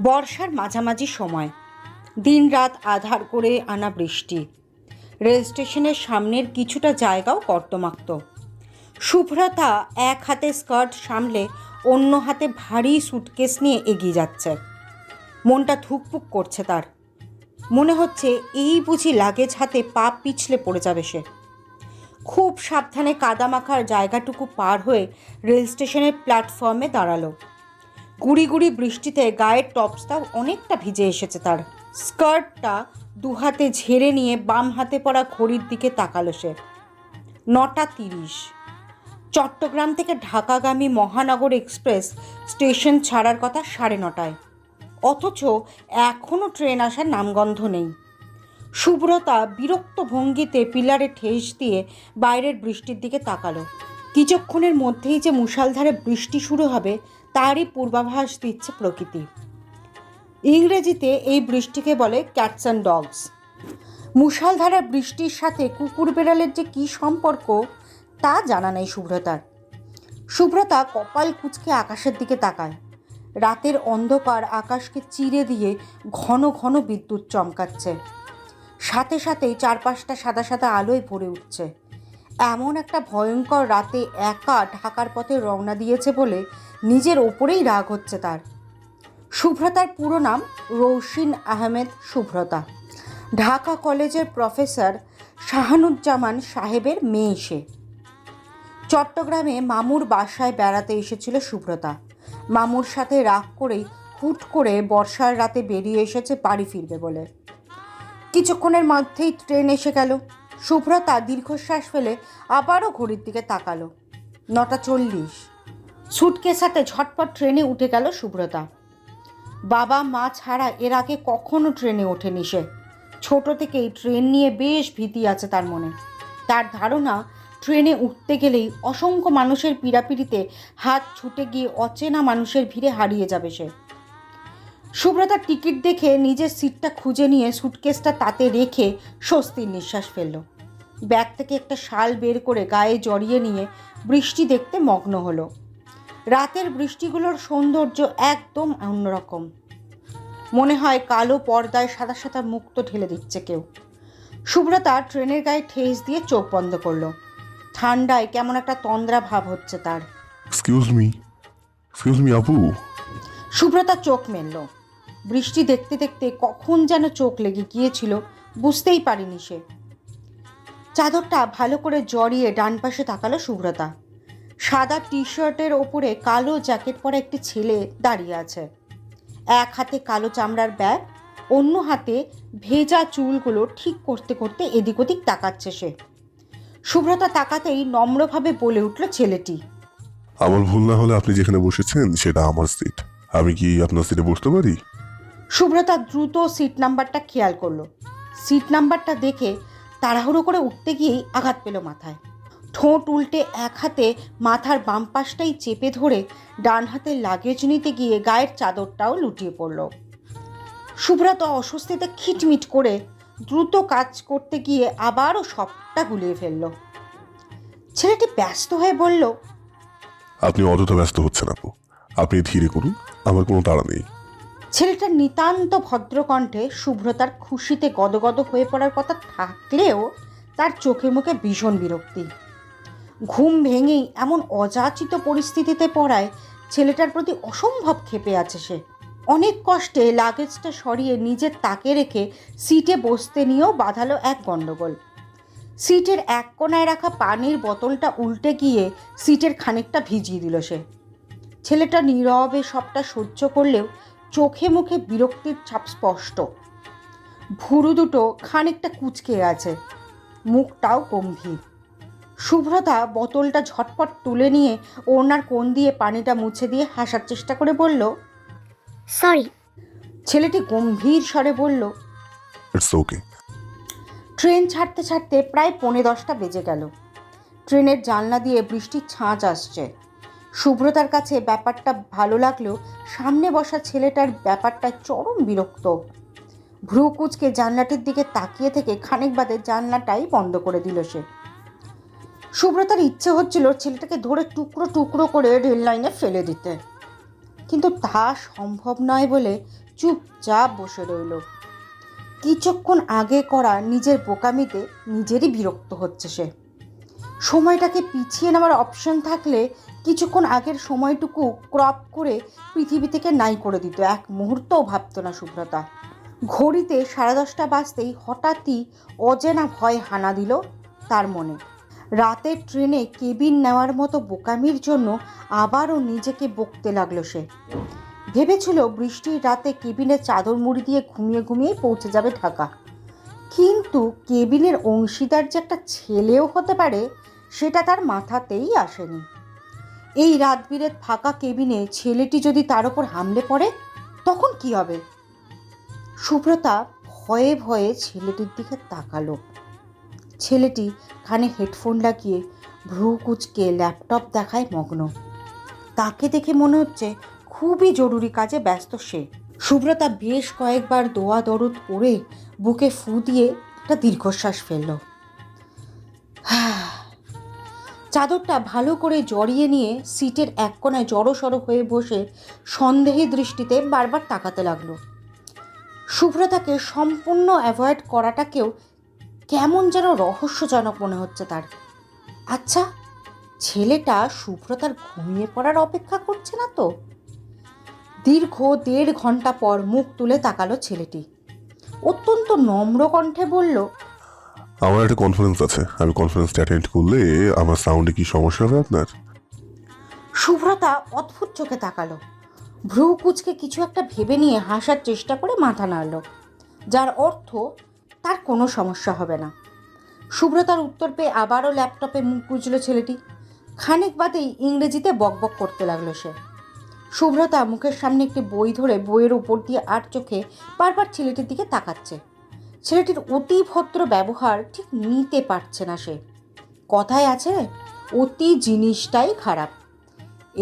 বর্ষার মাঝামাঝি সময় দিনরাত আঁধার করে আনা বৃষ্টি। রেল স্টেশনের সামনের কিছুটা জায়গাও কর্দমাক্ত। শুভ্রতা এক হাতে স্কার্ট সামলে অন্য হাতে ভারী সুটকেস নিয়ে এগিয়ে যাচ্ছে। মনটা ধুকপুক করছে তার। মনে হচ্ছে এই বুঝি লাগেজ হাতে পা পিছলে পড়ে যাবে সে। খুব সাবধানে কাদামাখার জায়গাটুকু পার হয়ে রেল স্টেশনের প্ল্যাটফর্মে দাঁড়ালো। গুড়ি গুড়ি বৃষ্টিতে গায়ের টপসটাও অনেকটা ভিজে এসেছে তার। স্কার্টটা দুহাতে ঝেড়ে নিয়ে বাম হাতে পড়া ঘড়ির দিকে তাকালো সে। 9:30। চট্টগ্রাম থেকে ঢাকাগামী মহানগর এক্সপ্রেস স্টেশন ছাড়ার কথা 9:30। অথচ এখনও ট্রেন আসার নামগন্ধ নেই। শুভ্রতা বিরক্ত ভঙ্গিতে পিলারে ঠেস দিয়ে বাইরের বৃষ্টির দিকে তাকালো। কিছুক্ষণের মধ্যেই যে মুষলধারে বৃষ্টি শুরু হবে তারই পূর্বাভাস দিচ্ছে প্রকৃতি। ইংরেজিতে এই বৃষ্টিকে বলে ক্যাটস অ্যান্ড ডগস। মুষলধারে বৃষ্টির সাথে কুকুর বেড়ালের যে কী সম্পর্ক তা জানা নেই শুভ্রতার। শুভ্রতা কপাল কুঁচকে আকাশের দিকে তাকায়। রাতের অন্ধকার আকাশকে চিরে দিয়ে ঘন ঘন বিদ্যুৎ চমকাচ্ছে। সাথে সাথেই চারপাশটা সাদা সাদা আলোয় ভরে উঠছে। এমন একটা ভয়ঙ্কর রাতে একা ঢাকার পথে রওনা দিয়েছে বলে নিজের ওপরেই রাগ হচ্ছে তার। শুভ্রতার পুরো নাম রৌশিন আহমেদ শুভ্রতা। ঢাকা কলেজের প্রফেসর শাহানুজ্জামান সাহেবের মেয়ে সে। চট্টগ্রামে মামুর বাসায় বেড়াতে এসেছিল শুভ্রতা। মামুর সাথে রাগ করেই হুট করে বর্ষার রাতে বেরিয়ে এসেছে বাড়ি ফিরবে বলে। কিছুক্ষণের মধ্যেই ট্রেন এসে গেল। শুভ্রতা দীর্ঘশ্বাস ফেলে আবারও ঘড়ির দিকে তাকালো। 9:40। সুটকেস হাতে ঝটপট ট্রেনে উঠে গেল শুভ্রতা। বাবা মা ছাড়া এর আগে কখনো ট্রেনে ওঠেনি সে। ছোট থেকেই ট্রেন নিয়ে বেশ ভীতি আছে তার মনে। তার ধারণা ট্রেনে উঠতে গেলেই অসংখ্য মানুষের পীড়াপিড়িতে হাত ছুটে গিয়ে অচেনা মানুষের ভিড়ে হারিয়ে যাবে সে। শুভ্রতার টিকিট দেখে নিজের সিটটা খুঁজে নিয়ে সুটকেসটা তাতে রেখে স্বস্তির নিঃশ্বাস ফেলল। ব্যাগ থেকে একটা শাল বের করে গায়ে জড়িয়ে নিয়ে বৃষ্টি দেখতে মগ্ন হলো। রাতের বৃষ্টিগুলোর সৌন্দর্য একদম অন্যরকম। মনে হয় কালো পর্দায় সাদা সাদা মুক্ত ঢেলে দিচ্ছে কেউ। শুভ্রতা ট্রেনের গায়ে ঠেস দিয়ে চোখ বন্ধ করলো। ঠান্ডায় কেমন একটা তন্দ্রা ভাব হচ্ছে তার। এক্সকিউজ মি আপু। শুভ্রতা চোখ মেলল। বৃষ্টি দেখতে দেখতে কখন যেন চোখ লেগে গিয়েছিল বুঝতেই পারিনি সে। চাদরটা ভালো করে জড়িয়ে ডান পাশে তাকালো শুভ্রতা। সাদা টি শার্টের ওপরে কালো জ্যাকেট পরা একটি ছেলে দাঁড়িয়ে আছে। এক হাতে কালো চামড়ার ব্যাগ, অন্য হাতে ভেজা চুলগুলো ঠিক করতে করতে এদিক ওদিক তাকাচ্ছে সে। শুভ্রতা তাকাতেই নম্রভাবে বলে উঠল ছেলেটি, আমার ভুল না হলে আপনি যেখানে বসেছেন সেটা আমার সিট। আমি কি আপনার সিটে বসতে পারি? শুভ্রতা দ্রুত সিট নাম্বারটা খেয়াল করলো। সিট নাম্বারটা দেখে তাড়াহুড়ো করে উঠতে গিয়েই আঘাত পেল মাথায়। ঠোঁট উল্টে এক হাতে মাথার বাম পাশটাই চেপে ধরে ডান হাতে লাগেজ নিতে গিয়ে গায়ের চাদরটাও লুটিয়ে পড়ল। শুভ্রতা অস্বস্তিতে খিটমিট করে দ্রুত কাজ করতে গিয়ে আবারও সবটা গুলিয়ে ফেলল। ছেলেটি ব্যস্ত হয়ে বলল, আপনি অযথা ব্যস্ত হচ্ছেন আপু, আপনি ধীরে করুন, আমার কোনো তাড়া নেই। ছেলেটার নিতান্ত ভদ্রকণ্ঠে শুভ্রতার খুশিতে গদগদ হয়ে পড়ার কথা থাকলেও তার চোখে মুখে ভীষণ বিরক্তি। ঘুম ভেঙেই এমন অযাচিত পরিস্থিতিতে পড়ায় ছেলেটার প্রতি অসম্ভব ক্ষেপে আছে সে। অনেক কষ্টে লাগেজটা সরিয়ে নিজের তাকে রেখে সিটে বসতে নিয়েও বাঁধালো এক গণ্ডগোল। সিটের এক কোনায় রাখা পানির বোতলটা উল্টে গিয়ে সিটের খানিকটা ভিজিয়ে দিল সে। ছেলেটা নীরবে সবটা সহ্য করলেও চোখে মুখে বিরক্তির ছাপ স্পষ্ট। ভুরু দুটো খানিকটা কুঁচকে আছে, মুখটাও গম্ভীর। শুভ্রতা বোতলটা ঝটপট তুলে নিয়ে ওনার কোণ দিয়ে পানিটা মুছে দিয়ে হাসার চেষ্টা করে বলল, সরি। ছেলেটি গম্ভীর স্বরে বলল, ইটস ওকে। ট্রেন ছাড়তে ছাড়তে প্রায় 10:45 বেজে গেল। ট্রেনের জানলা দিয়ে বৃষ্টির ছাঁচ আসছে। শুভ্রতার কাছে ব্যাপারটা ভালো লাগলেও সামনে বসা ছেলেটার ব্যাপারটা চরম বিরক্ত। ভ্রু কুঁচকে জানলাটির দিকে তাকিয়ে থেকে খানিক বাদে জানলাটাই বন্ধ করে দিল সে। শুভ্রতার ইচ্ছে হচ্ছিল ছেলেটাকে ধরে টুকরো টুকরো করে রেল লাইনে ফেলে দিতে, কিন্তু তা সম্ভব নয় বলে চুপচাপ বসে রইল। কিছুক্ষণ আগে করা নিজের বোকামিতে নিজেরই বিরক্ত হচ্ছে সে। সময়টাকে পিছিয়ে নেওয়ার অপশন থাকলে কিছুক্ষণ আগের সময়টুকু ক্রপ করে পৃথিবী থেকে নাই করে দিত, এক মুহূর্তও ভাবত না সুব্রতা। ঘড়িতে 10:30 বাজতেই হঠাৎই অজেনা ভয় হানা দিল তার মনে। রাতের ট্রেনে কেবিন নেওয়ার মতো বোকামির জন্য আবারও নিজেকে বকতে লাগলো সে। ভেবেছিল বৃষ্টির রাতে কেবিনে চাদর মুড়ি দিয়ে ঘুমিয়ে ঘুমিয়ে পৌঁছে যাবে ঢাকা, কিন্তু কেবিনের অংশীদার যে একটা ছেলেও হতে পারে সেটা তার মাথাতেই আসেনি। এই রাত বিরেত ফাঁকা কেবিনে ছেলেটি যদি তার উপর হামলে পড়ে তখন কি হবে? সুব্রতা ভয়ে ভয়ে ছেলেটির দিকে তাকালো। ছেলেটি কানে হেডফোন লাগিয়ে ভ্রু কুঁচকে ল্যাপটপ দেখায় মগ্ন। তাকে দেখে মনে হচ্ছে খুবই জরুরি কাজে ব্যস্ত সে। সুব্রতা বেশ কয়েকবার দোয়া দরদ করে বুকে ফু দিয়ে একটা দীর্ঘশ্বাস ফেলল। চাদরটা ভালো করে জড়িয়ে নিয়ে সিটের এক কোণায় জড়সড় হয়ে বসে সন্দেহী দৃষ্টিতে বারবার তাকাতে লাগলো। সুব্রতাকে সম্পূর্ণ অ্যাভয়েড করাটাকেও কেমন যেন রহস্যজনক মনে হচ্ছে তার। আচ্ছা, ছেলেটা সুব্রতার ঘুমিয়ে পড়ার অপেক্ষা করছে না তো? দীর্ঘ 1.5 ঘন্টা পর মুখ তুলে তাকালো ছেলেটি। অত্যন্ত নম্র কণ্ঠে বলল, আমার একটা কনফারেন্স আছে, আমি কনফারেন্সটা অ্যাটেন্ড করলে আমার সাউন্ডে কি সমস্যা হবে আপনার? সুব্রতা অদ্ভুত চোখে তাকালো। ভ্রু কুঁচকে কিছু একটা ভেবে নিয়ে হাসার চেষ্টা করে মাথা নাড়ল, যার অর্থ তার কোনো সমস্যা হবে না। সুব্রতার উত্তর পেয়ে আবারও ল্যাপটপে মুখ গুজল ছেলেটি। খানিক বাদেই ইংরেজিতে বকবক করতে লাগলো সে। সুব্রতা মুখের সামনে একটি বই ধরে বইয়ের উপর দিয়ে আর চোখে বারবার ছেলেটির দিকে তাকাচ্ছে। ছেলেটির অতি ভদ্র ব্যবহার ঠিক নিতে পারছে না সে। কথায় আছে, অতি জিনিসটাই খারাপ।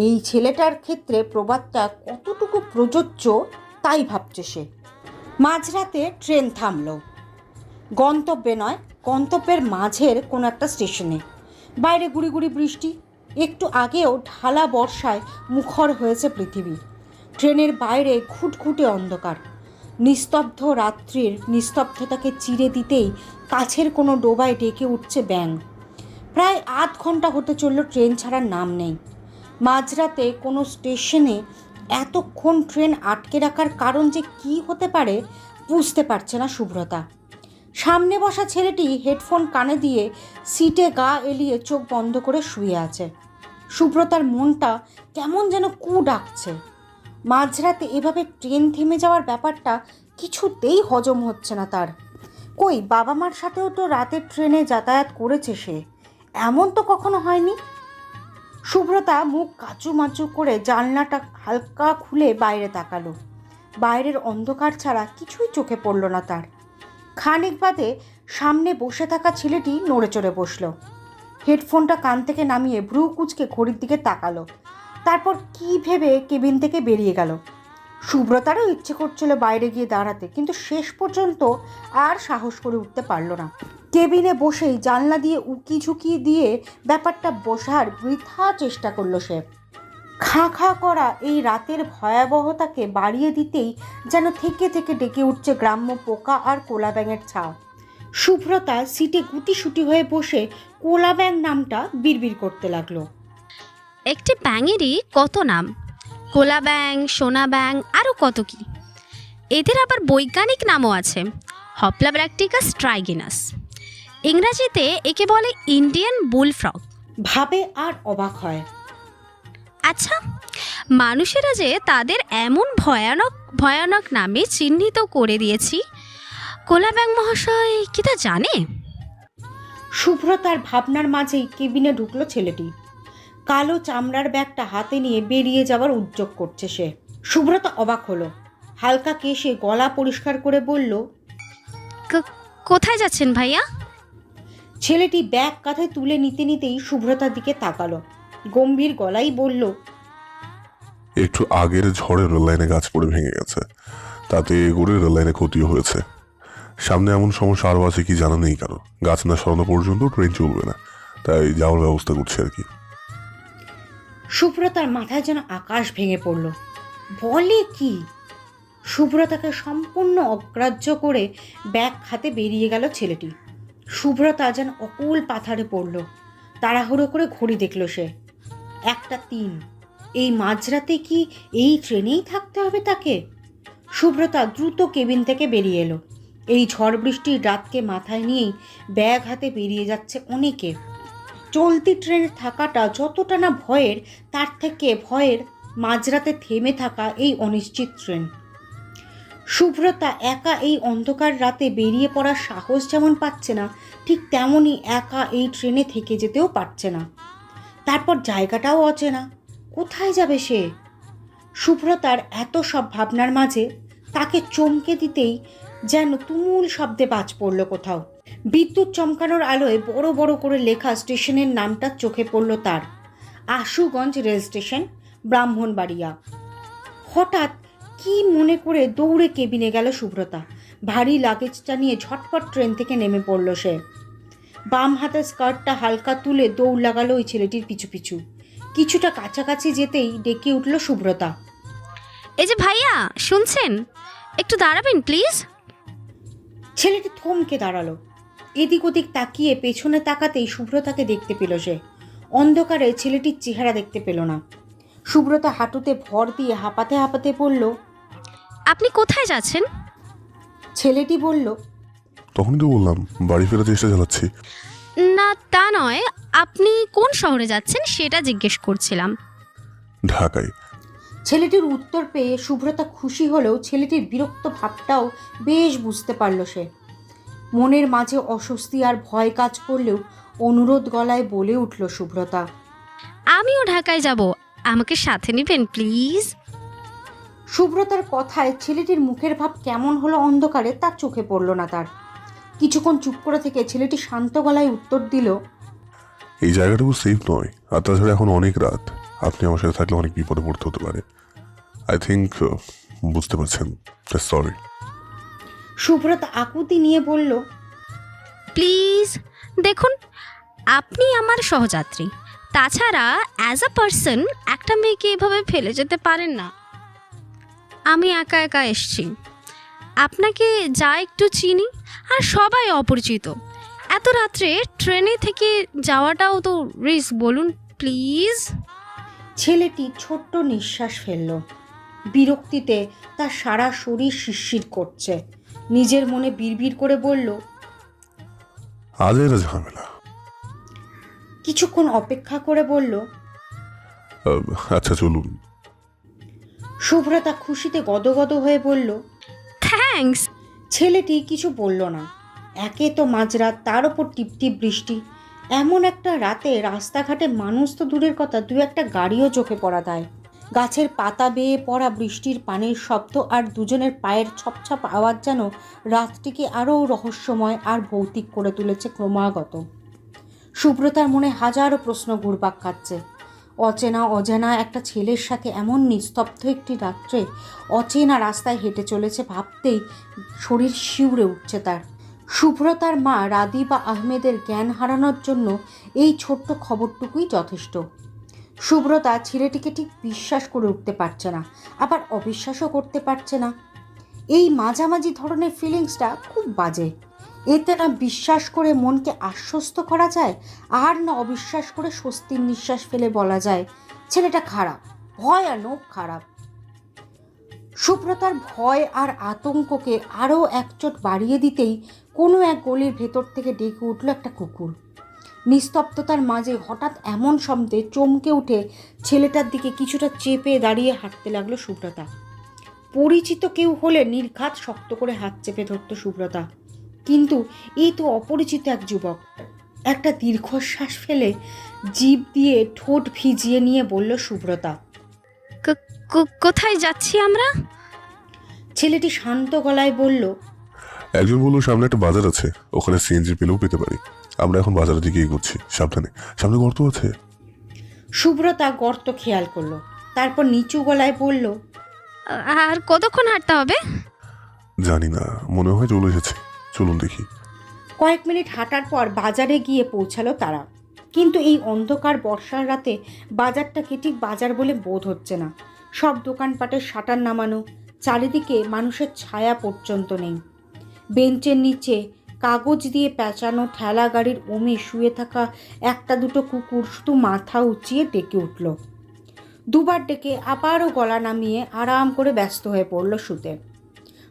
এই ছেলেটার ক্ষেত্রে প্রবাদটা কতটুকু প্রযোজ্য তাই ভাবছে সে। মাঝরাতে ট্রেন থামলো। গন্তব্যে নয়, গন্তব্যের মাঝের কোনো একটা স্টেশনে। বাইরে গুড়ি গুড়ি বৃষ্টি, একটু আগেও ঢালা বর্ষায় মুখর হয়েছে পৃথিবী। ট্রেনের বাইরে ঘুটঘুটে অন্ধকার। নিস্তব্ধ রাত্রির নিস্তব্ধতাকে চিরে দিতেই কাছের কোনো ডোবায় ডেকে উঠছে ব্যাঙ। প্রায় 8 ঘন্টা হতে চলল ট্রেন ছাড়ার নাম নেই। মাঝরাতে কোনো স্টেশনে এতক্ষণ ট্রেন আটকে রাখার কারণ যে কী হতে পারে বুঝতে পারছে না সুব্রতা। সামনে বসা ছেলেটি হেডফোন কানে দিয়ে সিটে গা এলিয়ে চোখ বন্ধ করে শুয়ে আছে। সুব্রতার মনটা কেমন যেন কু ডাকছে। মাঝরাতে এভাবে ট্রেন থেমে যাওয়ার ব্যাপারটা কিছুতেই হজম হচ্ছে না তার। কই, বাবা মার সাথেও তো রাতের ট্রেনে যাতায়াত করেছে সে, এমন তো কখনো হয়নি। সুব্রতা মুখ কাচুমাচু করে জানলাটা হালকা খুলে বাইরে তাকালো। বাইরের অন্ধকার ছাড়া কিছুই চোখে পড়ল না তার। খানিক বাদে সামনে বসে থাকা ছেলেটি নড়ে চড়ে বসল। হেডফোনটা কান থেকে নামিয়ে ভ্রু কুঁচকে ঘড়ির দিকে তাকালো। তারপর কি ভেবে কেবিন থেকে বেরিয়ে গেল। সুব্রতারও ইচ্ছে করছিল বাইরে গিয়ে দাঁড়াতে, কিন্তু শেষ পর্যন্ত আর সাহস করে উঠতে পারল না। কেবিনে বসেই জানলা দিয়ে উকি ঝুঁকি দিয়ে ব্যাপারটা বোঝার বৃথা চেষ্টা করলো সে। খাঁ খাঁ করা এই রাতের ভয়াবহতাকে বাড়িয়ে দিতেই যেন থেকে থেকে ডেকে উঠছে গ্রাম্য পোকা আর কোলা ব্যাঙের ছাপ। সুব্রতা সিটে গুটিসুটি হয়ে বসে কোলা ব্যাঙ নামটা বিড়বিড় করতে লাগলো। একটি ব্যাঙেরই কত নাম, কোলা ব্যাঙ, সোনা ব্যাঙ, আরও কত কি। এদের আবার বৈজ্ঞানিক নামও আছে, হপলাব্র্যাকটিকাস ট্রাইগিনাস। ইংরাজিতে একে বলে ইন্ডিয়ান বুলফ্রগ। ভাবে আর অবাক হয়। আচ্ছা, মানুষেরা যে তাদের এমন ভয়ানক ভয়ানক নামে চিহ্নিত করে দিয়েছি, কোলা ব্যাঙ মহাশয় কি তা জানে? সুব্রতার ভাবনার মাঝেই কেবিনে ঢুকলো ছেলেটি। কালো চামড়ার ব্যাগটা হাতে নিয়ে বেরিয়ে যাওয়ার উদ্যোগ করছে সে। সুব্রতা অবাক হলো। হালকা কেশে গলা পরিষ্কার করে বলল, কোথায় যাচ্ছেন ভাইয়া? ছেলেটি ব্যাগ কাঁধে তুলে নিতে নিতেই সুব্রতার দিকে তাকালো। গম্ভীর গলাই বলল, একটু আগের ঝড়ে রেললাইনে গাছ পড়ে ভেঙে গেছে, তাতে করে রেললাইনে ক্ষতিও হয়েছে। সামনে এমন সমস্যা আরও আছে কি জানা নেই কারো। গাছ না সরানো পর্যন্ত ট্রেন চলবে না, তাই যাওয়ার ব্যবস্থা করছে আর কি। সুব্রতার মাথায় যেন আকাশ ভেঙে পড়ল। বলে কি? শুভ্রতাকে সম্পূর্ণ অগ্রাহ্য করে ব্যাগ হাতে বেরিয়ে গেল ছেলেটি। শুভ্রতা যেন অকুল পাথারে পড়ল। তাড়াহুড়ো করে ঘড়ি দেখল সে, 1:03। এই মাঝরাতে কি এই ট্রেনেই থাকতে হবে তাকে? শুভ্রতা দ্রুত কেবিন থেকে বেরিয়ে এলো। এই ঝড় বৃষ্টির রাতকে মাথায় নিয়েই ব্যাগ হাতে বেরিয়ে যাচ্ছে অনেকে। চলতি ট্রেনে থাকাটা যতটা না ভয়ের, তার থেকে ভয়ের মাঝরাতে থেমে থাকা এই অনিশ্চিত ট্রেন। শুভ্রতা একা এই অন্ধকার রাতে বেরিয়ে পড়ার সাহস যেমন পাচ্ছে না, ঠিক তেমনই একা এই ট্রেনে থেকে যেতেও পারছে না। তারপর জায়গাটাও অচেনা, কোথায় যাবে সে? শুভ্রতার এত সব ভাবনার মাঝে তাকে চমকে দিতেই যেন তুমুল শব্দে বাজ পড়ল কোথাও। বিদ্যুৎ চমকানোর আলোয় বড় বড় করে লেখা স্টেশনের নামটা চোখে পড়ল তার, আশুগঞ্জ রেল স্টেশন, ব্রাহ্মণবাড়িয়া। হঠাৎ কি মনে করে দৌড়ে কেবিনে গেল শুভ্রতা। ভারী লাগেজটা নিয়ে ঝটপট ট্রেন থেকে নেমে পড়ল সে। বাম হাতের স্কার্টটা হালকা তুলে দৌড় লাগালো ওই ছেলেটির পিছু পিছু। কিছুটা কাছাকাছি যেতেই ডেকে উঠল শুভ্রতা, এই যে ভাইয়া, শুনছেন? একটু দাঁড়াবেন প্লিজ। ছেলেটি থমকে দাঁড়ালো। এদিক ওদিক তাকিয়ে পেছনে তাকাতেই শুভ্রতাকে দেখতে পেল সে। অন্ধকারে ছেলেটির চেহারা দেখতে পেল না। শুভ্রতা হাঁটুতে ভর দিয়ে হাঁপাতে হাঁপাতে বলল, আপনি কোথায় যাচ্ছেন? ছেলেটি বলল, তখনই তো বললাম বাড়ি ফেরার চেষ্টা চালাচ্ছি। না তা নয়, আপনি কোন শহরে যাচ্ছেন সেটা জিজ্ঞেস করছিলাম। ঢাকায়। ছেলেটির উত্তর পেয়ে শুভ্রতা খুশি হলেও ছেলেটির বিরক্ত ভাবটাও বেশ বুঝতে পারল সে। মনের মাঝে অস্বস্তি আর ভয় কাজ করলেও অনুরোধ গলায় বলে উঠল শুভ্রতা, আমিও ঢাকায় যাব, আমাকে সাথে নেবেন প্লিজ। শুভ্রতার কথায় ছেলেটির মুখের ভাব কেমন হলো অন্ধকারে তার চোখে পড়ল না তার। কিছুক্ষণ চুপ করে থেকে ছেলেটি শান্ত গলায় উত্তর দিল, এই জায়গাটুকু সেফ নয়, আর তাছাড়া এখন অনেক রাত। আপনি আমার সাথে থাকলে অনেক বিপদে পড়তে হতে পারে। আই থিঙ্ক বুঝতে পারছেন। সরি। শুভ্রতা আকুতি নিয়ে বলল, প্লিজ দেখুন, আপনি আমার সহযাত্রী, তাছাড়া অ্যাজ আ পার্সন একটা মেয়েকে এভাবে ফেলে যেতে পারেন না। আমি একা একা এসছি, আপনাকে যা একটু চিনি আর সবাই অপরিচিত। এত রাত্রে ট্রেনে থেকে যাওয়াটাও তো রিস্ক, বলুন প্লিজ। ছেলেটি ছোট্ট নিঃশ্বাস ফেলল। বিরক্তিতে তার সারা শরীর শিরশির করছে। নিজের মনে বিড়বিড় করে বলল, আজ এরা ঝামেলা। কিছুক্ষণ অপেক্ষা করে বলল, আচ্ছা চলুন। শুভ্রতা খুশিতে গদগদ হয়ে বলল, থ্যাঙ্কস। ছেলেটি কিছু বলল না। একে তো মাঝরাত, তার ওপর টিপটিপ বৃষ্টি। এমন একটা রাতে রাস্তাঘাটে মানুষ তো দূরের কথা, দু একটা গাড়িও চোখে পড়া দেয়। গাছের পাতা বেয়ে পড়া বৃষ্টির পানির শব্দ আর দুজনের পায়ের ছপছপ আওয়াজ যেন রাতটিকে আরও রহস্যময় আর ভৌতিক করে তুলেছে ক্রমাগত। সুব্রতার মনে হাজারো প্রশ্ন ঘুরপাক খাচ্ছে। অচেনা অজানা একটা ছেলের সাথে এমন নিস্তব্ধ একটি রাত্রে অচেনা রাস্তায় হেঁটে চলেছে ভাবতেই শরীর শিউরে উঠছে তার। সুব্রতার মা রাদিবা আহমেদের জ্ঞান হারানোর জন্য এই ছোট্ট খবরটুকুই যথেষ্ট। সুব্রতা ছেলেটিকে ঠিক বিশ্বাস করে উঠতে পারছে না, আবার অবিশ্বাসও করতে পারছে না। এই মাঝামাঝি ধরনের ফিলিংসটা খুব বাজে। এতে না বিশ্বাস করে মনকে আশ্বস্ত করা যায়, আর না অবিশ্বাস করে স্বস্তির নিঃশ্বাস ফেলে বলা যায় ছেলেটা খারাপ, ভয়ানক খারাপ। সুব্রতার ভয় আর আতঙ্ককে আরও একচোট বাড়িয়ে দিতেই কোনো এক গলির ভেতর থেকে ডেকে উঠল একটা কুকুর। নিস্তব্ধতার মাঝে হঠাৎ এমন শব্দে চমকে উঠে ছেলেটার দিকে কিছুটা চেপে দাঁড়িয়ে হাঁটতে লাগলো সুব্রতা। পরিচিত কেউ হলে নির্ঘাত শক্ত করে হাত চেপে ধরত সুব্রতা, কিন্তু এই তো অপরিচিত এক যুবক। একটা দীর্ঘশ্বাস ফেলে জিভ দিয়ে ঠোঁট ভিজিয়ে নিয়ে বলল সুব্রতা, কোথায় যাচ্ছি আমরা? ছেলেটি শান্ত গলায় বলল, একজন বললো সামনে একটা বাজার আছে, ওখানে সিএনজি পেলেও পেতে পারি। আমরা এখন বাজারের দিকে এগোচ্ছি, সাবধানে, সামনে গর্ত আছে। সুব্রতা গর্ত খেয়াল করলো, তারপর নিচু গলায় বলল, আর কতক্ষণ হাঁটতে হবে? জানি না, মনে হয় চলে এসেছে, চলুন দেখি। কয়েক মিনিট হাঁটার পর বাজারে গিয়ে পৌঁছালো তারা। কিন্তু এই অন্ধকার বর্ষার রাতে বাজারটাকে ঠিক বাজার বলে বোধ হচ্ছে না। সব দোকানপাটের শাটার নামানো, চারিদিকে মানুষের ছায়া পর্যন্ত নেই। বেঞ্চের নিচে কাগজ দিয়ে পেঁচানো ঠেলা গাড়ির ওমে শুয়ে থাকা একটা দুটো কুকুর শুধু মাথা উঁচিয়ে ডেকে উঠল। দুবার ডেকে আবারও গলা নামিয়ে আরাম করে ব্যস্ত হয়ে পড়ল শুতে।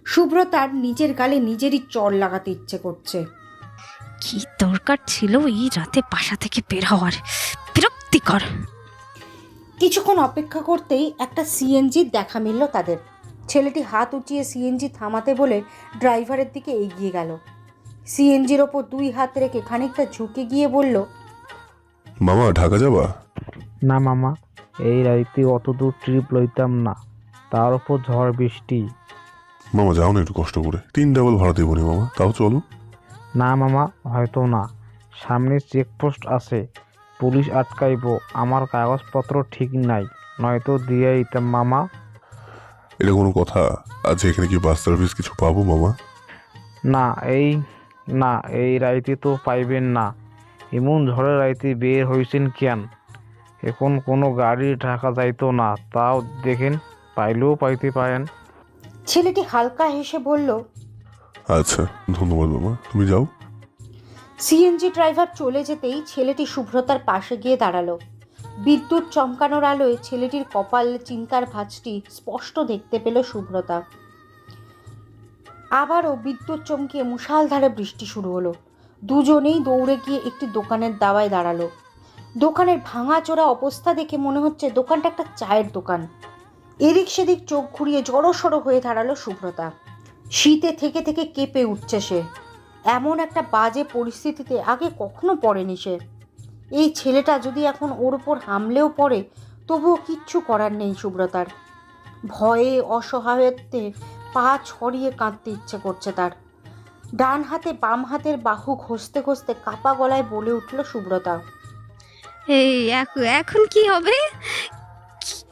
সুব্রতার নিজের গালে নিজেরই চড় লাগাতে ইচ্ছে করছে। কি দরকার ছিল এই রাতে বাসা থেকে বের হওয়ার, বিরক্তিকর। কিছুক্ষণ অপেক্ষা করতেই একটা সিএনজির দেখা মিলল তাদের। ছেলেটি হাত উঁচিয়ে সিএনজি থামাতে বলে ড্রাইভারের দিকে এগিয়ে গেল। সিএনজির ওপর 2 হাত রেখে খানিকটা ঝুঁকে গিয়ে বলল, মামা ঢাকা যাবা? না মামা, এই রাইতে অত দূর ট্রিপ লইতাম না, তার উপর ঝড় বৃষ্টি। মামা যাও না একটু কষ্ট করে, 3 ডাবল ভাড়া দেবো নি মামা, তাও চলো। না মামা, হয়তো না, সামনে চেকপোস্ট আছে, পুলিশ আটকাইব, আমার কাগজপত্র ঠিক নাই, নয়তো দিয়ে দিতাম মামা। এটা কোনো কথা? আজ এখানে কি বাস সার্ভিস কিছু পাবো মামা? না এই রাইতে তো পাইবেন না, এমন ঝড়ের রাইতে বের হইছেন কেন? এখন কোনো গাড়ি ঢাকা যাইতো না, তাও দেখেন পাইলেও পাইতে পারেন। ছেলেটি হালকা হেসে বলল, আচ্ছা ধন্যবাদ মামা, তুমি যাও। সিএনজি ড্রাইভার চলে যেতেই ছেলেটি সুব্রতার পাশে গিয়ে দাঁড়ালো। বিদ্যুৎ চমকানোর আলোয় ছেলেটির কপালে চিন্তার ভাঁজটি স্পষ্ট দেখতে পেল সুব্রতা। আবারও বিদ্যুৎ চমকিয়ে মুষালধারে বৃষ্টি শুরু হলো। দুজনেই দৌড়ে গিয়ে একটি দোকানের দাওয়ায় দাঁড়ালো। দোকানের ভাঙাচোরা অবস্থা দেখে মনে হচ্ছে দোকানটা একটা চায়ের দোকান। এদিক সেদিক চোখ ঘুরিয়ে জড়সড় হয়ে দাঁড়ালো সুব্রতা। শীতে থেকে থেকে কেঁপে উঠছে সে। এমন একটা বাজে পরিস্থিতিতে আগে কখনো পড়েনি সে। এই ছেলেটা যদি এখন ওর ওপর হামলেও পড়ে, তবুও কিচ্ছু করার নেই সুব্রতার। ভয়ে অসহায়ত্বে পা ছড়িয়ে কাঁদতে ইচ্ছে করছে তার। ডান হাতে বাম হাতের বাহু ঘষতে ঘষতে কাপা গলায় বলে উঠল সুব্রতা, এই এখন কি হবে?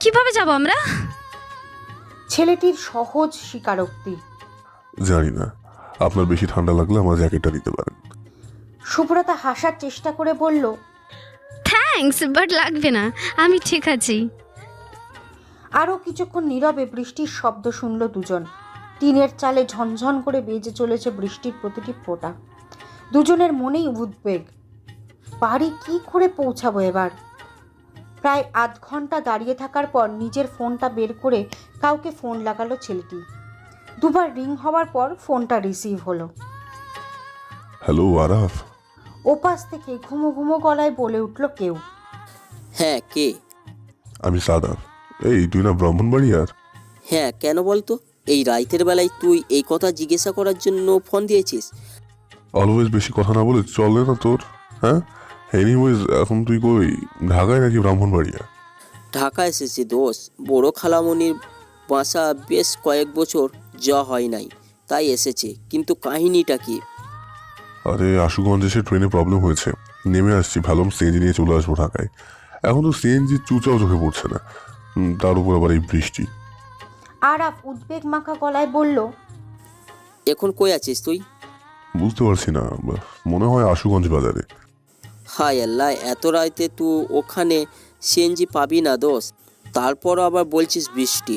কিভাবে যাব আমরা? ছেলেটির সহজ স্বীকারোক্তি। জানি না, আপনার বেশি ঠান্ডা লাগলে আমার জ্যাকেটটা দিতে পারেন। সুব্রতা হাসার চেষ্টা করে বলল, থ্যাঙ্কস, বাট লাগবে না, আমি ঠিক আছি। আরও কিছুক্ষণ নীরবে বৃষ্টির শব্দ শুনল দুজন। টিনের চালে ঝনঝন করে বেজে চলেছে বৃষ্টির প্রতিটি ফোঁটা। দুজনের মনেই উদ্বেগ, বাড়ি কি করে পৌঁছাবো এবার। প্রায় আধ ঘন্টা দাঁড়িয়ে থাকার পর নিজের ফোনটা বের করে কাউকে ফোন লাগালো ছেলেটি। 2 বার রিং হওয়ার পর ফোনটা রিসিভ হলো। হ্যালো আরাফ। ওপাশ থেকে ঘুমো ঘুমো গলায় বলে উঠল কেউ। হ্যাঁ, কে? আমি সাদাব। এই তুই না ব্রাহ্মণবাড়িয়ার? হ্যাঁ, কেন বলতো? এই রাইতের বেলায় তুই এই কথা জিজ্ঞাসা করার জন্য ফোন দিয়েছিস? অলওয়েজ বেশি কথা না বলে চলে না তোর? হ্যাঁ এনিওয়েজ, এখন তুই কই, ঢাকায় নাকি ব্রাহ্মণবাড়িয়া? ঢাকা এসেছি দোষ, বড় খালামণির বাসা বেশ কয়েক বছর যাওয়া হয় নাই, তাই এসেছে। কিন্তু কাহিনীটা কি? আরে আশুগঞ্জে সে ট্রেনে প্রবলেম হয়েছে, নেমে আসছি, ভাবলাম সিএনজি নিয়ে চলে আসবো ঢাকায়। এখন তো সিএনজি চুচাও চোখে পড়ছে না, তার উপর আবার এই বৃষ্টি। আরাফ উদ্বেগ মাখা গলায় বলল, এখন কই আছিস তুই? বুঝতে পারছি না, মনে হয় আশুগঞ্জ বাজারে। হায় আল্লাহ, এত রাইতে তুই ওখানে সিএনজি পাবি না দোষ, তারপর আবার বলছিস বৃষ্টি।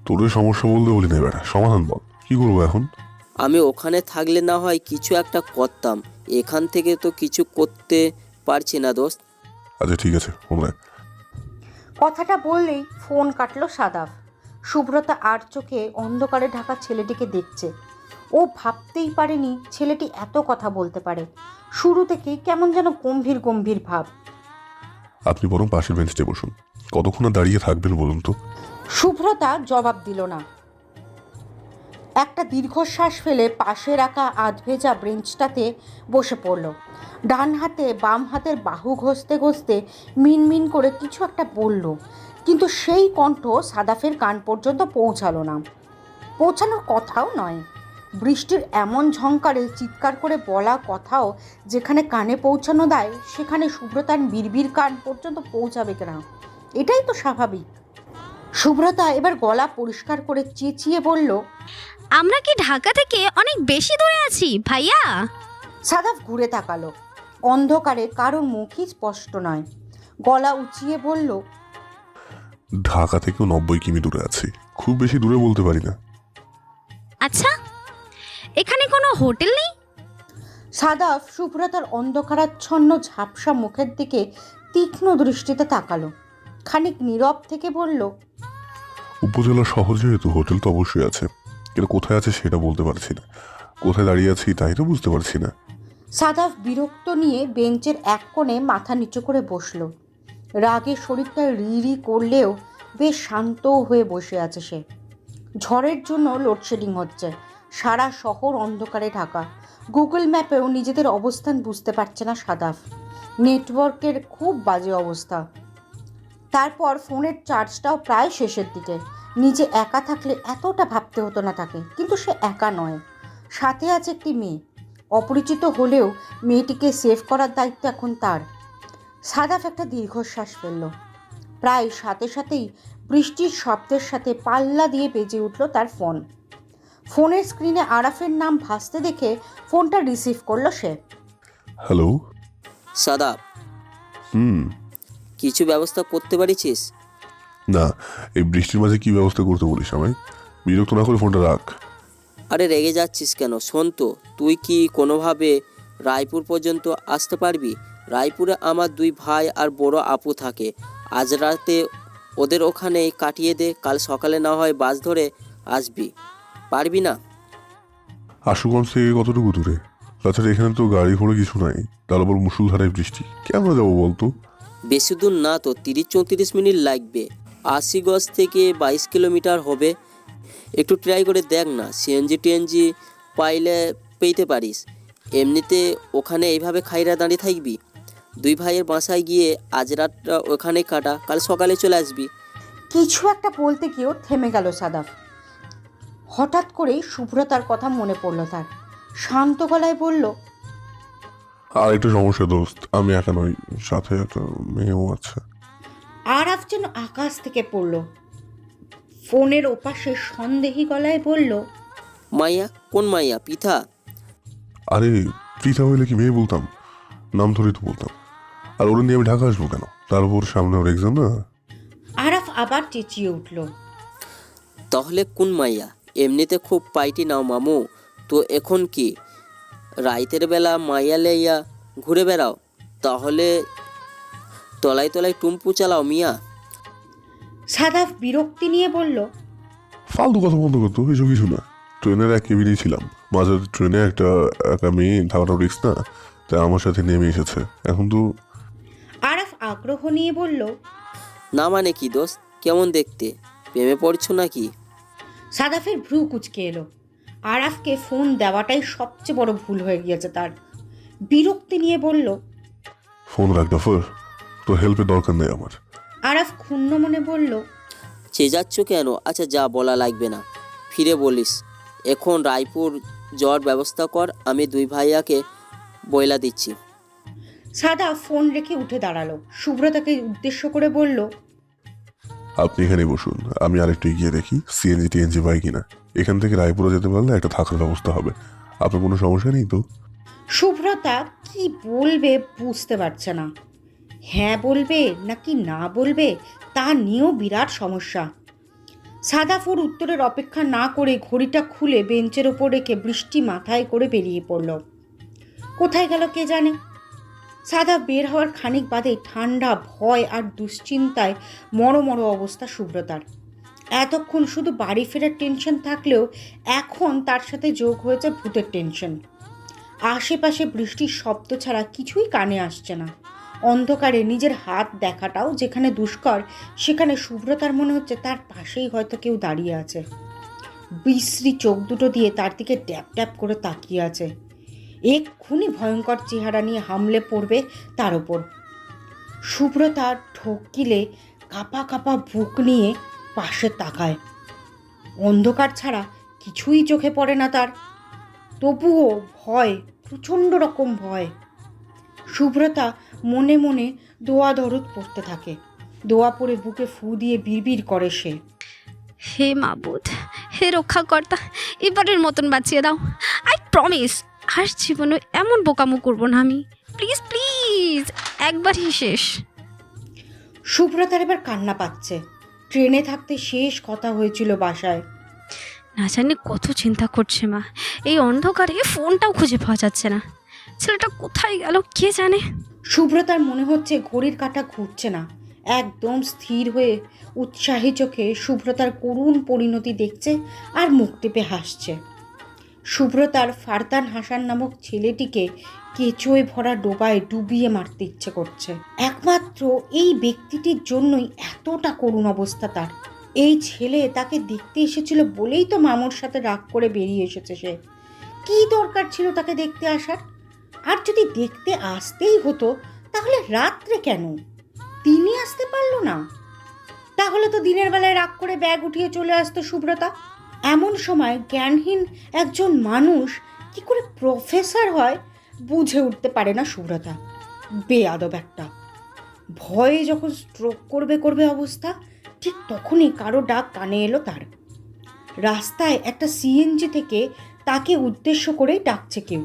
তোর সমস্যা বলতে বলি না, বেটা সমাধান বল, কি করবো এখন? আমি ওখানে থাকলে না হয় কিছু একটা করতাম, এখান থেকে তো কিছু করতে পারছি না দোস্ত। আচ্ছা ঠিক আছে, আমরা কথাটা বললেই ফোন কাটলো সাদাফ। সুব্রতা আর চোখে অন্ধকারে ঢাকা ছেলেটিকে দেখছে। ও ভাবতেই পারেনি ছেলেটি এত কথা বলতে পারে। শুরু থেকেই কেমন যেন গম্ভীর গম্ভীর ভাব। আপনি বরং পাশের বেঞ্চে বসুন, কতক্ষণ আর দাঁড়িয়ে থাকবেন বলুন তো? সুব্রতা জবাব দিল না। একটা দীর্ঘশ্বাস ফেলে পাশে রাখা আধভেজা বেঞ্চটাতে বসে পড়ল। ডান হাতে বাম হাতের বাহু ঘষতে ঘষতে মিনমিন করে কিছু একটা বলল, কিন্তু সেই কণ্ঠ সাদাফের কান পর্যন্ত পৌঁছালো না, পৌঁছানোর কথাও নয়। বৃষ্টির এমন ঝংকারে চিৎকার করে বলা কথাও যেখানে কানে পৌঁছানো দেয়, সেখানে সুব্রতার বিড়বিড় কান পর্যন্ত পৌঁছাবে কিনা, এটাই তো স্বাভাবিক। সুব্রতা এবার গলা পরিষ্কার করে চেঁচিয়ে বলল, আমরা কি ঢাকা থেকে অনেক বেশি দূরে আছি ভাইয়া? সাদাফ ঘুরে তাকালো। অন্ধকারে কারোর মুখই স্পষ্ট নয়। গলা উঁচিয়ে বলল, ঢাকা থেকেও 90 কিমি দূরে আছি, খুব বেশি দূরে বলতে পারি না। আচ্ছা, এখানে কোনো হোটেল নেই? সাদাফ শুভ্রতার অন্ধকারাচ্ছন্ন ঝাপসা মুখের দিকে তীক্ষ্ণ দৃষ্টিতে তাকালো, খানিক নীরব থেকে বলল, উপজেলা শহর যেহেতু হোটেল তো অবশ্যই আছে, কিন্তু কোথায় আছে সেটা বলতে পারছি না। কোথায় দাঁড়িয়ে আছি তাই তো বুঝতে পারছি না। সাদাফ বিরক্ত নিয়ে বেঞ্চের এক কোণে মাথা নিচু করে বসল। রাগে শরীরটা রি করলেও বেশ শান্ত হয়ে বসে আছে সে। ঝড়ের জন্য লোডশেডিং হচ্ছে, সারা শহর অন্ধকারে ঢাকা। গুগল ম্যাপেও নিজেদের অবস্থান বুঝতে পারছে না সাদাফ। নেটওয়ার্কের খুব বাজে অবস্থা। তারপর ফোনের চার্জটাও প্রায় শেষের দিকে। নিজে একা থাকলে এতটা ভাবতে হতো না তাকে, কিন্তু সে একা নয়, সাথে আছে একটি মেয়ে। অপরিচিত হলেও মেয়েটিকে সেভ করার দায়িত্ব এখন তার। সাদাফ একটা দীর্ঘশ্বাস ফেলল। প্রায় সাথে সাথেই বৃষ্টির শব্দের সাথে পাল্লা দিয়ে বেজে উঠল তার ফোন। ফোনের স্ক্রিনে আরাফের নাম ভাসতে দেখে ফোনটা রিসিভ করলো সে। হ্যালো। সাদাব, হুম। কিছু ব্যবস্থা করতে পারিছিস? না, এই বৃষ্টির মাঝে কি ব্যবস্থা করতে বলিস আমায়? বিরক্ত না করে ফোনটা রাখ। আরে রেগে যাচ্ছিস কেন? শোন তো, তুই কি কোনোভাবে রায়পুর পর্যন্ত আসতে পারবি? রায়পুরে আমার 2 ভাই আর বড় আপু থাকে। আজ রাতে ওদের ওখানেই কাটিয়ে দে, কাল সকালে না হয় বাস ধরে আসবি। পারবি না? আশুগঞ্জ থেকে কতটুকু দূরে? তাছাড়া এখানে তো গাড়ি ঘোড়া কিছু নাই, তার উপর মুষলধারায় বৃষ্টি, কেমন যাবো বলতো? বেশি দূর না তো, 30-34 মিনিট লাগবে। আশিগঞ্জ থেকে 22 কিলোমিটার হবে। একটু ট্রাই করে দেখ না, সিএনজি পাইলে পেতে পারিস। এমনিতে ওখানে এইভাবে খাইরা দাঁড়িয়ে থাকবি? 2 ভাইয়ের বাসায় গিয়ে আজ রাতটা ওখানেই কাটা, কাল সকালে চলে আসবি। কিছু একটা বলতে গিয়েও থেমে গেল সাদাফ। হঠাৎ করেই শুভ্রতার কথা মনে পড়ল তার। শান্ত গলায় বলল, আর একটা সমস্যা দোস্ত, আমি একা নই, সাথে একটা মেয়েও আছে। আরাফ যেন আকাশ থেকে পড়ল। ফোনের ওপাশে সন্দেহী গলায় বলল, মাইয়া? কোন মাইয়া? পিঠা? আরে পৃথা হইলে কি মেয়ে বলতাম? নাম ধরেই তো বলতাম। আর ওরা নিয়ে আমি ঢাকা আসবো কেন? তার উপর সামনে ওর এক্সাম না। আরাফ আবার চেঁচিয়ে উঠল, তাহলে কোন মাইয়া? এমনিতে খুব পাইটি নাও মামু, তো এখন কি রাইতের বেলা মাইয়া লেইয়া ঘুরে বেড়াও? তাহলে তলায় তলায় টুম্পু চালাও মিয়া। সাদাফ বিরক্তি নিয়ে বলল, ফালতু কথা বন্ধ করতো, এসব কিছু না। ট্রেনের এক কেবিনেই ছিলাম, মাঝে ট্রেনে একটা একা মেয়ে থাকাটা রিস্ক না, তাই আমার সাথে নেমে এসেছে। এখন তো আরাফ আগ্রহ নিয়ে বলল, না মানে কি দোস্ত? কেমন দেখতে? প্রেমে পড়ছো নাকি? সাদাফের ভ্রু কুচকে এলো। আরাফকে ফোন দেওয়াটাই সবচেয়ে বড় ভুল হয়ে গিয়েছে তার। বিরক্তি নিয়ে বলল, ফোন রাখ দফর, তো হেল্পের দরকার নেই আমার। আরাফ ক্ষুণ্ণ মনে বলল, চেঁচাচ্ছ কেন? আচ্ছা যা, বলা লাগবে না, ফিরে বলিস। এখন রায়পুর যাওয়ার ব্যবস্থা কর, আমি 2 ভাইয়াকে বইলা দিচ্ছি। সাদা ফোন রেখে উঠে দাঁড়ালো। শুভ্রতাকে উদ্দেশ্য করে বলল, আপনি এখানে বসুন, আমি আরেকটু এগিয়ে দেখি সিএনজি টিএনজি পাই কিনা। এখান থেকে রায়পুরে যেতে পারলে একটা থাকার ব্যবস্থা হবে। আপনার কোনো সমস্যা নেই তো? শুভ্রতা কি বলবে বুঝতে পারছে না। হ্যাঁ বলবে নাকি না বলবে তা নিয়েও বিরাট সমস্যা। সাদাফ ওর উত্তরের অপেক্ষা না করে ঘড়িটা খুলে বেঞ্চের ওপর রেখে বৃষ্টি মাথায় করে বেরিয়ে পড়ল। কোথায় গেল কে জানে। সাদাফ বের হওয়ার খানিক বাদে ঠান্ডা, ভয় আর দুশ্চিন্তায় মরো অবস্থা শুভ্রতার। এতক্ষণ শুধু বাড়ি ফেরার টেনশন থাকলেও এখন তার সাথে যোগ হয়েছে ভূতের টেনশন। আশেপাশে বৃষ্টির শব্দ ছাড়া কিছুই কানে আসছে না। অন্ধকারে নিজের হাত দেখাটাও যেখানে দুষ্কর, সেখানে শুভ্রতার মনে হচ্ছে তার পাশেই হয়তো কেউ দাঁড়িয়ে আছে। বিশ্রী চোখ দুটো দিয়ে তার দিকে ট্যাপ ট্যাপ করে তাকিয়ে আছে। এক্ষুনি ভয়ঙ্কর চেহারা নিয়ে হামলে পড়বে তার ওপর। শুভ্রতা ঢোক গিলে কাঁপা কাঁপা বুক নিয়ে পাশে তাকায়। অন্ধকার ছাড়া কিছুই চোখে পড়ে না তার। তবুও ভয়, প্রচণ্ড রকম ভয়। শুভ্রতা মনে মনে দোয়া দরুদ পড়তে থাকে। দোয়া পড়ে বুকে ফু দিয়ে বিড়বিড় করে সে, হে মাবুদ, হে রক্ষাকর্তা, এবারের মতন বাঁচিয়ে দাও। আই প্রমিস আর জীবনে এমন বোকামো করবো না আমি। প্লিজ প্লিজ, একবারই শেষ। শুভ্রতার এবার কান্না পাচ্ছে। ট্রেনে থাকতে শেষ কথা হয়েছিল বাসায়। না জানি কত চিন্তা করছে মা, এই অন্ধকারে ফোনটাও খুঁজে পাওয়া যাচ্ছে না। ছেলেটা কোথায় গেল কে জানে। সুব্রতার মনে হচ্ছে ঘড়ির কাঁটা ঘুরছে না। একদম স্থির হয়ে উৎসাহী চোখে সুব্রতার করুণ পরিণতি দেখছে আর মুখ টিপে হাসছে। সুব্রতার ফারদান হাসান নামক ছেলেটিকে কেঁচোয় ভরা ডোবায় ডুবিয়ে মারতে ইচ্ছে করছে। একমাত্র এই ব্যক্তিটির জন্যই এতটা করুণ অবস্থা তার। এই ছেলে তাকে দেখতে এসেছিল বলেই তো মামুর সাথে রাগ করে বেরিয়ে এসেছে সে। কী দরকার ছিল তাকে দেখতে আসার? আর যদি দেখতে আসতেই হতো তাহলে রাত্রে কেন? দিনে আসতে পারলো না? তাহলে তো দিনের বেলায় রাগ করে ব্যাগ উঠিয়ে চলে আসতো সুব্রতা। এমন সময় জ্ঞানহীন একজন মানুষ কি করে প্রফেসর হয় বুঝে উঠতে পারে না সুব্রতা। বেয়াদব একটা। ভয়ে যখন স্ট্রোক করবে অবস্থা, ঠিক তখনই কারো ডাক কানে এলো তার। রাস্তায় একটা সিএনজি থেকে তাকে উদ্দেশ্য করেই ডাকছে কেউ।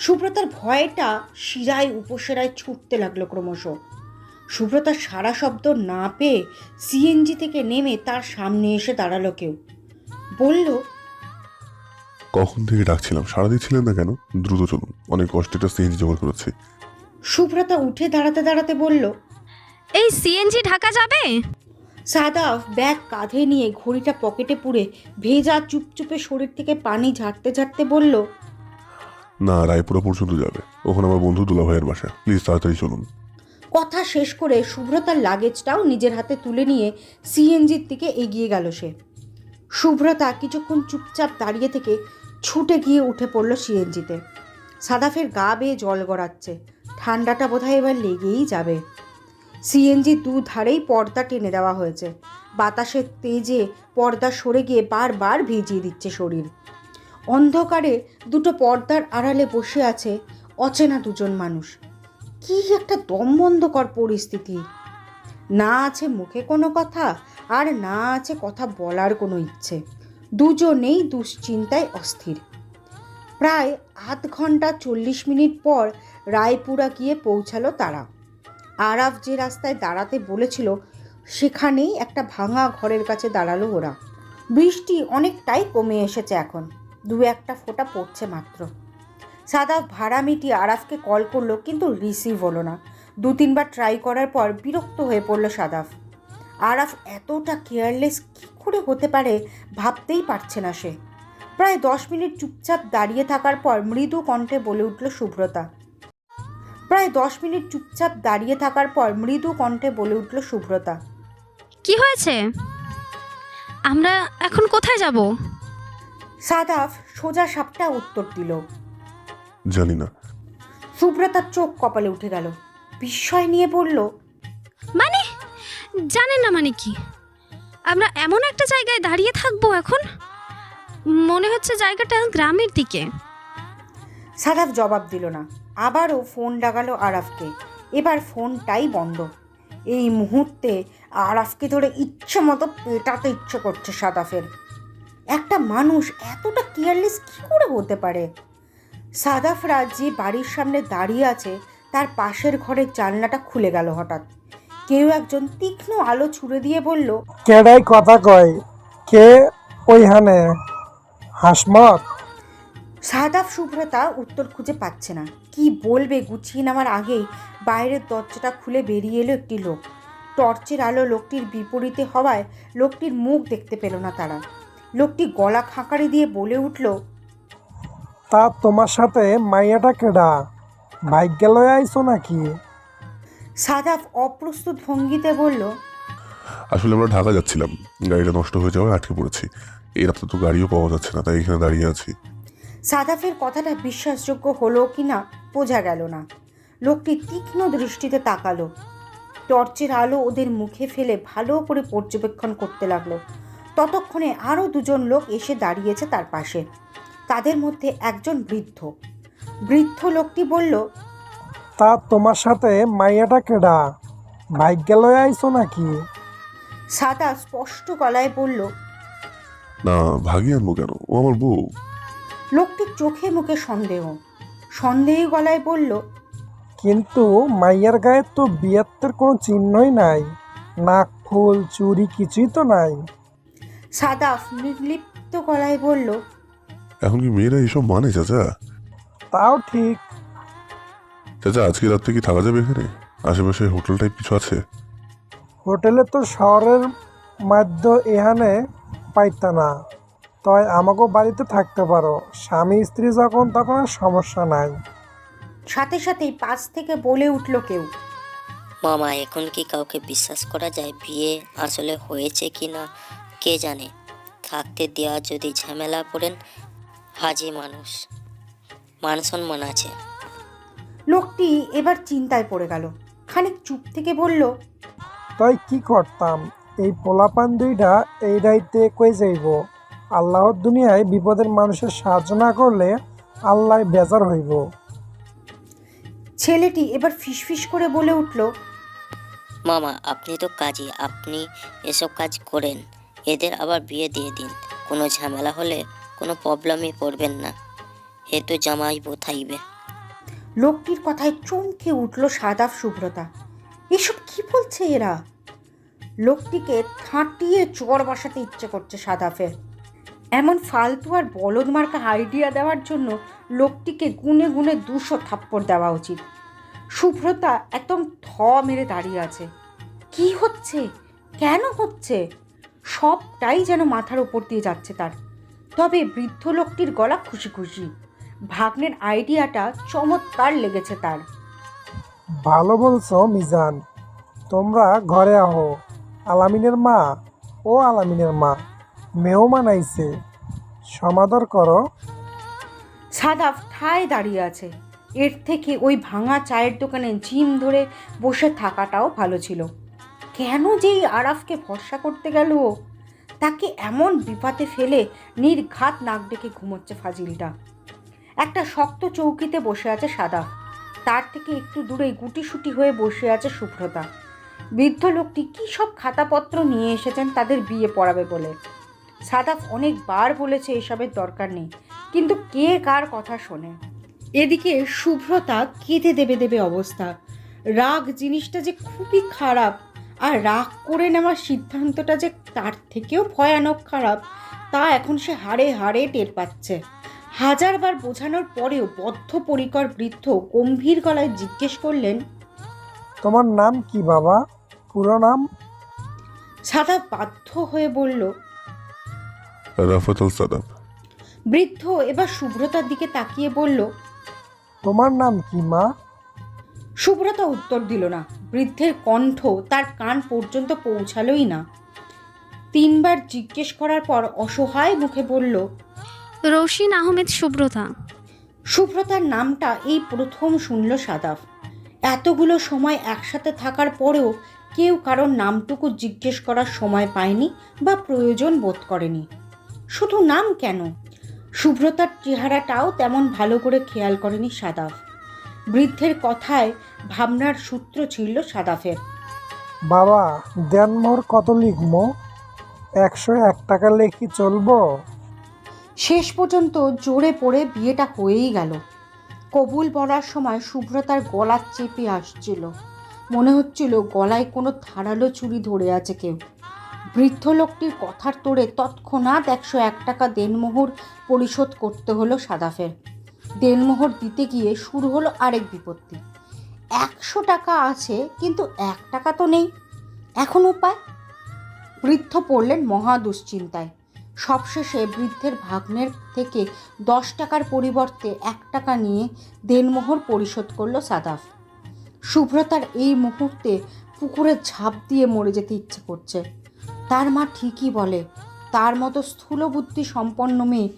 সুব্রতার ভয়টা শিরায় উপশিরায় ছুটতে লাগলো ক্রমশ। সুব্রতার সারা শব্দ না পেয়ে সিএনজি থেকে নেমে তার সামনে এসে দাঁড়ালো কেউ। বলল, কখন থেকে ডাকছিলাম, সাড়া দিচ্ছিলেন না কেন? দ্রুত চলুন, অনেক কষ্টে একটা সিএনজি জোগাড় করেছি। সুব্রতা উঠে দাঁড়াতে দাঁড়াতে বলল, এই সিএনজি ঢাকা যাবে? সাদাফ ব্যাগ কাঁধে নিয়ে ঘড়িটা পকেটে পুরে ভেজা চুপচুপে শরীর থেকে পানি ঝাড়তে ঝাড়তে বলল, না, রায়পুরা পর্যন্ত যাবে, ওখানে আমার বন্ধু দুলাভাইয়ের বাসা। প্লিজ তাড়াতাড়ি চলুন। কথা শেষ করে সুব্রতার লাগেজটাও নিজের হাতে তুলে নিয়ে সিএনজির দিকে এগিয়ে গেল সে। সুব্রতা কিছুক্ষণ চুপচাপ দাঁড়িয়ে থেকে ছুটে গিয়ে উঠে পড়ল সিএনজিতে। সাদাফের গা বেয়ে জল গড়াচ্ছে, ঠান্ডাটা বোধহয় এবার লেগেই যাবে। সিএনজির দুধারেই পর্দা টেনে দেওয়া হয়েছে। বাতাসের তেজে পর্দা সরে গিয়ে বারবার ভিজিয়ে দিচ্ছে শরীর। অন্ধকারে দুটো পর্দার আড়ালে বসে আছে অচেনা দুজন মানুষ। কি একটা দমবন্ধকর পরিস্থিতি। না আছে মুখে কোনো কথা, আর না আছে কথা বলার কোনো ইচ্ছে। দুজনেই দুশ্চিন্তায় অস্থির। প্রায় আধ ঘন্টা 40 মিনিট পর রায়পুরা গিয়ে পৌঁছালো তারা। আরাফ যে রাস্তায় দাঁড়াতে বলেছিল সেখানেই একটা ভাঙা ঘরের কাছে দাঁড়ালো ওরা। বৃষ্টি অনেকটাই কমে এসেছে এখন, দু একটা ফোঁটা পড়ছে মাত্র। সাদাফ ভাড়া মিটিয়ে আরাফকে কল করলো, কিন্তু রিসিভ হলো না। 2-3বার ট্রাই করার পর বিরক্ত হয়ে পড়লো সাদাফ। আরাফ এতটা কেয়ারলেস কী করে হতে পারে ভাবতেই পারছে না সে। প্রায় 10 মিনিট চুপচাপ দাঁড়িয়ে থাকার পর মৃদু কণ্ঠে বলে উঠল সুব্রতা। কি হয়েছে? আমরা এখন কোথায় যাব? সাদাফ সোজা সাপটা উত্তর দিল। জানি না। সুব্রতার চোখ কপালে উঠে গেল, বিস্ময় নিয়ে বলল, মানে জানেন না মানে কি? আমরা এমন একটা জায়গায় দাঁড়িয়ে থাকবো এখন? মনে হচ্ছে জায়গাটা গ্রামের দিকে। সাদাফ জবাব দিল না। আবারও ফোন লাগালো আরাফকে। এবার ফোনটাই বন্ধ। এই মুহূর্তে আরাফকে ধরে ইচ্ছে মতো পেটাতে ইচ্ছে করছে সাদাফের। একটা মানুষ এতটা কেয়ারলেস কী করে হতে পারে? সাদাফরা যে বাড়ির সামনে দাঁড়িয়ে আছে তার পাশের ঘরের জানলাটা খুলে গেল হঠাৎ। কেউ একজন তীক্ষ্ণ আলো ছুড়ে দিয়ে বলল, কেডাই কথা কয়? কে ওইখানে? হাসমত? সাদাফ সুব্রতা উত্তর খুঁজে পাচ্ছে না। কি বলবে গুছিয়ে নেওয়ার আগেই বাইরের দরজাটা খুলে বেরিয়ে এলো একটি লোক। টর্চের আলো লোকটির বিপরীতে হওয়ায় লোকটির মুখ দেখতে পেল না তারা। লোকটি গলা খাঁকারি দিয়ে বলে উঠল, তা তোমার সাথে মাইয়াটা কেডা? ভাগ্য লয়ে আইছো নাকি? সাদাফ অপ্রস্তুত ভঙ্গিতে বলল, আসলে আমরা ঢাকা যাচ্ছিলাম, গাড়িটা নষ্ট হয়ে যাওয়ায় আটকে পড়েছি। এই রাতে তো গাড়িও পাওয়া যাচ্ছে না, তাই এখানে দাঁড়িয়ে আছি। সাদাফের কথাটা বিশ্বাসযোগ্য হলো কি না বোঝা গেল না। লোকটি তীক্ষ্ণ দৃষ্টিতে তাকালো। টর্চের আলো ওদের মুখে ফেলে ভালো করে পর্যবেক্ষণ করতে লাগলো। ততক্ষণে আরও দুজন লোক এসে দাঁড়িয়েছে তার পাশে। তাদের মধ্যে একজন বৃদ্ধ লোকটি বলল, তা তোমার সাথে মাইয়াটা কেডা? ভাগ্য লয়ে আইছো নাকি? সাদা স্পষ্ট গলায় বলল, না, ভাগি আনবো কেন? ও আমার বউ। লোকটির চোখে মুখে সন্দেহী গলায় বলল, কিন্তু মাইয়ার গায়ে তো বিয়াত্তের কোনো চিহ্নই নাই। নাক ফুল চুরি কিছুই তো নাই। সাদাফ নির্লিপ্ত গলায় বলল, এখন কি মেয়েরা এসব মানে চাচা? তাও ঠিক। চাচা আজকে রাত্রে কি থাকা যাবে এখানে? আশেপাশে হোটেল টাইপ কিছু আছে? হোটেলে তো শহরের মধ্যে এখানে পাইতা না, তয় আমাকেও বাড়িতে থাকতে পারো। স্বামী স্ত্রী যখন তখন আর সমস্যা নাই। সাথে সাথেই পাশ থেকে বলে উঠল কেউ, মামা এখন কি কাউকে বিশ্বাস করা যায়? বিয়ে আসলে হয়েছে কি না কে জানে। থাকতে দেওয়া যদি ঝামেলা পড়েন, হাজি মানুষ, মান সম্মান আছে। লোকটি এবার চিন্তায় পড়ে গেল, খানিক চুপ থেকে বলল, তাই কি করতাম, এই পোলাপান দুইটা এই রাইতে কই যাইব? আল্লাহর দুনিয়ায় বিপদের মানুষের সাহায্য না করলে আল্লাহ বেজার হইব। ছেলেটি এবার ফিসফিস করে বলে উঠল, মামা আপনি তো কাজী, আপনি এসব কাজ করেন, এদের আবার বিয়ে দিয়ে দিন। কোনো ঝামেলা হলে কোনো প্রবলেমে পড়বেন না, হে তো জামাই বউ থাকবে। লোকটির কথায় চমকে উঠল সাদাফ শুভ্রতা। এসব কি বলছে এরা? লোকটিকে ঠাঁটিয়ে চোর বসাতে ইচ্ছে করছে সাদাফের। এমন ফালতু আর বলদ মার্কা আইডিয়া দেওয়ার জন্য লোকটিকে গুনে গুনে 200 থাপ্পড় দেওয়া উচিত। শুভ্রতা একদম থ মেরে দাঁড়িয়ে আছে। কি হচ্ছে, কেন হচ্ছে, সবটাই যেন মাথার উপর দিয়ে যাচ্ছে তার। তবে বৃদ্ধ লোকটির গলা খুশি খুশি, ভাগ্নের আইডিয়াটা চমৎকার লেগেছে তার। ভালো বলছো মিজান, তোমরা ঘরে আহো। আলামিনের মা, ও আলামিনের মা, মেহমান আইছে, সমাদর করো। সাদাফ ঠায় দাঁড়িয়ে আছে। এর থেকে ওই ভাঙা চায়ের দোকানে জিম ধরে বসে থাকাটাও ভালো ছিল। কেন যেই আরাফকে ভরসা করতে গেল ও? তাকে এমন বিপাতে ফেলে নির্ঘাত নাক ডেকে ঘুমোচ্ছে ফাজিলটা। একটা শক্ত চৌকিতে বসে আছে সাদাফ, তার থেকে একটু দূরেই গুটিসুটি হয়ে বসে আছে শুভ্রতা। বৃদ্ধ লোকটি কী সব খাতাপত্র নিয়ে এসেছেন তাদের বিয়ে পড়াবে বলে। সাদাফ অনেকবার বলেছে এসবের দরকার নেই, কিন্তু কে কার কথা শোনে। এদিকে শুভ্রতা কেঁদে দেবে দেবে অবস্থা। রাগ জিনিসটা যে খুবই খারাপ, আর রাগ করে নেওয়ার সিদ্ধান্তটা যে তার থেকেও ভয়ানক খারাপ, তা এখন সে হাড়ে হাড়ে টের পাচ্ছে। হাজারবার বোঝানোর পরেও বদ্ধপরিকর বৃদ্ধ গম্ভীর গলায় জিজ্ঞেস করলেন, তোমার নাম কি বাবা, পুরো নাম? সাদাফ বাধ্য হয়ে বলল। রাফাত আল সাদাব। বৃদ্ধ এবার শুভ্রতার দিকে তাকিয়ে বলল, তোমার নাম কি মা? শুভ্রতা উত্তর দিল না। বৃদ্ধের কণ্ঠ তার কান পর্যন্ত পৌঁছালোই না। 3 বার জিজ্ঞেস করার পর অসহায় মুখে বলল, রশিন আহমেদ শুভ্রতা। শুভ্রতার নামটা এই প্রথম শুনল সাদাফ। এতগুলো সময় একসাথে থাকার পরেও কেউ কারোর নামটুকু জিজ্ঞেস করার সময় পায়নি বা প্রয়োজন বোধ করেনি। শুধু নাম কেন, শুভ্রতার চেহারাটাও তেমন ভালো করে খেয়াল করেনি সাদাফ। বৃদ্ধের কথায় ভাবনার সূত্র ছিল সাদাফের। বাবা দেনমোহর কত লিখবো? 101 টাকা লেখি চলবো? শেষ পর্যন্ত জোরে পড়ে বিয়েটা হয়েই গেল। কবুল বলার সময় শুভ্রতার গলা চেপে আসছিল, মনে হচ্ছিল গলায় কোনো ধারালো ছুরি ধরে আছে কেউ। বৃদ্ধ লোকটির কথার তোড়ে তৎক্ষণাৎ 101 টাকা দেনমোহর পরিশোধ করতে হলো সাদাফের। দেনমোহর দিতে গিয়ে শুরু হলো আরেক বিপত্তি। 100 টাকা আছে কিন্তু 1 টাকা তো নেই, এখন উপায়? বৃদ্ধ পড়লেন মহা দুশ্চিন্তায়। সবশেষে বৃদ্ধের ভাগ্নের থেকে 10 টাকার পরিবর্তে 1 টাকা নিয়ে দেনমোহর পরিশোধ করলো সাদাফ। শুভ্রতার এই মুহূর্তে পুকুরে ঝাঁপ দিয়ে মরে যেতে ইচ্ছে করছে। তার মা ঠিকই বলে, তার মতো স্থূলবুদ্ধি সম্পন্ন মেয়ে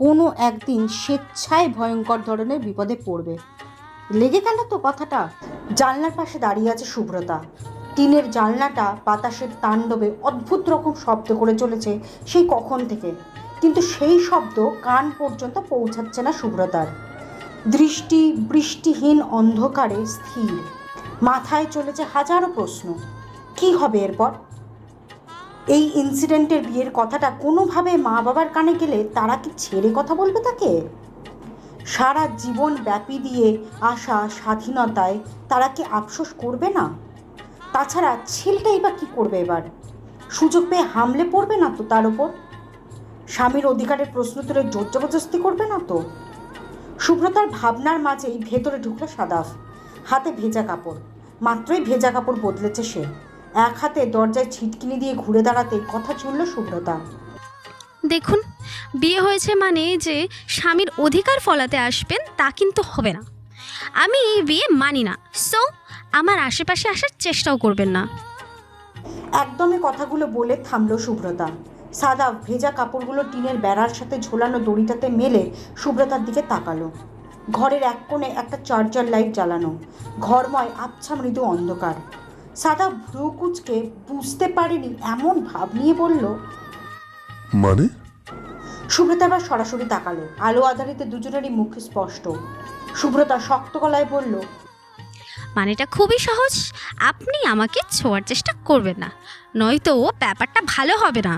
কোনো একদিন স্বেচ্ছায় ভয়ঙ্কর ধরনের বিপদে পড়বে। লেগে গেল তো কথাটা। জানলার পাশে দাঁড়িয়ে আছে শুভ্রতা। টিনের জানলাটা বাতাসের তাণ্ডবে অদ্ভুত রকম শব্দ করে চলেছে সেই কখন থেকে, কিন্তু সেই শব্দ কান পর্যন্ত পৌঁছাচ্ছে না শুভ্রতার। দৃষ্টি বৃষ্টিহীন অন্ধকারে স্থির, মাথায় চলেছে হাজারো প্রশ্ন। কি হবে এরপর? এই ইনসিডেন্টের বিয়ের কথাটা কোনোভাবে মা বাবার কানে গেলে তারা কি ছেড়ে কথা বলবে তাকে? সারা জীবন ব্যাপী দিয়ে আসা স্বাধীনতায় তারা কি আফসোস করবে না? তাছাড়া ছেলেটাই বা কী করবে এবার? সুযোগ পেয়ে হামলে পড়বে না তো তার ওপর? স্বামীর অধিকারের প্রশ্ন তুলে জোর জবরদস্তি করবে না তো? সুব্রতার ভাবনার মাঝেই ভেতরে ঢুকলো সাদাফ, হাতে ভেজা কাপড়। মাত্রই ভেজা কাপড় বদলেছে সে। এক হাতে দরজায় ছিটকিনি দিয়ে ঘুরে দাঁড়াতেই কথা চলল সুব্রতা। দেখুন, বিয়ে হয়েছে মানে যে স্বামীর অধিকার ফলাতে আসবেন তা কিন্তু হবে না। আমি এই বিয়ে মানি না, সো আমার আশেপাশে আসার চেষ্টাও করবেন না। একদমই কথাগুলো বলে থামলো সুব্রতা। সাদাফ ভেজা কাপড়গুলো টিনের বেড়ার সাথে ঝোলানো দড়িটাতে মেলে সুব্রতার দিকে তাকালো। ঘরের এক কোণে একটা চার্জার লাইট জ্বালানো, ঘরময় আবছা মৃদু অন্ধকার। সাদাফ ভ্রু কুঁচকে বুঝতে পারেনি এমন ভাব নিয়ে বলল, মানে? সুব্রতা আবার সরাসরি তাকালো। আলো আধারিতে দুজনেরই মুখ স্পষ্ট। সুব্রতা শক্ত গলায় বলল, মানেটা খুবই সহজ, আপনি আমাকে ছোঁয়ার চেষ্টা করবেন না, নয়তো ব্যাপারটা ভালো হবে না।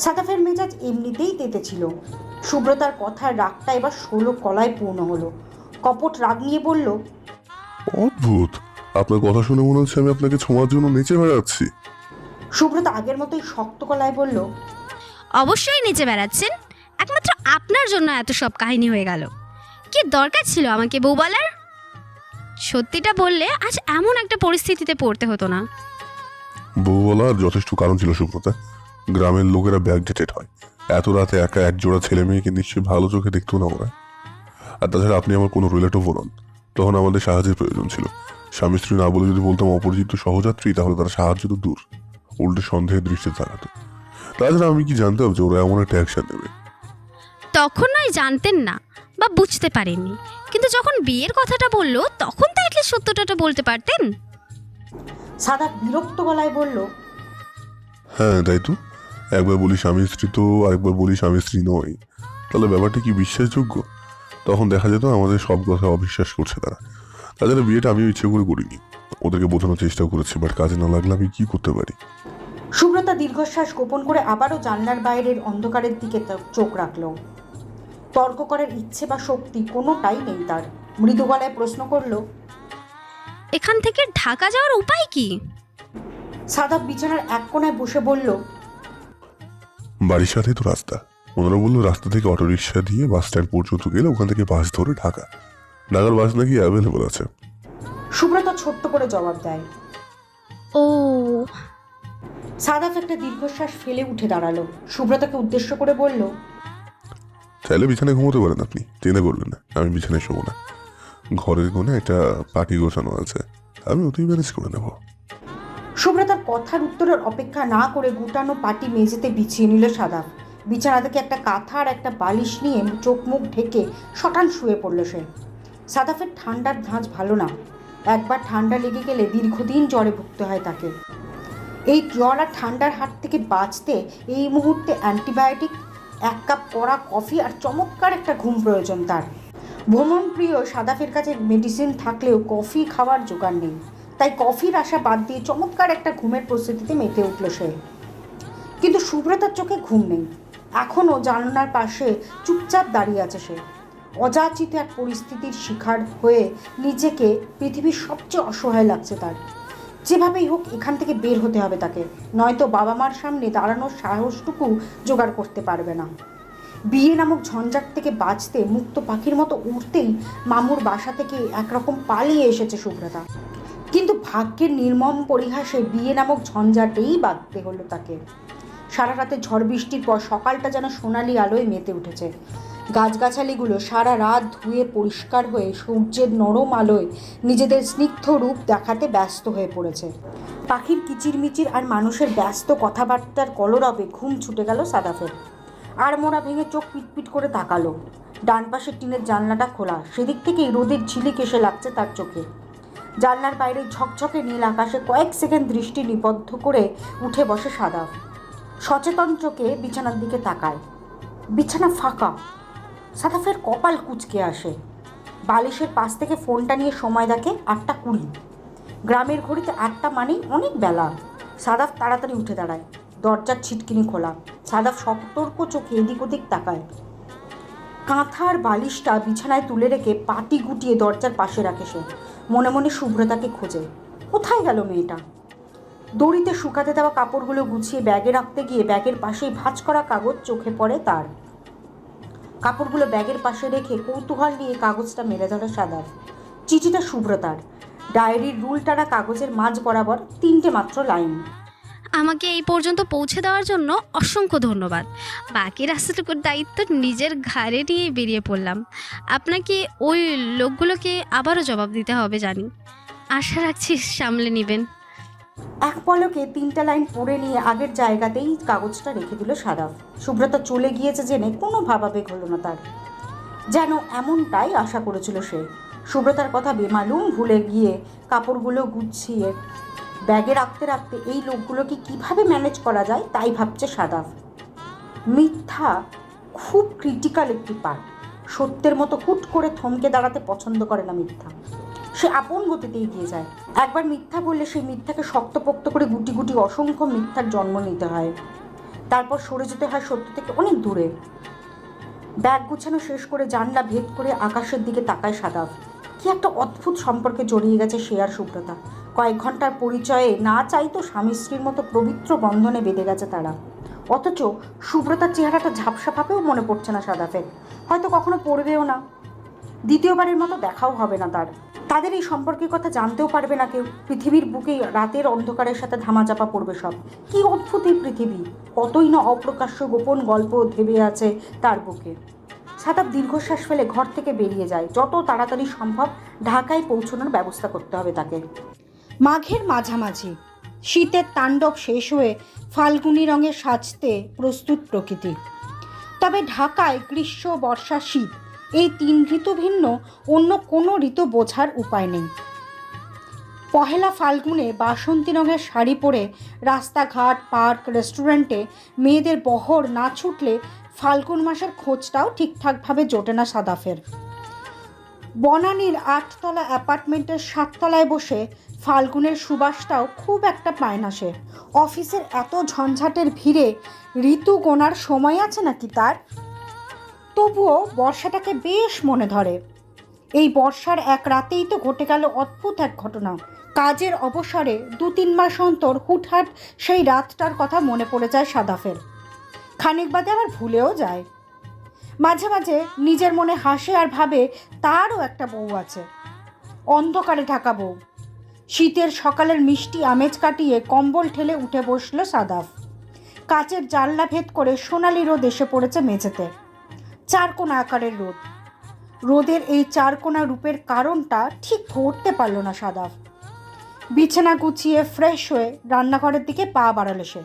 সাদাফের মেজাজ এমনিতেই তেতে ছিল। সুব্রতার কথার রাগটা এবার 16 কলায় পূর্ণ হলো। কপট রাগ নিয়ে বলল, অদ্ভুত, আপনার কথা শুনে মনে হচ্ছে আমি আপনাকে ছোঁয়ার জন্য নেচে বেড়াচ্ছি। সুব্রতা আগের মতোই শক্ত গলায় বলল, অবশ্যই নিচে বেড়াচ্ছেন, একমাত্র আপনার জন্য এত সব কাহিনী হয়ে গেল। কি দরকার ছিল আমাকে বউ বলার? সত্যিটা বললে আজ এমন একটা পরিস্থিতিতে পড়তে হতো না। বউ বলার যথেষ্ট কারণ ছিল সুব্রতা। গ্রামের লোকেরা ব্যাকডেটেড হয়, এত রাতে একা এক জোড়া ছেলে মেয়েকে নিশ্চয়ই ভালো চোখে দেখতো না ওরা। আর তাছাড়া আপনি আমার কোনো রিলেটিভও নন। তখন আমাদের সাহায্যের প্রয়োজন ছিল। স্বামী স্ত্রী না বলে যদি বলতাম অপরিচিত সহযাত্রী, তাহলে তারা সাহায্য তো দূর, উল্টে সন্দেহের দৃষ্টিতে তাকাতো। তাছাড়া আমি কি জানতাম যে ওরা এমন একটা অ্যাকশন নেবে? তখন নয় জানতেন না বা বুঝতে পারেননি, কিন্তু যখন বিয়ের কথাটা বললো তখন তো এটলিস্ট সত্যটা বলতে পারতেন। সাদাফ বিরক্ত গলায় বলল, হ্যাঁ তাই তো, একবার বলি স্বামী স্ত্রী তো আরেকবার বলি স্বামী স্ত্রী নয়, তাহলে ব্যাপারটা কি বিশ্বাসযোগ্য? তখন দেখা যেত আমাদের সব কথা অবিশ্বাস করছে তারা। তাদের বিয়েটা আমিও ইচ্ছে করে করিনি, ওদেরকে বোঝানোর চেষ্টা করেছি, বাট কাজে না লাগলে আমি কি করতে পারি? সুব্রতা দীর্ঘশ্বাস গোপন করে আবারও জানলার বাইরের অন্ধকারের দিকে চোখ রাখল। তর্ক করার ইচ্ছে বা শক্তি কোনোটাই নেই তার। মৃদু গলায় প্রশ্ন করল, এখান থেকে ঢাকা যাওয়ার উপায় কি? সাদাফ বিছানার এক কোণায় বসে বলল, বাড়ির সাথেই তো রাস্তা। ওনারা বললো রাস্তা থেকে অটোরিকশা দিয়ে বাস স্ট্যান্ড পর্যন্ত গেলে ওখান থেকে বাস ধরে ঢাকার বাস নাকি অ্যাভেলেবল আছে। সুব্রতা ছোট্ট করে জবাব দেয়। ও, সাদাফ একটা দীর্ঘশ্বাস ফেলে উঠে দাঁড়ালো। সুব্রতাকে উদ্দেশ্য করে বলল, চাইলে বিছানায় ঘুমোতে পারেন আপনি, চিন্তা করবেন না, আমি বিছানায় শোবো না। ঘরের কোণে একটা পাটি গোছানো আছে, আমি ওতেই ম্যানেজ করে নেব। সুব্রতার কথার উত্তরের অপেক্ষা না করে গুটানো পাটি মেঝেতে বিছিয়ে নিল সাদাফ। বিছানা থেকে একটা কাঁথা আর একটা বালিশ নিয়ে চোখ মুখ ঢেকে শটান শুয়ে পড়ল সে। সাদাফের ঠান্ডার ধাঁচ ভালো না। একবার ঠান্ডা লেগে গেলে দীর্ঘদিন জ্বরে ভুগতে হয় তাকে। এই জ্বর আর ঠান্ডার হাত থেকে বাঁচতে এই মুহূর্তে অ্যান্টিবায়োটিক, 1 কাপ কড়া কফি আর চমৎকার একটা ঘুম প্রয়োজন তার। ভ্রমণপ্রিয় সাদাফের কাছে মেডিসিন থাকলেও কফি খাওয়ার জোগাড় নেই, তাই কফির আশা বাদ দিয়ে চমৎকার একটা ঘুমের প্রস্তুতিতে মেতে উঠল সে। কিন্তু সুব্রতার চোখে ঘুম নেই। এখনও জানলার পাশে চুপচাপ দাঁড়িয়ে আছে সে। অযাচিত এক পরিস্থিতির শিকার হয়ে নিজেকে পৃথিবীর সবচেয়ে অসহায় লাগছে তার। যেভাবেই হোক এখান থেকে বের হতে হবে তাকে, নয়তো বাবা মার সামনে দাঁড়ানোর সাহসটুকু জোগাড় করতে পারবে না। বিয়ে নামক ঝঞ্ঝাট থেকে বাঁচতে মুক্ত পাখির মতো উড়তেই মামুর বাসা থেকে একরকম পালিয়ে এসেছে সুব্রতা। কিন্তু ভাগ্যের নির্মম পরিহাসে বিয়ে নামক ঝঞ্ঝাটেই বাঁধতে হলো তাকে। সারা রাতে ঝড় বৃষ্টির পর সকালটা যেন সোনালি আলোয় মেতে উঠেছে। গাছগাছালিগুলো সারা রাত ধুয়ে পরিষ্কার হয়ে সূর্যের নরম আলোয় নিজেদের স্নিগ্ধ রূপ দেখাতে ব্যস্ত হয়ে পড়েছে। পাখির কিচিরমিচির আর মানুষের ব্যস্ত কথাবার্তার কলরবে ঘুম ছুটে গেল সাদাফের। আর মোড়া ভেঙে চোখ পিটপিট করে তাকালো। ডান পাশের টিনের জানলাটা খোলা, সেদিক থেকেই রোদের ঝিলিক এসে লাগছে তার চোখে। জানলার বাইরে ঝকঝকে নীল আকাশে কয়েক সেকেন্ড দৃষ্টি নিবদ্ধ করে উঠে বসে সাদাফ। সচেতন চোখে বিছানার দিকে তাকায়। বিছানা ফাঁকা। সাদাফের কপাল কুঁচকে আসে। বালিশের পাশ থেকে ফোনটা নিয়ে সময় দেখে 8:20। গ্রামের ঘড়িতে 8টা মানেই অনেক বেলা। সাদাফ তাড়াতাড়ি উঠে দাঁড়ায়। দরজার ছিটকিনি খোলা। সাদাফ সতর্ক চোখে এদিক ওদিক তাকায়। কাঁথা আর বালিশটা বিছানায় তুলে রেখে পাটি গুটিয়ে দরজার পাশে রাখে সে। মনে মনে সুব্রতাকে খোঁজে। কোথায় গেল মেয়েটা? দড়িতে শুকাতে দেওয়া কাপড়গুলো গুছিয়ে ব্যাগে রাখতে গিয়ে ব্যাগের পাশেই ভাঁজ করা কাগজ চোখে পড়ে তার। কাপড়গুলো ব্যাগের পাশে রেখে কৌতূহল নিয়ে কাগজটা মেলে ধরে সাদাফ। চিঠিটা সুব্রতার। ডায়েরির রুল টানা কাগজের মাঝ বরাবর 3টে মাত্র লাইন। আমাকে এই পর্যন্ত পৌঁছে দেওয়ার জন্য অসংখ্য ধন্যবাদ। বাকি রাস্তাটুকুর দায়িত্ব নিজের ঘাড়ে নিয়ে বেরিয়ে পড়লাম। আপনাকে ওই লোকগুলোকে আবারও জবাব দিতে হবে জানি। আশা রাখছি সামলে নেবেন। এক পলকে 3টা লাইন পড়ে নিয়ে আগের জায়গাতেই কাগজটা রেখে দিল সাদাফ। সুব্রতা চলে গিয়েছে জেনে কোনো ভাবাবেগ হলো না তার, যেন এমনটাই আশা করেছিল সে। সুব্রতার কথা বেমালুম ভুলে গিয়ে কাপড়গুলো গুছিয়ে ব্যাগে রাখতে রাখতে এই লোকগুলোকে কিভাবে ম্যানেজ করা যায় তাই ভাবছে সাদাফ। মিথ্যা খুব ক্রিটিক্যাল একটি পার্ট। সত্যের মতো হুট করে থমকে দাঁড়াতে পছন্দ করে না মিথ্যা। সে আপন গতিতে এগিয়ে যায়। একবার মিথ্যা বললে সেই মিথ্যাকে শক্তপোক্ত করে গুটি গুটি অসংখ্য মিথ্যার জন্ম নিতে হয়। তারপর সরে যেতে হয় সত্য থেকে অনেক দূরে। ব্যাগ গুছানো শেষ করে জানলা ভেদ করে আকাশের দিকে তাকায় সাদাফ। কি একটা অদ্ভুত সম্পর্কে জড়িয়ে গেছে সে আর সুব্রতা। কয়েক ঘন্টার পরিচয়ে না চাইতো স্বামী স্ত্রীর মতো পবিত্র বন্ধনে বেঁধে গেছে তারা। অথচ সুব্রতার চেহারাটা ঝাপসা ভাবেও মনে পড়ছে না সাদাফের। হয়তো কখনো পড়বেও না। দ্বিতীয়বারের মতো দেখাও হবে না তার। তাদের এই সম্পর্কের কথা জানতেও পারবে না কেউ। পৃথিবীর বুকেই রাতের অন্ধকারের সাথে ধামাচাপা পড়বে সব। কি অদ্ভুত এই পৃথিবী! কতই না অপ্রকাশ্য গোপন গল্প ধেবে আছে তার বুকে। সাদাফ দীর্ঘশ্বাস ফেলে ঘর থেকে বেরিয়ে যায়। যত তাড়াতাড়ি সম্ভব ঢাকায় পৌঁছানোর ব্যবস্থা করতে হবে তাকে। মাঘের মাঝামাঝি, শীতের তাণ্ডব শেষ হয়ে ফাল্গুনী রঙে সাজতে প্রস্তুত প্রকৃতি। তবে ঢাকায় গ্রীষ্ম, বর্ষা, শীত এই 3 ঋতু ভিন্ন অন্য কোনো ঋতু বোঝার উপায় নেই। পহেলা ফাল্গুনে বাসন্তী রঙের শাড়ি পরে রাস্তাঘাট, পার্ক, রেস্টুরেন্টে মেয়েদের বহর না ছুটলে ফাল্গুন মাসের খোঁজটাও ঠিকঠাকভাবে জোটে না সাদাফের। বনানীর 8তলা অ্যাপার্টমেন্টের 7তলায় বসে ফাল্গুনের সুবাসটাও খুব একটা পায় না সে। অফিসের এত ঝঞ্ঝাটের ভিড়ে ঋতু গোনার সময় আছে নাকি তার? তবুও বর্ষাটাকে বেশ মনে ধরে। এই বর্ষার এক রাতেই তো ঘটে গেল অদ্ভুত এক ঘটনা। কাজের অবসরে 2-3 মাস অন্তর হুটহাট সেই রাতটার কথা মনে পড়ে যায় সাদাফের। খানিক বাদে আবার ভুলেও যায়। মাঝে মাঝে নিজের মনে হাসে আর ভাবে তারও একটা বউ আছে, অন্ধকারে ঢাকা বউ। শীতের সকালের মিষ্টি আমেজ কাটিয়ে কম্বল ঠেলে উঠে বসল সাদাফ। কাচের জানলা ভেদ করে সোনালি রোদ এসে পড়েছে মেঝেতে। 4 কোণা আকারের রোদ। রোদের এই 4 কোণা রূপের কারণটা ঠিক ধরতে পারল না সাদাফ। বিছানা গুছিয়ে ফ্রেশ হয়ে রান্নাঘরের দিকে পা বাড়ালো সে।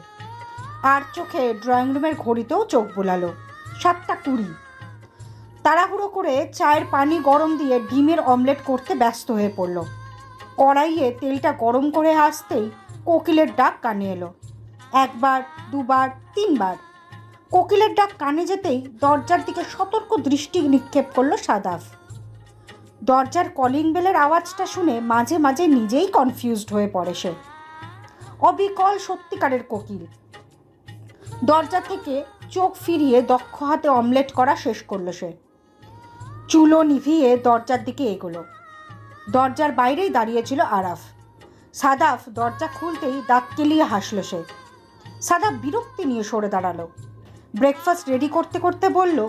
আর চোখে ড্রয়িং রুমের ঘড়িতেও চোখ বোলালো। 7:20। তাড়াহুড়ো করে চায়ের পানি গরম দিয়ে ডিমের অমলেট করতে ব্যস্ত হয়ে পড়ল। কড়াইয়ে তেলটা গরম করে আসতেই কোকিলের ডাক কানে এলো। 1 বার, 2 বার, 3 বার। কোকিলের ডাক কানে যেতেই দরজার দিকে সতর্ক দৃষ্টি নিক্ষেপ করলো সাদাফ। দরজার কলিং বেলের আওয়াজটা শুনে মাঝে মাঝে নিজেই কনফিউজড হয়ে পড়ে সে। অবিকল সত্যিকারের কোকিল। দরজা থেকে চোখ ফিরিয়ে দক্ষ হাতে অমলেট করা শেষ করলো সে। চুলো নিভিয়ে দরজার দিকে এগোলো। দরজার বাইরেই দাঁড়িয়েছিল আরাফ। সাদাফ দরজা খুলতেই দাঁত কেলিয়ে হাসলো সে। সাদাফ বিরক্তি নিয়ে সরে দাঁড়ালো। ব্রেকফাস্ট রেডি করতে করতে বলল,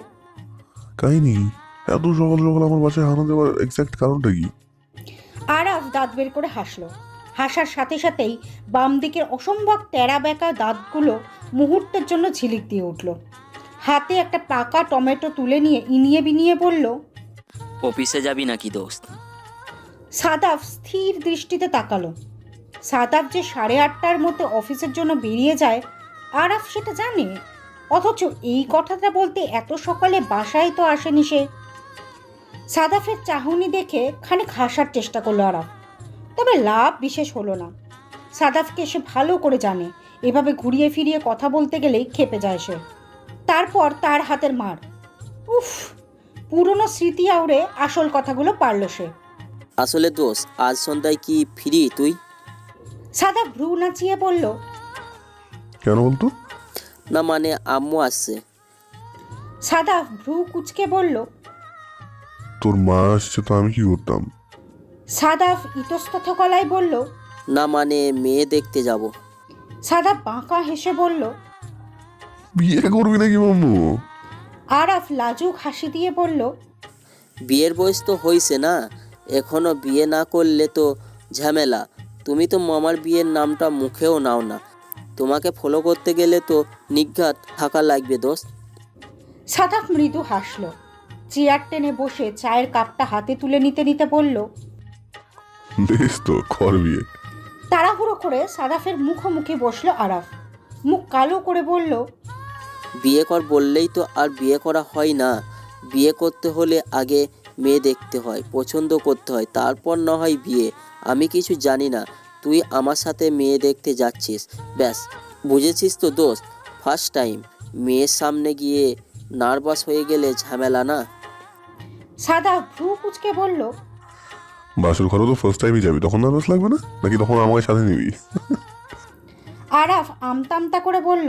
কাহিনী এত সকাল সকাল আমার বাসায় হানা দেওয়ার এক্স্যাক্ট কারণটা কি? আরাফ দাঁত বের করে হাসলো। হাসার সাথে সাথেই বাম দিকের অসম্ভব টেরা বেঁকা দাঁতগুলো মুহূর্তের জন্য ঝিলিক দিয়ে উঠল। হাতে একটা পাকা টমেটো তুলে নিয়ে ইনিয়ে বিনিয়ে বলল, অফিসে যাবি নাকি দোস্ত? সাদাফ স্থির দৃষ্টিতে তাকালো। সাদাফ যে 8:30টার মধ্যে অফিসের জন্য বেরিয়ে যায় আরাফ সেটা জানে, অথচ এই কথাটা বলতে এত সকালে বাসায় তো আসেনি সে। সাদাফের চাহনি দেখে খানিক হাসার চেষ্টা করলো আরাফ, তবে লাভ বিশেষ হলো না। সাদাফকে সে ভালো করে জানে, এভাবে ঘুরিয়ে ফিরিয়ে কথা বলতে গেলেই ক্ষেপে যায় সে। তারপর তার হাতের মার। উফ, পুরনো স্মৃতি আউড়ে আসল কথাগুলো পারল সে। আসলে দোস্ত, আজ সন্ধ্যায় কি ফিরি তুই? সাদাফ ভ্রু নাচিয়ে বলল, কেন বলতো? না মানে আম্মু আসছে। সাদাফ ভ্রু কুচকে বলল, তোর মা আসছে তো আমি কি করতাম? সাদাফ ইতস্তত গলায় বলল, না মানে মেয়ে দেখতে যাব। সাদাব বাঁকা হেসে বলল। বিয়ে করবি নাকি মাম্মু? আরাফ লাজুক হাসি দিয়ে বলল। বিয়ের বয়স তো হয়েছে না, এখনো বিয়ে না করলে তো ঝামেলা। তুমি তো মামার বিয়ের নামটা মুখেও নাও না, তোমাকে ফলো করতে গেলে তো নিঘাত থাকা লাগবে দোস্ত। সাদাব মৃদু হাসল, চেয়ার টেনে বসে চায়ের কাপটা হাতে তুলে নিতে নিতে বলল। বেশ তো, কর বিয়ে। তাড়াহুড়ো করে সাদাফের মুখোমুখি বসলো আরাফ, মুখ কালো করে বলল। বিয়ে কর বললেই তো আর বিয়ে করা হয় না। বিয়ে করতে হলে আগে মেয়ে দেখতে হয়, পছন্দ করতে হয়, তারপর না হয় বিয়ে। আমি কিছু জানি না, তুই আমার সাথে মেয়ে দেখতে যাচ্ছিস, ব্যাস। বুঝেছিস তো দোস্ত? ফার্স্ট টাইম মেয়ের সামনে গিয়ে নার্ভাস হয়ে গেলে ঝামেলা না। সাদাফ ভ্রু কুঁচকে বলল। বাসর ঘরে তো ফার্স্ট টাইমই যাবি, তখন নার্ভাস লাগবে না? নাকি তখন আমাকে সাথে নিবি? আরাফ আমতা আমতা করে বলল।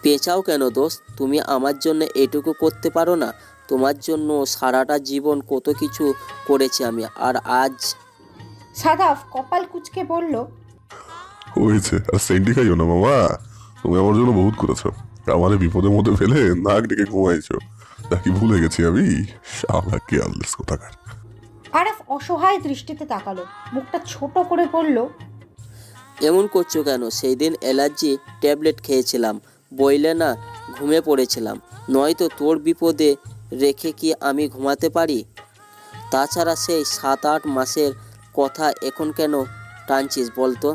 পেঁচাও কেন দোস্ত? তুমি আমার জন্য এটুকু করতে পারো না? তোমার জন্য সারাটা জীবন কত কিছু করেছি আমি, আর আজ। সাদাফ কপাল কুঁচকে বলল। হয়েছে, আর সেন্টি খাইও না মামা, তুমি আমার জন্য বহুত করেছো। আমাদের বিপদের মধ্যে ফেলে নাক ডেকে ঘুমাইছো, তা কি ভুলে গেছি আমি? শালা কেয়ারলেস কোথাকার। আরাফ অসহায় দৃষ্টিতে তাকালো, মুখটা ছোট করে বলল। এমন করছো কেন? সেই দিন অ্যালার্জি ট্যাবলেট খেয়েছিলাম, বইলে না ঘুমিয়ে পড়েছিলাম। নয়তো তোর বিপদে রেখে কি আমি ঘুমাতে পারি? তাছাড়া সেই 7-8 মাসের কথা এখন কেন টানছিস বলতো?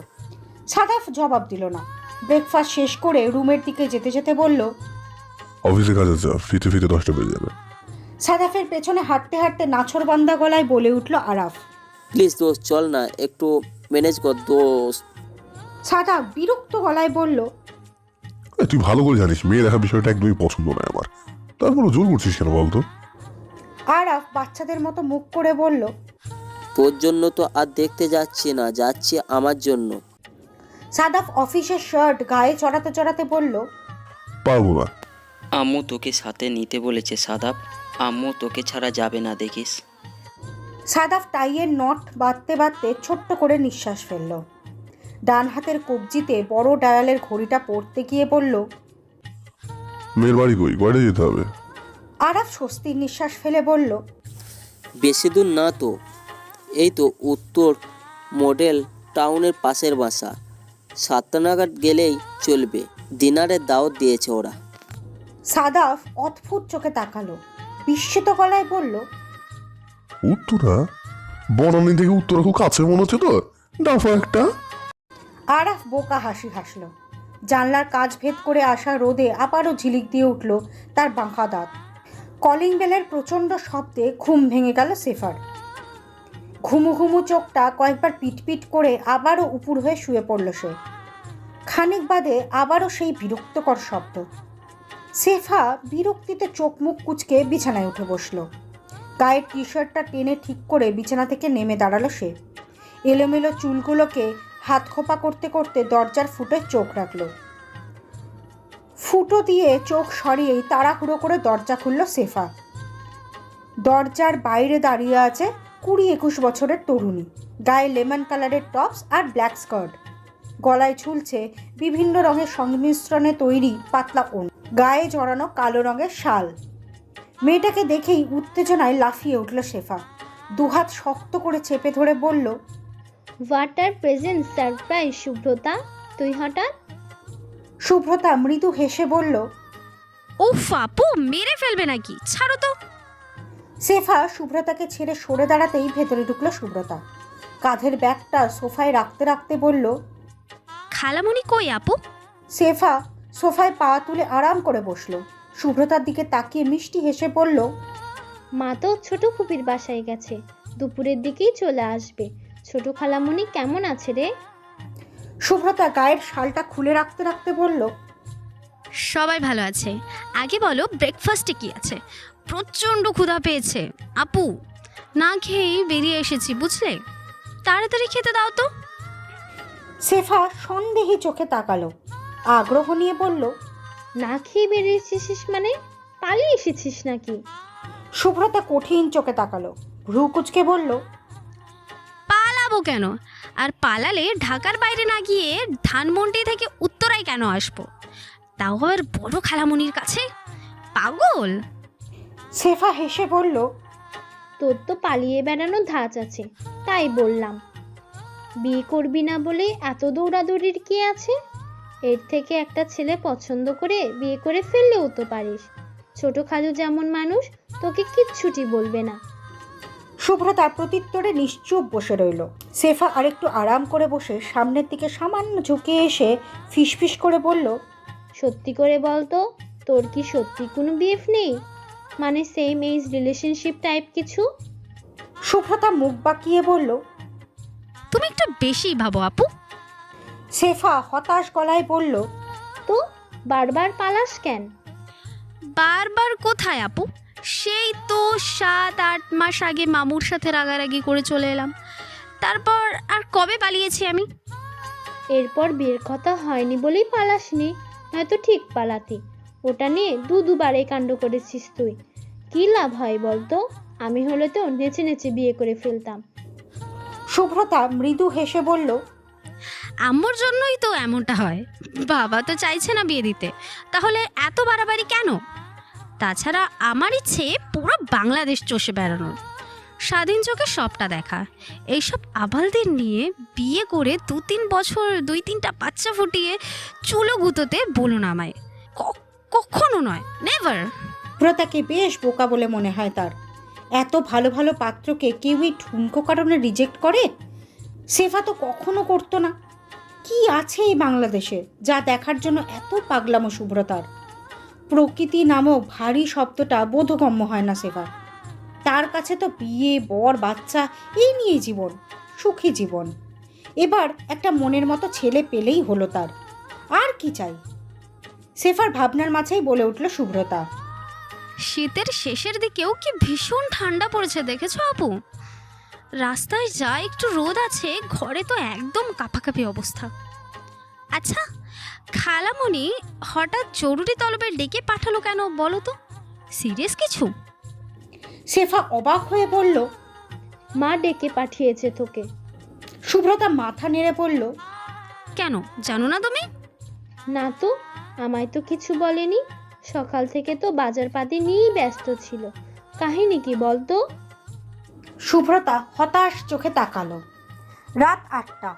সাদাফ জবাব দিল না। ব্রেকফাস্ট শেষ করে রুমের দিকে যেতে যেতে বলল। অফিসে কাজে যা, ফিতে ফিতে 10টা বেজে যাবে। সাদাফের পেছনে হাঁটতে হাঁটতে নাছরবান্দা গলায় বলে উঠল আরাফ। প্লিজ দোস্ত, চল না, একটু ম্যানেজ কর দোস্ত। সাদাফ বিরক্ত গলায় বলল। তুই ভালো করে জানিস মেয়ে দেখা বিষয়টা একদমই পছন্দ নয় আমার, তারপরও জোর করছিস কেন বলতো? আরাফ বাচ্চাদের মতো মুখ করে বলল। তোর জন্য তো আর দেখতে যাচ্ছি না, যাচ্ছি আমার জন্য। সাদাফ অফিসের শার্ট গায়ে চড়াতে চড়াতে বলল। পারবো না। আম্মু তোকে সাথে নিতে বলেছে সাদাব, আম্মু তোকে ছাড়া যাবে না দেখিস। সাদাফ টাইয়ের নট বাঁধতে বাঁধতে ছোট্ট করে নিঃশ্বাস ফেলল। ডান হাতের কবজিতে বড় ডায়ালের ঘড়িটা পড়তে গিয়ে বলল। মেয়ের বাড়ি কই, কয়টা যেতে হবে? আরাফ স্বস্তির নিঃশ্বাস ফেলে বলল। বেশি দূর না তো, এই তো উত্তর মডেল টাউনের পাশের বাসা। 7টা নাগাদ গেলেই চলবে, ডিনারের দাওয়াত দিয়েছে ওরা। সাদাফ অদ্ভুত চোখে তাকালো, বিস্মিত গলায় বলল। উত্তরা? বনানী থেকে উত্তরা খুব কাছে মনে হচ্ছে তো, ডাফা একটা। আরাফ বোকা হাসি হাসল। জানলার কাজ ভেদ করে আসা রোদে আবারও ঝিলিক দিয়ে উঠল তার বাঁকা দাঁত। কলিং বেলের প্রচণ্ড শব্দে ঘুম ভেঙে গেল সেফার। ঘুমু ঘুমু চোখটা কয়েকবার পিটপিট করে আবারও উপুর হয়ে শুয়ে পড়ল সে। খানিক বাদে আবারও সেই বিরক্তকর শব্দ। সেফা বিরক্তিতে চোখ মুখ কুঁচকে বিছানায় উঠে বসল। গায়ের টি শার্টটা টেনে ঠিক করে বিছানা থেকে নেমে দাঁড়ালো সে। এলোমেলো চুলগুলোকে হাত খোপা করতে করতে দরজার ফুটে চোখ রাখল। ফুটো দিয়ে চোখ সরিয়েই তাড়াহুড়ো করে দরজা খুলল সেফা। দরজার বাইরে দাঁড়িয়ে আছে 20-21 বছরের তরুণী, গায়ে লেমন কালারের টপস আর ব্ল্যাক স্কার্ট, গলায় ঝুলছে বিভিন্ন রঙের সংমিশ্রণে তৈরি পাতলা ওড়না, গায়ে জড়ানো কালো রঙের শাল। মেয়েটাকে দেখেই উত্তেজনায় লাফিয়ে উঠল শেফা, দুহাত শক্ত করে চেপে ধরে বলল। ওয়াটার প্রেজেন্ট সারপ্রাইজ শুভ্রতা, তুই হঠাৎ? শুভ্রতা মৃদু হেসে বলল। উফ আপু, মেরে ফেলবে নাকি, ছাড়ো তো। শেফা শুভ্রতাকে ছেড়ে সরে দাঁড়াতেই ভেতরে ঢুকলো শুভ্রতা। কাঁধের ব্যাগটা সোফায় রাখতে রাখতে বলল। খালামণি কই আপু? শেফা সোফায় পা তুলে আরাম করে বসলো। শুভ্রতার দিকে তাকিয়ে মিষ্টি হেসে বলল। মা তো ছোট ফুপির বাসায় গেছে, দুপুরের দিকেই চলে আসবে। ছোট খালামণি কেমন আছে রে? শুভ্রতা গায়ের শালটা খুলে রাখতে রাখতে বলল। সবাই ভালো আছে। আগে বলো ব্রেকফাস্টে কি আছে? প্রচণ্ড ক্ষুধা পেয়েছে আপু, না খেয়েই বেরিয়ে এসেছি বুঝলে, তাড়াতাড়ি খেতে দাও তো। শেফা সন্দেহী চোখে তাকালো, আগ্রহ নিয়ে বলল। না খেয়ে বেরিয়েছিস মানে পালিয়ে এসেছিস নাকি? শুভ্রতা কঠিন চোখে তাকালো, ভ্রু কুচকে বলল। পালাবো পালাবো কেন? আর পালালে ঢাকার বাইরে না গিয়ে ধানমন্ডি থেকে উত্তরায় কেন আসবো? তাও আবার বড় খালামণির কাছে? পাগল! শেফা হেসে বলল, তোর তো পালিয়ে বেড়ানোর ধাঁচ আছে, তাই বললাম। বিয়ে করবি না বলে এত দৌড়াদৌড়ির কি আছে? এর থেকে একটা ছেলে পছন্দ করে বিয়ে করে ফেললেও তো পারিস। ছোট খালু যেমন মানুষ, তোকে কিচ্ছুটি বলবে না। শুভ্রতা প্রত্যুত্তরে নিশ্চুপ বসে রইল। শেফা আরেকটু আরাম করে বসে সামনের দিকে সামান্য ঝুঁকে এসে ফিসফিস করে বলল, সত্যি করে বল তো, তোর কি সত্যি কোনো বিএফ নেই? মানে সেম এজ রিলেশনশিপ টাইপ কিছু? শুভ্রতা মুখ বাঁকিয়ে বলল, তুমি একটু বেশি ভাবো আপু। শেফা হতাশ গলায় বলল, তো বারবার পালাস কেন? বারবার কোথায় আপু? সেই তো 7-8 মাস আগে মামুর সাথে রাগারাগি করে চলে এলাম। তারপর আর কবে পালিয়েছি আমি? এরপর বিয়ের কথা হয়নি বলেই পালাসনি, নয়তো ঠিক পালাতি। ওটা নিয়ে দুবার এই কাণ্ড করেছিস তুই। কি লাভ হয় বলতো? আমি হলে তো নেচে নেচে বিয়ে করে ফেলতাম। শুভ্রতা মৃদু হেসে বলল, আম্মুর জন্যই তো এমনটা হয়। বাবা তো চাইছে না বিয়ে দিতে, তাহলে এত বাড়াবাড়ি কেন? তাছাড়া আমার ইচ্ছে পুরো বাংলাদেশ চষে বেড়ানোর, স্বাধীন চোখে সবটা দেখা। এইসব আবালদের নিয়ে বিয়ে করে 2-3 বছর 2-3টা বাচ্চা ফুটিয়ে চুলো গুঁতোতে বলুন আমায়। কখনো নয়, নেভার। শুভ্রতাকে বেশ বোকা বলে মনে হয় তার। এত ভালো ভালো পাত্রকে কেউই ঠুনকো কারণে রিজেক্ট করে? শেফা তো কখনো করতো না। কি আছে এই বাংলাদেশে যা দেখার জন্য এত পাগলামো শুভ্রতার? প্রকৃতি নামক ভারী শব্দটা বোধগম্য হয় না শেফার। তার কাছে তো বিয়ে, বর, বাচ্চা এই নিয়ে জীবন, সুখী জীবন। এবার একটা মনের মতো ছেলে পেলেই হলো তার, আর কি চাই? শেফার ভাবনার মাঝেই বলে উঠল শুভ্রতা, শীতের শেষের দিকেও কি ভীষণ ঠান্ডা পড়েছে দেখেছো আপু? রাস্তায় যা একটু রোদ আছে, ঘরে তো একদম কাঁপাকাঁপি অবস্থা। আচ্ছা, খালামণি হঠাৎ জরুরি তলবে ডেকে পাঠালো কেন বলো তো? সিরিয়াস কিছু? শেফা অবাক হয়ে বলল, মা ডেকে পাঠিয়েছে তোকে। শুভ্রতা মাথা নেড়ে বলল, কেন জানো না তুমি? না তো, আমায় তো কিছু বলেনি। সকাল থেকে তো বাজারপাতি নিয়েই ব্যস্ত ছিল। কাহিনী কি বলতো? শুভ্রতা হতাশ চোখে তাকালো। রাত 8টা,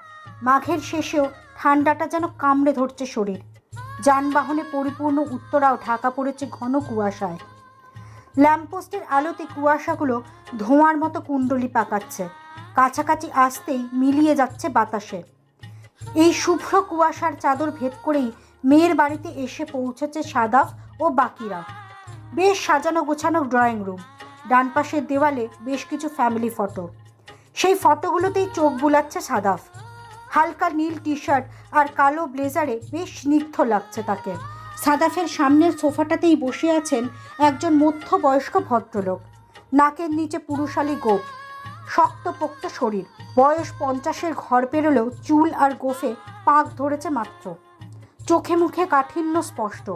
মাঘের শেষেও ঠান্ডাটা যেন কামড়ে ধরছে শরীর। যানবাহনে পরিপূর্ণ উত্তরাও ঢাকা পড়েছে ঘন কুয়াশায়। ল্যাম্পপোস্টের আলোতে কুয়াশাগুলো ধোঁয়ার মতো কুণ্ডলি পাকাচ্ছে, কাছাকাছি আসতেই মিলিয়ে যাচ্ছে বাতাসে। এই শুভ্র কুয়াশার চাদর ভেদ করেই মেয়ের বাড়িতে এসে পৌঁছেছে সাদাফ ও বাকিরা। বেশ সাজানো গোছানো ড্রয়িং রুম, ডান পাশের দেওয়ালে বেশ কিছু ফ্যামিলি ফটো। সেই ফটোগুলোতেই চোখ বুলাচ্ছে সাদাফ। হালকা নীল টি শার্ট আর কালো ব্লেজারে বেশ স্নিগ্ধ লাগছে তাকে। সাদাফের সামনের সোফাটাতেই বসে আছেন একজন মধ্যবয়স্ক ভদ্রলোক। নাকের নিচে পুরুষালী গোঁফ, শক্তপোক্ত শরীর। বয়স 50-এর ঘর পেরোলেও চুল আর গোঁফে পাক ধরেছে মাত্র। চোখে মুখে কাঠিন্য স্পষ্ট।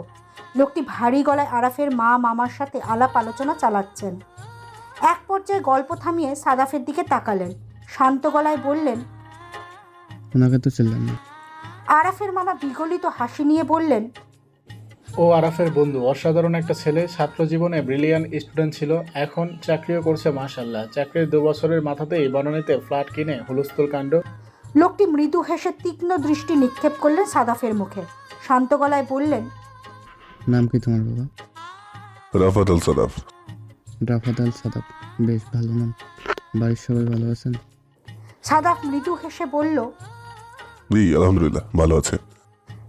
লোকটি ভারী গলায় আরাফের মা মামার সাথে আলাপ আলোচনা চালাচ্ছেন। এক পর্যায়ে গল্প থামিয়ে সাদাফের দিকে তাকালেন, শান্ত গলায় বললেন, ওনাকে তো চিনলাম না। আরাফের মামা বিগলিত হাসি নিয়ে বললেন, ও আরাফের বন্ধু, অসাধারণ একটা ছেলে। ছাত্র জীবনে ব্রিলিয়ান্ট স্টুডেন্ট ছিল, এখন চাকরিও করছে মাশাআল্লাহ। চাকরির 2 বছরের মাথাতেই বনানীতে ফ্ল্যাট কিনে হুলস্থুল কাণ্ড। লোকটি মৃদু হেসে তীক্ষ্ণ দৃষ্টি নিক্ষেপ করলেন সাদাফের মুখে, শান্ত গলায় বললেন, নাম কি তোমার বাবা? রাফাত আল সাদাফ। রাফাত আল সাদাফ, বেশ ভালো নাম। বাড়ির সবাই ভালো আছেন? সাদাফ মৃদু হেসে বলল, জি আলহামদুলিল্লাহ ভালো আছে।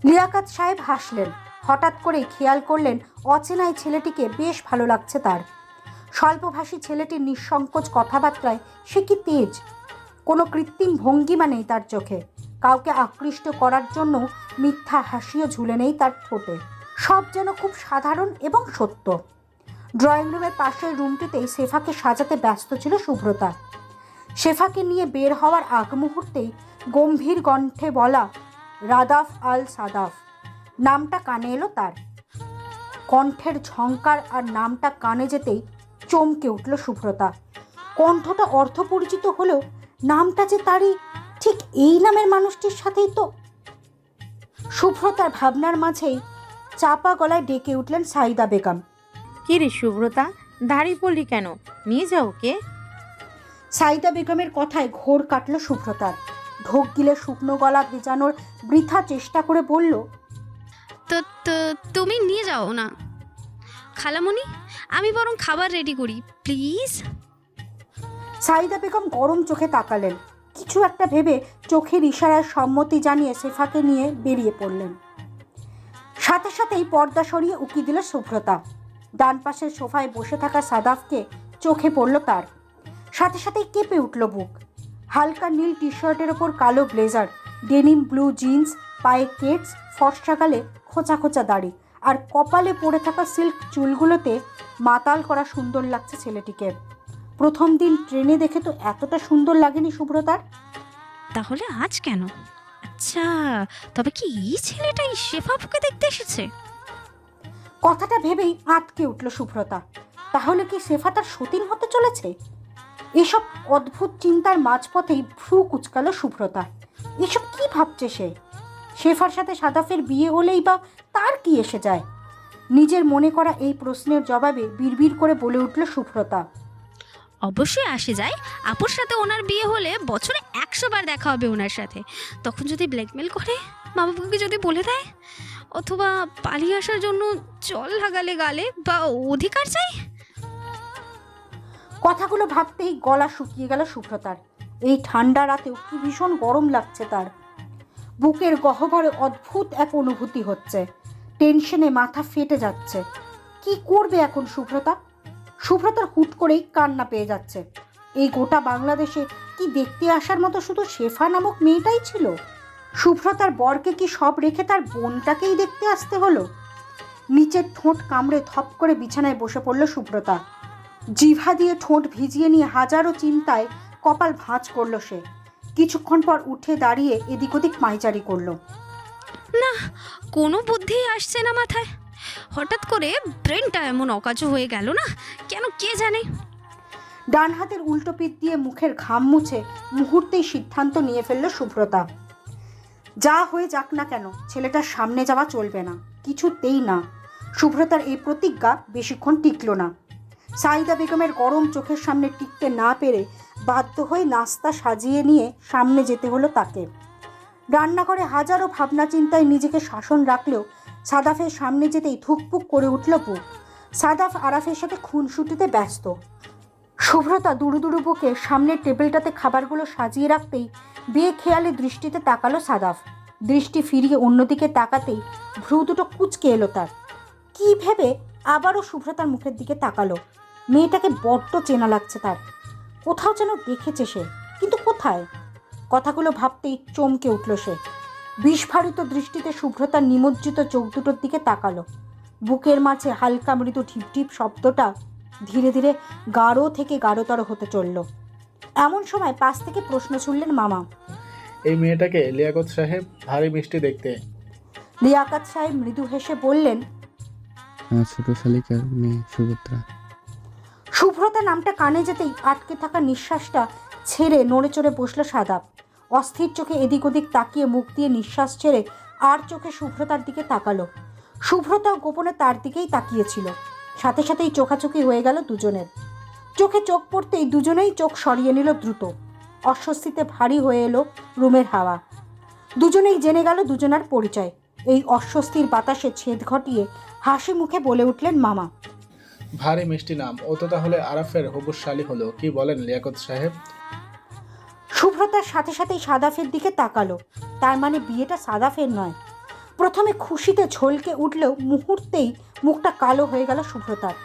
লিয়াকাত সাহেব হাসলেন। হঠাৎ করেই খেয়াল করলেন অচেনাই ছেলেটিকে বেশ ভালো লাগছে তার। স্বল্পভাষী ছেলেটির নিঃসংকোচ কথাবার্তায় সে কি তেজ! কোনো কৃত্রিম ভঙ্গিমা নেই তার চোখে। কাউকে আকৃষ্ট করার জন্য মিথ্যা হাসিও ঝুলে নেই তার ঠোঁটে। সব যেন খুব সাধারণ এবং সত্য। ড্রয়িং রুমের পাশের রুমটিতেই শেফাকে সাজাতে ব্যস্ত ছিল শুভ্রতা। শেফাকে নিয়ে বের হওয়ার আগ মুহূর্তেই গম্ভীর কণ্ঠে বলা রাদাফ আল সাদাফ নামটা কানে এলো তার। কণ্ঠের ঝংকার আর নামটা কানে যেতেই চমকে উঠল শুভ্রতা। কণ্ঠটা অর্থপরিচিত হলেও নামটা যে তারই, ঠিক এই নামের মানুষটির সাথেই তো। শুভ্রতার ভাবনার মাঝেই চাপা গলায় ডেকে উঠলেন সাইদা বেগম। কি রে শুভ্রতা, দাঁড়িয়ে পড়লি কেন? নিয়ে যাও ওকে। সাইদা বেগমের কথায় ঘোর কাটল শুভ্রতার। ঢোক গিলে শুকনো গলা ভেজানোর বৃথা চেষ্টা করে বলল, তো তো তুমি নিয়ে যাও না খালামণি, আমি বরং খাবার রেডি করি প্লিজ। সাইদা বেগম গরম চোখে তাকালেন। কিছু একটা ভেবে চোখের ইশারায় সম্মতি জানিয়ে সেফাকে নিয়ে বেরিয়ে পড়লেন। সাথে সাথেই পর্দা সরিয়ে উকি দিল শুভ্রতা। ডান পাশের সোফায় বসে থাকা সাদাফকে চোখে পড়ল তার। সাথে সাথেই কেঁপে উঠল বুক। হালকা নীল টি শার্টের ওপর কালো ব্লেজার, ডেনিম ব্লু জিন্স, পায়ে কেটস, ফর্সা গালে খোঁচা খোঁচা দাড়ি, আর কপালে পড়ে থাকা সিল্ক চুলগুলোতে মাতাল করা সুন্দর লাগছে ছেলেটিকে। প্রথম দিন ট্রেনে দেখে তো এতটা সুন্দর লাগেনি শুভ্রতার। তাহলে আজ কেন? আচ্ছা, তবে কি এই ছেলেটাই শেফাপুকে দেখতে এসেছে? কথাটা ভেবেই আটকে উঠল শুভ্রতা। তাহলে কি শেফা তার সতীন হতে চলেছে? এসব অদ্ভুত চিন্তার মাঝপথেই ভ্রু কুচকালো শুভ্রতা। এসব কি ভাবছে সে? শেফার সাথে সাদাফের বিয়ে হলেই বা তার কি এসে যায়? নিজের মনে করা এই প্রশ্নের জবাবে বিড়বিড় করে বলে উঠল শুভ্রতা, অবশ্যই আসে যায়। আপুর সাথে ওনার বিয়ে হলে বছরে 100 বার দেখা হবে ওনার সাথে। তখন যদি ব্ল্যাকমেল করে, মা বাবাকে যদি বলে দেয়, অথবা পালিয়ে আসার জন্য জল লাগালে গালে বা অধিকার চাই। কথাগুলো ভাবতেই গলা শুকিয়ে গেল শুভ্রতার। এই ঠান্ডা রাতেও কি ভীষণ গরম লাগছে তার। বুকের গহ্বরে অদ্ভুত এক অনুভূতি হচ্ছে। টেনশনে মাথা ফেটে যাচ্ছে। কি করবে এখন শুভ্রতা? শুভ্রতার হুট করেই কান্না পেয়ে যাচ্ছে। এই গোটা বাংলাদেশে কি দেখতে আসার মতো শুধু শেফা নামক মেয়েটাই ছিল? শুভ্রতার বরকে কি সব রেখে তার বোনটাকেই দেখতে আসতে হলো? নিচের ঠোঁট কামড়ে থপ করে বিছানায় বসে পড়ল শুভ্রতা। জিভা দিয়ে ঠোঁট ভিজিয়ে নিয়ে হাজারো চিন্তায় কপাল ভাঁজ করলো সে। কিছুক্ষণ পর উঠে দাঁড়িয়ে এদিক ওদিক পায়চারি করলো। না, কোনো বুদ্ধি আসছে না মাথায়। হঠাৎ করে ব্রেনটা এমন অকাজ হয়ে গেল না কেন কে জানে। ডান হাতের উল্টো পিঠ দিয়ে মুখের ঘাম মুছে মুহূর্তেই সিদ্ধান্ত নিয়ে ফেলল শুভ্রতা। যা হয়ে যাক না কেন, ছেলেটার সামনে যাওয়া চলবে না, কিছুতেই না। শুভ্রতার এই প্রতিজ্ঞা বেশিক্ষণ টিকল না। সাইদা বেগমের গরম চোখের সামনে টিকতে না পেরে বাধ্য হয়ে নাস্তা সাজিয়ে নিয়ে সামনে যেতে হলো তাকে। রান্নাঘরে হাজারো ভাবনা চিন্তায় নিজেকে শাসন রাখলেও সাদাফের সামনে যেতেই ধুকপুক করে উঠল বুক। সাদাফ আরাফের সাথে খুনসুটিতে ব্যস্ত। শুভ্রতা দুরু দুরু বুকে সামনের টেবিলটাতে খাবারগুলো সাজিয়ে রাখতেই বেখেয়ালি দৃষ্টিতে তাকালো সাদাফ। দৃষ্টি ফিরিয়ে অন্যদিকে তাকাতেই ভ্রু দুটো কুঁচকে এলো তার। কি ভেবে আবারও শুভ্রতার মুখের দিকে তাকালো। মেয়েটাকে বড্ড চেনা লাগছে তার। কোথাও যেন দেখেছে সে, কিন্তু কোথায়? কথাগুলো ভাবতেই চমকে উঠল সে। বিস্ফারিত দৃষ্টিতে শুভ্রতার নিমজ্জিত চোখ দুটোর দিকে তাকালো। বুকের মাঝে হালকা মৃদু ঢিপঢিপ শব্দটা ধীরে ধীরে গাঢ় থেকে গাঢ়তর হতে চলল। এমন সময় পাশ থেকে প্রশ্ন ছুড়লেন মামা, এই মেয়েটাকে লিয়াকত সাহেব ভারী মিষ্টি দেখতে। লিয়াকত সাহেব মৃদু হেসে বললেন, আমার ছোট শালিকার মেয়ে সুভদ্রা। শুভ্রতা নামটা কানে যেতেই আটকে থাকা নিঃশ্বাসটা ছেড়ে নড়ে চড়ে বসল সাদাব। অস্থির চোখে এদিক ওদিক তাকিয়ে মুখ দিয়ে নিঃশ্বাস ছেড়ে আর চোখে শুভ্রতার দিকে তাকালো। শুভ্রতাও গোপনে তার দিকেই তাকিয়েছিল। সাথে সাথেই চোখাচোখি হয়ে গেল দুজনের। চোখে চোখ পড়তেই দুজনেই চোখ সরিয়ে নিল দ্রুত। অস্বস্তিতে ভারী হয়ে এলো রুমের হাওয়া। দুজনেই জেনে গেল দুজনার পরিচয়। এই অস্বস্তির বাতাসে ছেদ ঘটিয়ে হাসি মুখে বলে উঠলেন মামা, ভারী মিষ্টি নাম, ও তো তাহলে আরাফের হবুশালী হলো। কি বলেন লিয়াকত সাহেব? শুভ্রতার সাথে সাথেই সাদাফের দিকে তাকালো। তার মানে বিয়েটা সাদাফের নয়। প্রথমে খুশিতে ঝলকে উঠলেও মুহূর্তেই মুখটা কালো হয়ে গেল শুভ্রতার।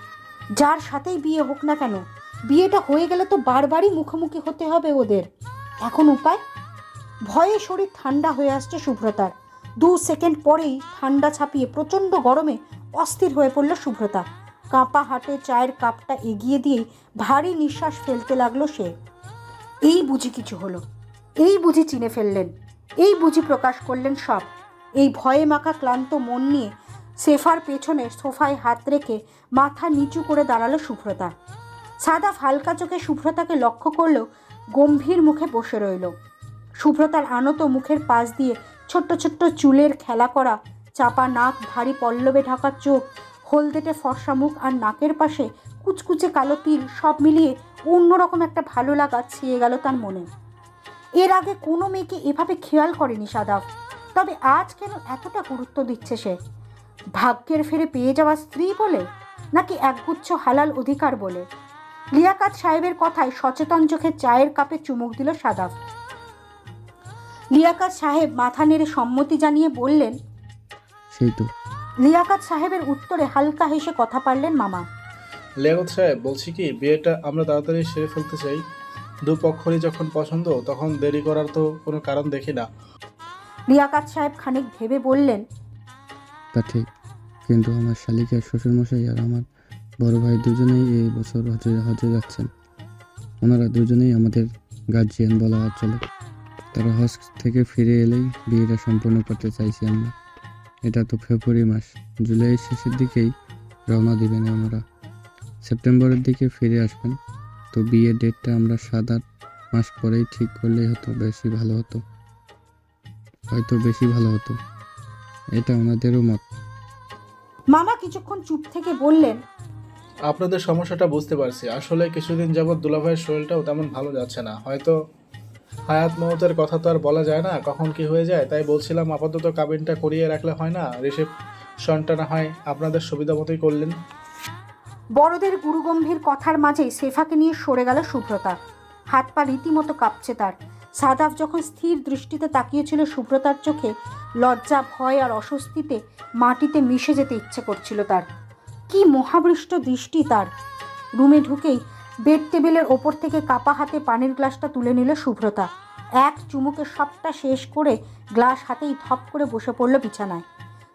যার সাথেই বিয়ে হোক না কেন, বিয়েটা হয়ে গেলে তো বারবারই মুখোমুখি হতে হবে ওদের। এখন উপায়? ভয়ে শরীর ঠান্ডা হয়ে আসছে শুভ্রতার। 2 সেকেন্ড পরেই ঠান্ডা ছাপিয়ে প্রচণ্ড গরমে অস্থির হয়ে পড়ল শুভ্রতা। কাঁপা হাতে চায়ের কাপটা এগিয়ে দিয়েই ভারী নিঃশ্বাস ফেলতে লাগলো সে। এই বুঝি কিছু হলো, এই বুঝি চিনে ফেললেন, এই বুঝি প্রকাশ করলেন সব। এই ভয়ে মাখা ক্লান্ত মন নিয়ে সেফার পেছনে সোফায় হাত রেখে মাথা নিচু করে দাঁড়ালো শুভ্রতা। সাদাফ হালকা চোখে শুভ্রতাকে লক্ষ্য করলেও গম্ভীর মুখে বসে রইল। শুভ্রতার আনত মুখের পাশ দিয়ে ছোট্ট ছোট্ট চুলের খেলা করা চাপা নাক, ভারী পল্লবে ঢাকা চোখ, হলদেটে ফর্সা মুখ আর নাকের পাশে কুচকুচে কালো তিল, সব মিলিয়ে অন্যরকম একটা ভালো লাগা ছেয়ে গেল তার মনে। এর আগে কোনো মেয়েকে এভাবে খেয়াল করেনি সাদাফ। তবে আজ কেন এতটা গুরুত্ব দিচ্ছে সে? ভাগ্যের ফেরে পেয়ে যাওয়া স্ত্রী বলে, নাকি একগুচ্ছ হালাল অধিকার বলে? লিয়াকাত সাহেবের কথায় সচেতন চোখে চায়ের কাপে চুমুক দিল সাদাফ। লিয়াকাত সাহেব মাথা নেড়ে সম্মতি জানিয়ে বললেন। সেই তো। লিয়াকাত সাহেবের উত্তরে হালকা হেসে কথা পারলেন মামা। লিয়াকত সাহেব, বলছি কি, বিয়েটা আমরা তাড়াতাড়ি সেরে ফেলতে চাই। দুপক্ষরই যখন পছন্দ তখন দেরি করার তো কোনো কারণ দেখি না। লিয়াকাত সাহেব খানিক ভেবে বললেন। তা ঠিক, কিন্তু আমার শালিকা শ্বশুরমশাই আর আমার বড় ভাই দুজনেই এই বছর হজে যাচ্ছেন। ওনারা দুজনেই আমাদের গার্জিয়ান বলা চলে। তারা হজ থেকে ফিরে এলেই বিয়েটা সম্পন্ন করতে চাইছি আমরা। এটা তো ফেব্রুয়ারি মাস, জুলাইয়ের শেষের দিকেই রওনা দিবেন আমরা। সেপ্টেম্বরের দিকে ফিরে আসবেন। তো বিয়ের ডেটটা আমরা 7-8 মাস পরেই ঠিক করলেই হয়তো বেশি ভালো হতো। এটা ওনাদেরও মত। মামা কিছুক্ষণ চুপ থেকে বললেন। আপনাদের সমস্যাটা বুঝতে পারছি। আসলে কিছুদিন যাবৎ দুলাভাইয়ের শরীরটাও তেমন ভালো যাচ্ছে না। হয়তো হায়াত মওতের কথা তো আর বলা যায় না, কখন কি হয়ে যায়। তাই বলছিলাম আপাতত কাবিনটা করিয়ে রাখলে হয় না? রিসেপশনটা না হয় আপনাদের সুবিধা মতোই করলেন। বড়দের গুরুগম্ভীর কথার মাঝেই সেফাকে নিয়ে সরে গেল শুভ্রতা। হাত পা রীতিমতো কাঁপছে তার। সাদাফ যখন স্থির দৃষ্টিতে তাকিয়েছিল শুভ্রতার চোখে, লজ্জা, ভয় আর অস্বস্তিতে মাটিতে মিশে যেতে ইচ্ছে করছিল তার। কি মহাবৃষ্ট দৃষ্টি তার! রুমে ঢুকেই বেড টেবিলের ওপর থেকে কাপা হাতে পানির গ্লাসটা তুলে নিল শুভ্রতা। এক চুমুকে সবটা শেষ করে গ্লাস হাতেই ধপ করে বসে পড়ল বিছানায়।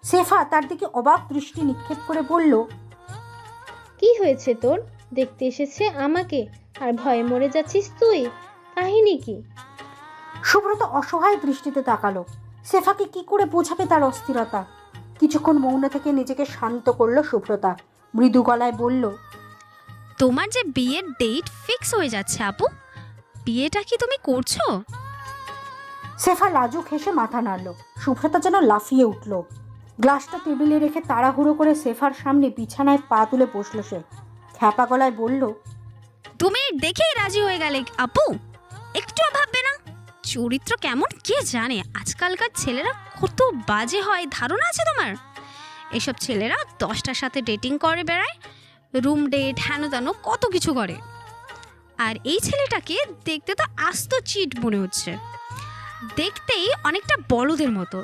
সেফা তার দিকে অবাক দৃষ্টি নিক্ষেপ করে বলল। কি হয়েছে তোর? দেখতে এসেছে আমাকে আর ভয়ে মরে যাচ্ছিস তুই? কাহিনী কি? শুভ্রতা অসহায় দৃষ্টিতে তাকালো। সেফাকে কি করে বোঝাবে তার অস্থিরতা? কিছুক্ষণ মৌন থেকে নিজেকে শান্ত করলো শুভ্রতা। মৃদু গলায় বলল। তোমার যে বিয়ের ডেট ফিক্স হয়ে যাচ্ছে আপু, বিয়েটা কি তুমি করছো? সেফা লাজুক হেসে মাথা নাড়ল। শুভ্রতা যেন লাফিয়ে উঠল। গ্লাসটা টেবিলে রেখে তাড়াহুড়ো করে সেফার সামনে বিছানায় পা তুলে বসল সে। খ্যাপা গলায় বলল। তুমি দেখেই রাজি হয়ে গেলে আপু? একটু ভাববে না? চরিত্র কেমন কে জানে? আজকালকার ছেলেরা কত বাজে হয়, ধারণা আছে তোমার? এসব ছেলেরা 10টার সাথে ডেটিং করে বেড়ায়, রুম ডেট হেন তেন কত কিছু করে। আর এই ছেলেটাকে দেখতে তো আস্ত চিট মনে হচ্ছে, দেখতেই অনেকটা বলদের মতো।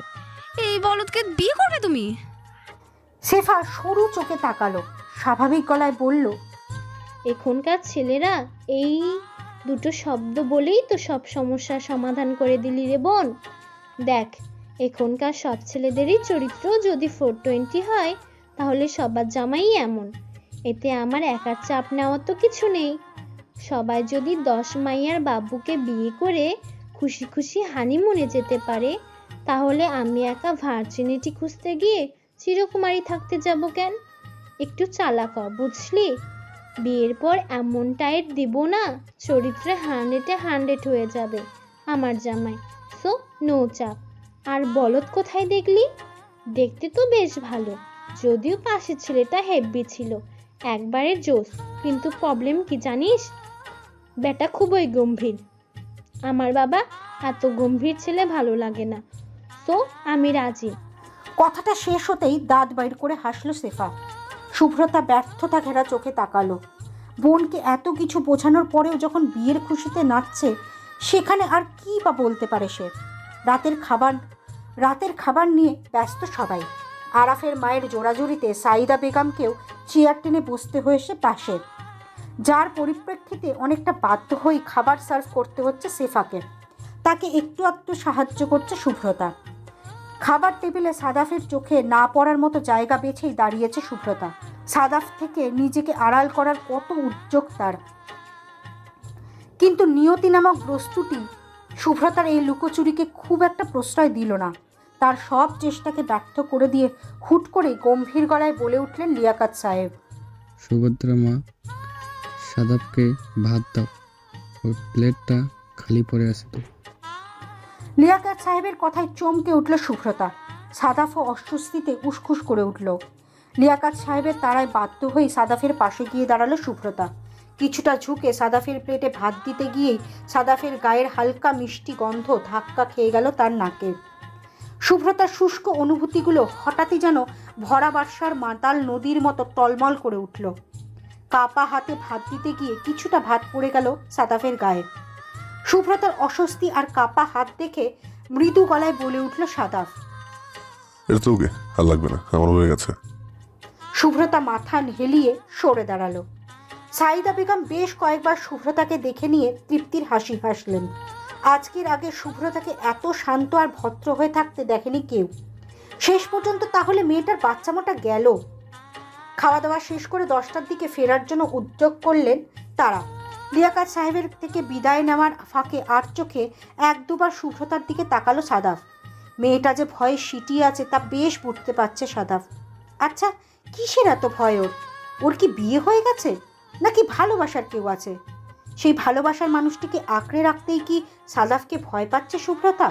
এই বলদকে বিয়ে করবে তুমি? সেফা সরু চোখে তাকালো, স্বাভাবিক গলায় বলল। এখনকার ছেলেরা এই দুটো শব্দ বলেই তো সব সমস্যার সমাধান করে দিলি রে বোন। দেখ, এখনকার সব ছেলেদেরই চরিত্র যদি 420 হয়, তাহলে সবার জামাই এমন। এতে আমার একার চাপ নেওয়ার তো কিছু নেই। সবাই যদি 10 মাইয়ার বাবুকে বিয়ে করে খুশি খুশি হানিমুনে যেতে পারে, তাহলে আমি একা ভার্জিনিটি খুঁজতে গিয়ে চিরকুমারী থাকতে যাব কেন? একটু চালাক হ, বুঝলি? বিয়ের পর এমন টাইট দিব না, চরিত্রে 100-100 হয়ে যাবে আমার জামাই। সো নো চাপ। আর বলদ কোথায় দেখলি? দেখতে তো বেশ ভালো, যদিও পাশের ছেলেটা হেব্বি ছিল, একবারে জোস। কিন্তু প্রবলেম কি জানিস? বেটা খুবই গম্ভীর। আমার বাবা এত গম্ভীর ছেলে ভালো লাগে না। সো আমি রাজি। কথাটা শেষ হতেই দাঁত বাইর করে হাসল সেফা। শুভ্রতা ব্যর্থতা ঘেরা চোখে তাকালো। বোনকে এত কিছু বোঝানোর পরেও যখন বিয়ের খুশিতে নাচছে, সেখানে আর কি বা বলতে পারে সে? রাতের খাবার নিয়ে ব্যস্ত সবাই। আরাফের মায়ের জোড়াজুড়িতে সাইদা বেগমকেও চেয়ার টেনে বসতে হয়েছে পাশে, যার পরিপ্রেক্ষিতে অনেকটা বাধ্য হয়েই খাবার সার্ভ করতে হচ্ছে সেফাকে। তাকে একটু আধটু সাহায্য করছে শুভ্রতা। খাবার টেবিলে সাদাফের চোখে না পড়ার মতো জায়গা বেছেই দাঁড়িয়েছে শুভ্রতা। সাদাফ থেকে নিজেকে আড়াল করার কত উদ্যোগ তার, কিন্তু নিয়তি নামক বস্তুটি শুভ্রতার এই লুকোচুরিকে খুব একটা প্রশ্রয় দিল না। তার সব চেষ্টাকে ব্যর্থ করে দিয়ে হুট করে গম্ভীর গলায় বলে উঠলেন লিয়াকাত সাহেব। সুভদ্রা মা, সাদাবকে ভাত দাও। প্লেটটা খালি পড়ে আছে তো। লিয়াকত সাহেবের কথায় চমকে উঠল শুভ্রতা। সাদাফও অস্বস্তিতে উসখুস করে উঠল। লিয়াকত সাহেবের তাড়ায় বাধ্য হয়ে সাদাফের পাশে গিয়ে দাঁড়ালো শুভ্রতা। কিছুটা ঝুঁকে সাদাফের প্লেটে ভাত দিতে গিয়েই সাদাফের গায়ের হালকা মিষ্টি গন্ধ ধাক্কা খেয়ে গেল তার নাকে। শুভ্রতার শুষ্ক অনুভূতিগুলো হঠাৎই যেন ভরা বর্ষার মাতাল নদীর মতো টলমল করে উঠল। কাপা হাতে ভাত দিতে গিয়ে কিছুটা ভাত পড়ে গেল সাদাফের গায়ে। শুভ্রতার অস্বস্তি আর কাপা হাত দেখে মৃদু গলায় বলে উঠল সাদাফ। এটা তো ওকে, আর লাগবে না, আমার হয়ে গেছে। শুভ্রতা মাথা হেলিয়ে সরে দাঁড়ালো। সাইদা বেগম বেশ কয়েকবার শুভ্রতাকে দেখে নিয়ে তৃপ্তির হাসি হাসলেন। আজকের আগে শুভ্রতাকে এত শান্ত আর ভদ্র হয়ে থাকতে দেখেনি কেউ। শেষ পর্যন্ত তাহলে মেয়েটার বাচ্চামোটা গেল। খাওয়া দাওয়া শেষ করে 10টার দিকে ফেরার জন্য উদ্যোগ করলেন তারা। লিয়াকত সাহেবের থেকে বিদায় নেওয়ার ফাঁকে আর চোখে 1-2বার শুভ্রতার দিকে তাকালো সাদাফ। মেয়েটা যে ভয়ে সিটিয়ে আছে তা বেশ বুঝতে পারছে সাদাফ। আচ্ছা, কিসের এত ভয় ওর? ওর কি বিয়ে হয়ে গেছে, নাকি ভালোবাসার কেউ আছে? সেই ভালোবাসার মানুষটিকে আঁকড়ে রাখতেই কি সাদাফকে ভয় পাচ্ছে শুভ্রতা?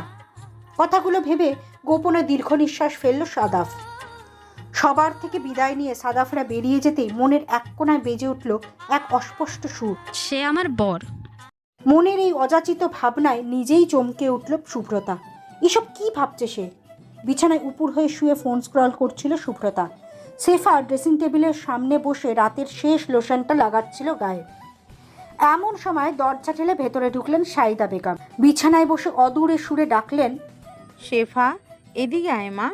কথাগুলো ভেবে গোপনে দীর্ঘ নিঃশ্বাস ফেলল সাদাফ। সবার থেকে বিদায় নিয়ে সাদাফরা বেরিয়ে যেতেই মনের এক কোণায় বেজে উঠল এক অস্পষ্ট সুর। সে আমার বর। মনের এই অযাচিত ভাবনায় নিজেই চমকে উঠল শুভ্রতা। এসব কি ভাবছে সে? বিছানায় উপুর হয়ে শুয়ে ফোন স্ক্রল করছিল শুভ্রতা। সেফা ড্রেসিং টেবিলের সামনে বসে রাতের শেষ লোশনটা লাগাচ্ছিল গায়ে। এমন সময় দরজা ঠেলে ভেতরে ঢুকলেন সাইদা বেগম। বিছানায় বসে অদূরে সুরে ডাকলেন, শেফা, এদিকে আয় মা।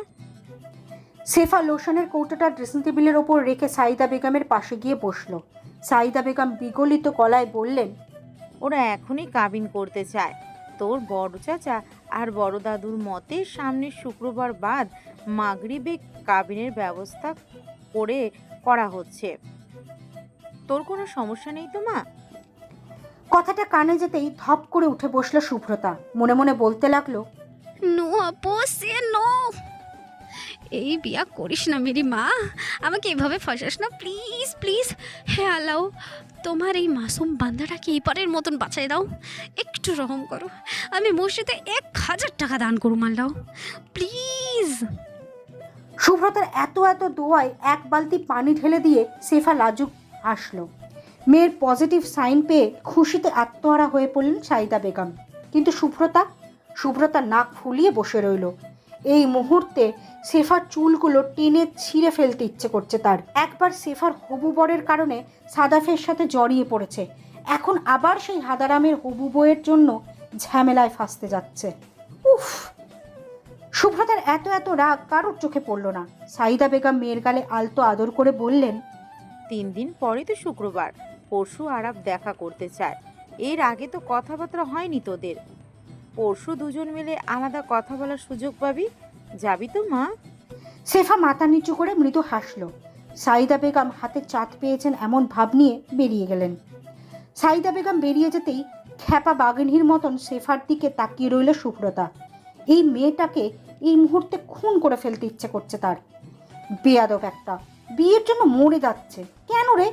সেফা লোশনের কৌটোটা ড্রেসিং টেবিলের ওপর রেখে সাইদা বেগমের পাশে গিয়ে বসল। সাইদা বেগম বিগলিত গলায় বললেন, ওরা এখনই কাবিন করতে চায়। তোর বড় চাচা আর বড় দাদুর মতে সামনের শুক্রবার বাদ মাগরিবে কাবিনের ব্যবস্থা করা হচ্ছে। তোর কোনো সমস্যা নেই তো মা? কথাটা কানে যেতেই ধপ করে উঠে বসলো শুভ্রতা। মনে মনে বলতে লাগলো, নো আপু, সে নো। এই বিয়া করিস না মেরি মা, আমাকে এভাবে ফাঁসাস না, প্লিজ প্লিজ। হে আল্লাহ, তোমার এই মাসুম বান্দাটাকে এপারের মতন বাঁচাই দাও। একটু রহম করো, আমি মসজিদে 1000 টাকা দান করুম আল্লাহ, প্লিজ। শুভ্রতার এত দোয়ায় এক বালতি পানি ঢেলে দিয়ে সেফা লাজুক হাসলো। মেয়ের পজিটিভ সাইন পেয়ে খুশিতে আত্মহারা হয়ে পড়লেন সাইদা বেগম। কিন্তু শুভ্রতা নাক ফুলিয়ে বসে রইল। এই মুহূর্তে সেফার চুলগুলো টেনে ছিঁড়ে ফেলতে ইচ্ছে করছে তার। একবার সেফার হবু বরের কারণে সাদাফের সাথে জড়িয়ে পড়েছে, এখন আবার সেই হাদারামের হবু বইয়ের জন্য ঝামেলায় ফাঁসতে যাচ্ছে। উফ! শুভ্রতার এত রাগ কারোর চোখে পড়ল না। সাইদা বেগম মেয়ের গালে আলতো আদর করে বললেন, 3 দিন পরে তো শুক্রবার, পরশু আরাব দেখা করতে চায়। এর আগে তো কথাবার্তা হয়নি তোদের। পরশু দুজন মিলে আলাদা কথা বলার সুযোগ পাবি। যাবি তো মা? সেফা মাথা নিচু করে মৃদু হাসল। সাইদা বেগম হাতে চাঁদ পেয়েছেন এমন ভাব নিয়ে বেরিয়ে গেলেন। সাইদা বেগম বেরিয়ে যেতেই খ্যাপা বাঘিনীর মতন সেফার দিকে তাকিয়ে রইল শুভ্রতা। এই মেয়েটাকে এই মুহূর্তে খুন করে ফেলতে ইচ্ছে করছে তার। বেয়াদব একটা, বিয়ের জন্য মরে যাচ্ছে কেন রে?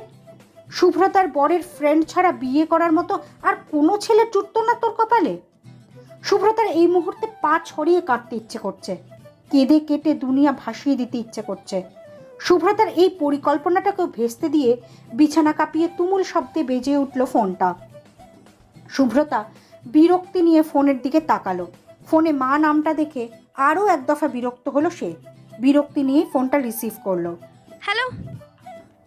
শুভ্রতার বরের ফ্রেন্ড ছাড়া বিয়ে করার মতো আর কোনো ছেলে জুটতো না তোর কপালে? শুভ্রতার এই মুহূর্তে পা ছড়িয়ে কাটতে ইচ্ছে করছে, কেঁদে কেটে দুনিয়া ভাসিয়ে দিতে ইচ্ছে করছে। শুভ্রতার এই পরিকল্পনাটাকেও ভেস্তে দিয়ে বিছানা কাঁপিয়ে তুমুল শব্দে বেজে উঠল ফোনটা। শুভ্রতা বিরক্তি নিয়ে ফোনের দিকে তাকালো। ফোনে মা নামটা দেখে আরও এক দফা বিরক্ত হলো সে। বিরক্তি নিয়ে ফোনটা রিসিভ করলো। হ্যালো।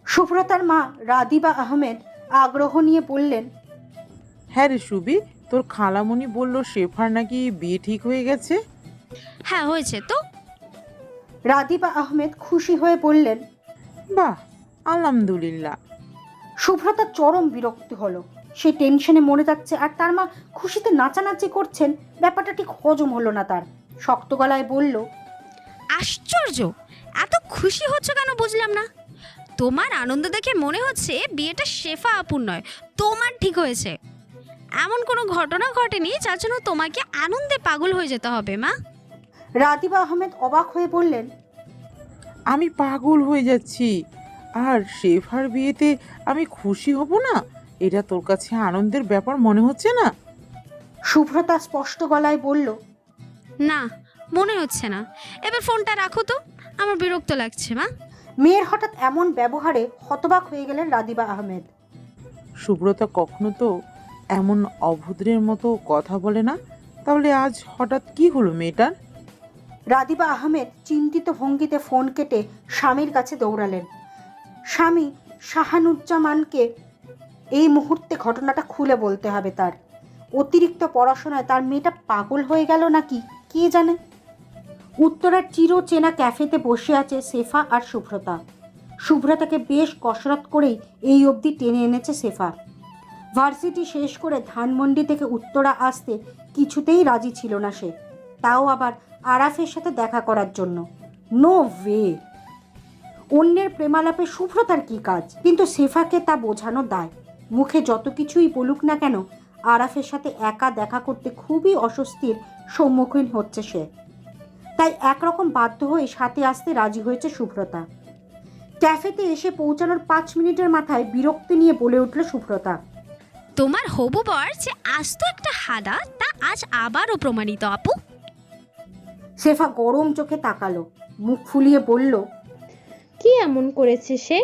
শুভ্রতার মা রাদিবা আহমেদ আগ্রহ নিয়ে বললেন, হ্যাঁ রে সুবি, তোর খালামণি বলল শেফার নাকি বিয়ে ঠিক হয়ে গেছে। হ্যাঁ হয়েছে তো। রাদিবা আহমেদ খুশি হয়ে বললেন, বাহ, আলহামদুলিল্লাহ। শুভ্রতা চরম বিরক্তি হলো। সে টেনশনে মরে যাচ্ছে আর তার মা খুশিতে নাচানাচি করছেন, ব্যাপারটা ঠিক হজম হলো না তার। শক্ত গলায় বলল, আশ্চর্য, এত খুশি হচ্ছ কেন বুঝলাম না। তোমার আনন্দ দেখে মনে হচ্ছে বিয়েটা শেফা আপুর নয়, তোমার ঠিক হয়েছে। এমন কোনো ঘটনা ঘটেনি যার জন্য তোমাকে আনন্দে পাগল হয়ে যেতে হবে মা। রাদিবা আহমেদ অবাক হয়ে বললেন, আমি পাগল হয়ে যাচ্ছি। আর শেফার বিয়েতে আমি খুশি হব না? এটা তোর কাছে আনন্দের ব্যাপার মনে হচ্ছে না? শুভ্রতা স্পষ্ট গলায় বলল, না, মনে হচ্ছে না। এবার ফোনটা রাখো তো, আমার বিরক্ত লাগছে মা। মেয়ের হঠাৎ এমন ব্যবহারে হতবাক হয়ে গেলেন রাদিবা আহমেদ। সুব্রতা কখনো তো এমন অভদ্রের মতো কথা বলে না, তাহলে আজ হঠাৎ কি হলো মেয়েটার? রাদিবা আহমেদ চিন্তিত ভঙ্গিতে ফোন কেটে স্বামীর কাছে দৌড়ালেন। স্বামী শাহানুজ্জামানকে এই মুহূর্তে ঘটনাটা খুলে বলতে হবে তার। অতিরিক্ত পড়াশোনায় তার মেয়েটা পাগল হয়ে গেল নাকি কে জানে। উত্তরার চিরচেনা ক্যাফেতে বসে আছে সেফা আর শুভ্রতা। শুভ্রতাকে বেশ কসরত করেই এই অবধি টেনে এনেছে সেফা। ভার্সিটি শেষ করে ধানমন্ডি থেকে উত্তরা আসতে কিছুতেই রাজি ছিল না সে, তাও আবার আরাফের সাথে দেখা করার জন্য। No way. অন্যের প্রেমালাপে শুভ্রতার কি কাজ? কিন্তু সেফাকে তা বোঝানো দায়। মুখে যত কিছুই বলুক না কেন, আরাফের সাথে একা দেখা করতে খুবই অস্বস্তির সম্মুখীন হচ্ছে সে। তাই একরকম বাধ্য হয়ে সাথে আসতে রাজি হয়েছে শুভ্রতা। ক্যাফেতে এসে পৌঁছানোর 5 মিনিটের মাথায় বিরক্তি নিয়ে বলে উঠল শুভ্রতা, তোমার হবু বর যে আজ তো একটা হাদা, তা আজ আবারও প্রমাণিত আপু। সেফা গরম চোখে তাকালো, মুখ ফুলিয়ে বলল, কি এমন করেছে সে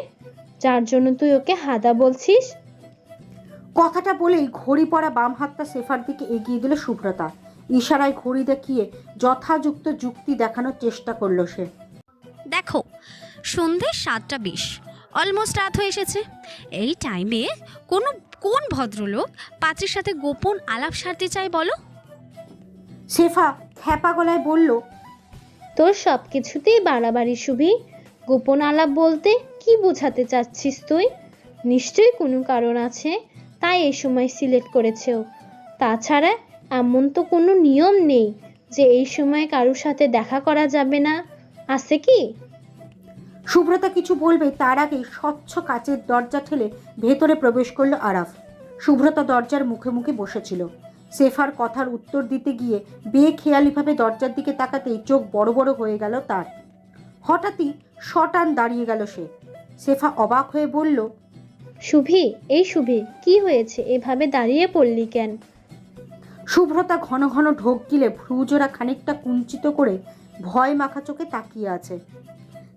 যার জন্য তুই ওকে হাদা বলছিস? কথাটা বলেই ঘড়ি পরা বাম হাতটা সেফার দিকে এগিয়ে দিল শুভ্রতা। ইশারায় ঘড়ি দেখিয়ে যথাযুক্ত যুক্তি দেখানোর চেষ্টা করলো সে। দেখো, সন্ধ্যে 7:20, অলমোস্ট রাত হয়ে এসেছে। এই টাইমে কোন ভদ্রলোক পাত্রীর সাথে গোপন আলাপ সারতে চায় বলো? সেফা খ্যাপা গলায় বলল, তোর সব কিছুতেই বাড়াবাড়ি শুভি। গোপন আলাপ বলতে কি বোঝাতে চাচ্ছিস তুই? নিশ্চয়ই কোনো কারণ আছে, তাই এই সময় সিলেক্ট করেছে ও। তাছাড়া এমন তো কোনো নিয়ম নেই যে এই সময় কারোর সাথে দেখা করা যাবে না, আছে কি? শুভ্রতা কিছু বলবে তার আগেই স্বচ্ছ কাচের দরজা ঠেলে ভেতরে প্রবেশ করলো আরাফ। শুভ্রতা দরজার মুখে মুখে বসেছিল। সেফার কথার উত্তর দিতে গিয়ে বেখেয়ালিভাবে দরজার দিকে তাকাতেই চোখ বড় বড় হয়ে গেল তার। হঠাৎই শটান দাঁড়িয়ে গেল সে। সেফা অবাক হয়ে বলল, শুভি, এই শুভি, কি হয়েছে? এভাবে দাঁড়িয়ে পড়লি কেন? শুভ্রতা ঘন ঘন ঢোক গিলে ভ্রুজোড়া খানিকটা কুঞ্চিত করে ভয় মাখা চোখে তাকিয়ে আছে।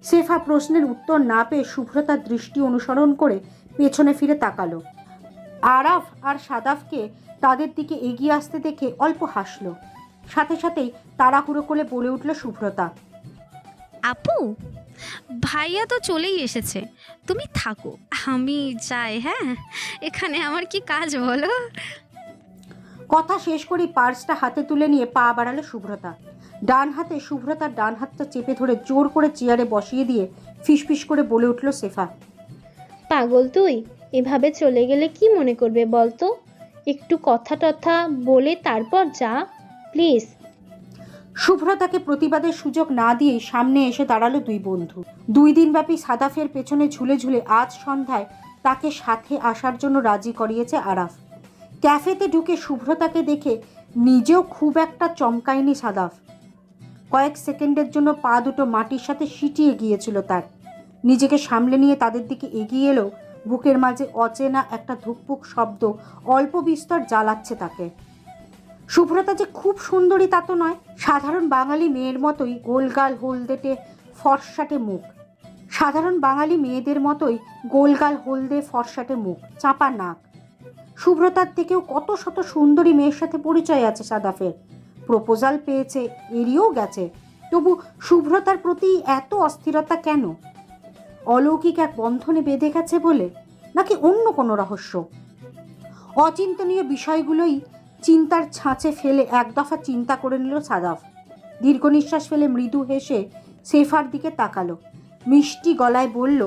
সেফা প্রশ্নের উত্তর না পেয়ে শুভ্রতার দৃষ্টি অনুসরণ করে পেছনে ফিরে তাকালো। আরাফ আর সাদাফকে তাদের দিকে এগিয়ে আসতে দেখে অল্প হাসল। সাথে সাথেই তাড়াহুড়ো করে বলে উঠল শুভ্রতা, আপু, ভাইয়া তো চলেই এসেছে, তুমি থাকো, আমি যাই। হ্যাঁ, এখানে আমার কি কাজ বলো? কথা শেষ করে পার্সটা হাতে তুলে নিয়ে পা বাড়ালো শুভ্রতা। ডান হাতে শুভ্রতার ডান হাতটা চেপে ধরে জোর করে চেয়ারে বসিয়ে দিয়ে ফিসফিস করে বলে উঠল সেফা, পাগল তুই? এভাবে চলে গেলে কি মনে করবে বলতো? একটু কথা টথা বলে তারপর যা প্লিজ। শুভ্রতাকে প্রতিবাদের সুযোগ না দিয়েই সামনে এসে দাঁড়ালো দুই বন্ধু। 2 দিনব্যাপী সাদাফের পেছনে ঝুলে ঝুলে আজ সন্ধ্যায় তাকে সাথে আসার জন্য রাজি করিয়েছে আরাফ। ক্যাফেতে ঢুকে শুভ্রতাকে দেখে নিজেও খুব একটা চমকায়নি সাদাফ। কয়েক সেকেন্ডের জন্য পা দুটো মাটির সাথে সিটিয়ে গিয়েছিল তার। নিজেকে সামলে নিয়ে তাদের দিকে এগিয়ে এলেও বুকের মাঝে অচেনা একটা ধুকপুক শব্দ অল্প বিস্তর জ্বালাচ্ছে তাকে। শুভ্রতা যে খুব সুন্দরী তা তো নয়, সাধারণ বাঙালি মেয়ের মতোই গোলগাল হলদেটে ফর্সাটে মুখ। সাধারণ বাঙালি মেয়েদের মতোই গোলগাল হলদে ফর্সাটে মুখ, চাপা নাক। শুভ্রতার থেকেও কত শত সুন্দরী মেয়ের সাথে পরিচয় আছে সাদাফের। প্রপোজাল পেয়েছে, এড়িয়েও গেছে, তবু শুভ্রতার প্রতি এত অস্থিরতা কেন? অলৌকিক এক বন্ধনে বেঁধে গেছে বলে, নাকি অন্য কোনো রহস্য? অচিন্তনীয় বিষয়গুলোই চিন্তার ছাঁচে ফেলে এক দফা চিন্তা করে নিল সাদাফ। দীর্ঘ নিঃশ্বাস ফেলে মৃদু হেসে সেফার দিকে তাকালো, মিষ্টি গলায় বলল,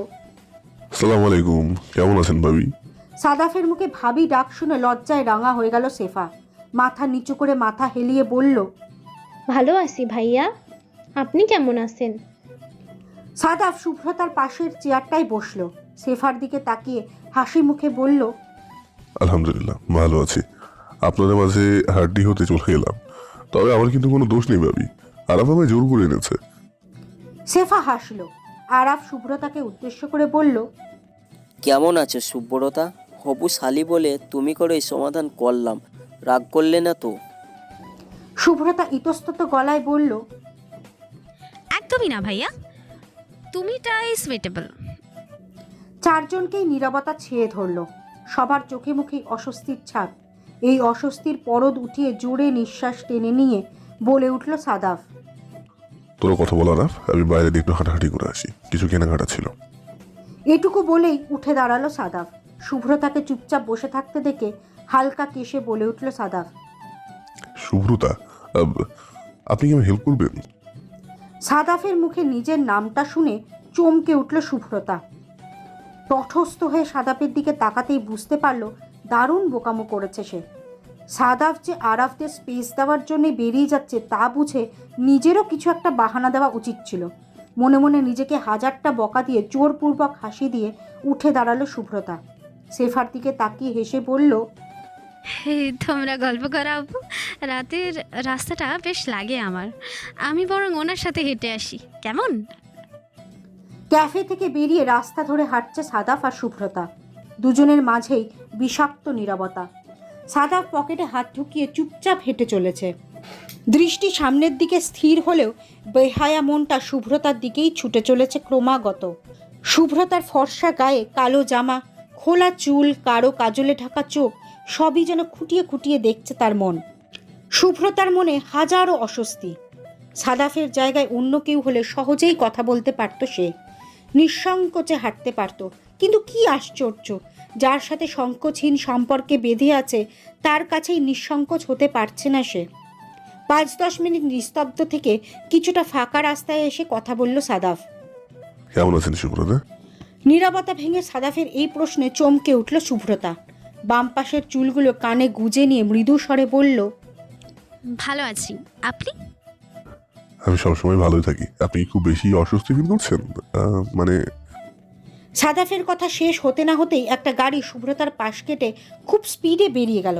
আসসালামু আলাইকুম, কেমন আছেন ভাবি? সাদাফের মুখে ভাবি ডাক শুনে লজ্জায় রাঙা হয়ে গেল সেফা। মাথা নিচু করে মাথা হেলিয়ে বলল, ভালো আছি ভাইয়া, আপনি কেমন আছেন? সাদাফ শুভ্রতার পাশের চেয়ারটাই বসলো। সেফার দিকে তাকিয়ে হাসি মুখে বলল, আলহামদুলিল্লাহ ভালো আছি। আপনাদের মাঝে হাড্ডি হতে চলে এলাম, তবে আমার কিন্তু কোনো দোষ নেই ভাবি, আরাফ আমায় জোর করে এনেছে। সেফা হাসলো। আরাফ শুভ্রতাকে উদ্দেশ্য করে বলল, কেমন আছো সুব্রতা? হবু শালি বলে তুমি করে সমাধান করলাম, রাগ করলে না তো? শুভ্রতা ইতস্তত গলায় বলল, একদমই না ভাইয়া, তুমিটাই সুইটেবল। চারজনকেই নীরবতা ছেয়ে ধরল। সবার চোখে মুখেই অস্বস্তির ছাপ। এই অস্বস্তির পরদ উঠিয়ে জোরে নিঃশ্বাস টেনে নিয়ে বলে উঠল সাদাফ, তোর কথা বলা না, আমি বাইরে দিয়ে একটু হাঁটাহাঁটি করে আসি, কিছু কেনাকাটা ছিল। এটুকু বলেই উঠে দাঁড়ালো সাদাফ। শুভ্রতাকে চুপচাপ বসে থাকতে দেখে হালকা কেশে বলে উঠল সাদাফ, শুভ্রতা, আপনি কি আমি হেল্প করবেন? সাদাফের মুখে নিজের নামটা শুনে চমকে উঠল শুভ্রতা। তটস্থ হয়ে সাদাফের দিকে তাকাতেই বুঝতে পারল দারুণ বোকামো করেছে সে। সাদাফ যে আরাফদের স্পেস দেওয়ার জন্য বেরিয়ে যাচ্ছে তা বুঝে নিজেরও কিছু একটা বাহানা দেওয়া উচিত ছিল। মনে মনে নিজেকে হাজারটা বকা দিয়ে জোরপূর্বক হাসি দিয়ে উঠে দাঁড়ালো শুভ্রতা। সেফার দিকে তাকিয়ে হেসে বলল, তোমরা গল্প করাবো, রাতের রাস্তাটা বেশ লাগে আমার, আমি বরং ওনার সাথে হেঁটে আসি, কেমন? ক্যাফে থেকে বেরিয়ে রাস্তা ধরে হাঁটছে সাদাফ আর শুভ্রতা। দুজনের মাঝেই বিষাক্ত নীরবতা। সাদাফ পকেটে হাত ঢুকিয়ে চুপচাপ হেঁটে চলেছে। দৃষ্টি সামনের দিকে স্থির হলেও বেহায়া মনটা শুভ্রতার দিকেই ছুটে চলেছে ক্রমাগত। শুভ্রতার ফর্সা গায়ে কালো জামা, খোলা চুল, কারো কাজলে ঢাকা চোখ, সবই যেন খুঁটিয়ে খুঁটিয়ে দেখছে তার মন। শুভ্রতার মনে হাজারো অস্বস্তি। সাদাফের জায়গায় অন্য কেউ হলে সহজেই কথা বলতে পারত সে, নিঃসংকোচে হাঁটতে পারত। কিন্তু কি আশ্চর্য, যার সাথে সংকোচহীন সম্পর্কে বেঁধে আছে তার কাছেই নিঃসংকোচ হতে পারছে না সে। 5-10 মিনিট নিস্তব্ধ থেকে কিছুটা ফাঁকা রাস্তায় এসে কথা বলল সাদাফ। কেমন আছেন শুভ্রতা? নীরবতা ভেঙে সাদাফের এই প্রশ্নে চমকে উঠল শুভ্রতা। বাম পাশের চুলগুলো কানে গুজে নিয়ে মৃদু স্বরে বলল, ভালো আছি, আপনি? আমি সবসময় ভালোই থাকি। আপনি খুব বেশি অস্বস্তি ফিল করছেন? মানে সাদাফের কথা শেষ হতে না হতেই একটা গাড়ি শুভ্রতার পাশ কেটে খুব স্পিডে বেরিয়ে গেল।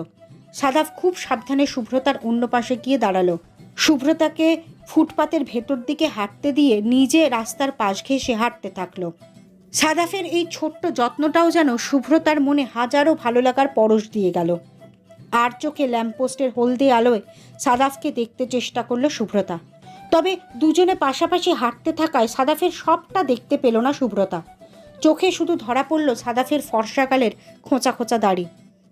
সাদাফ খুব সাবধানে শুভ্রতার অন্য পাশে গিয়ে দাঁড়ালো। শুভ্রতাকে ফুটপাতের ভেতর দিকে হাঁটতে দিয়ে নিজে রাস্তার পাশ ঘেঁষে হাঁটতে থাকলো। সাদাফের এই ছোট্ট যত্নটাও যেন শুভ্রতার মনে হাজারো ভালো লাগার পরশ দিয়ে গেল। আর চোখে ল্যাম্পপোস্টের হলদে আলোয় সাদাফকে দেখতে চেষ্টা করলো শুভ্রতা। তবে দুজনে পাশাপাশি হাঁটতে থাকায় সাদাফের সবটা দেখতে পেল না শুভ্রতা। চোখে শুধু ধরা পড়ল সাদাফের ফর্সাকালের খোঁচা খোঁচা দাড়ি,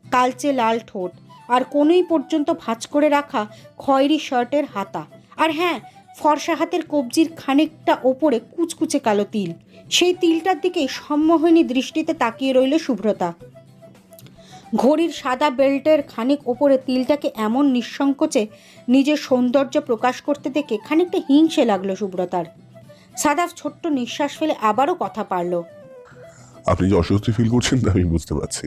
কালচে লাল ঠোঁট, আর কোনোই পর্যন্ত ভাঁজ করে রাখা খয়েরি শার্টের হাতা, আর হ্যাঁ, ফর্সা হাতের কবজির খানিকটা ওপরে কুচকুচে কালো তিল। সেই তিলটার দিকেই সম্মোহনী দৃষ্টিতে তাকিয়ে রইল শুভ্রতা। ঘড়ির সাদা বেল্টের খানিক ওপরে তিলটাকে এমন নিঃসংকোচে নিজের সৌন্দর্য প্রকাশ করতে দেখে খানিকটা হিংসে লাগলো সুব্রতার। সাদাফ ছোট্ট নিঃশ্বাস ফেলে আবারও কথা পারল। আপনি যে অস্বস্তি ফিল করছেন আমি বুঝতে পারছি।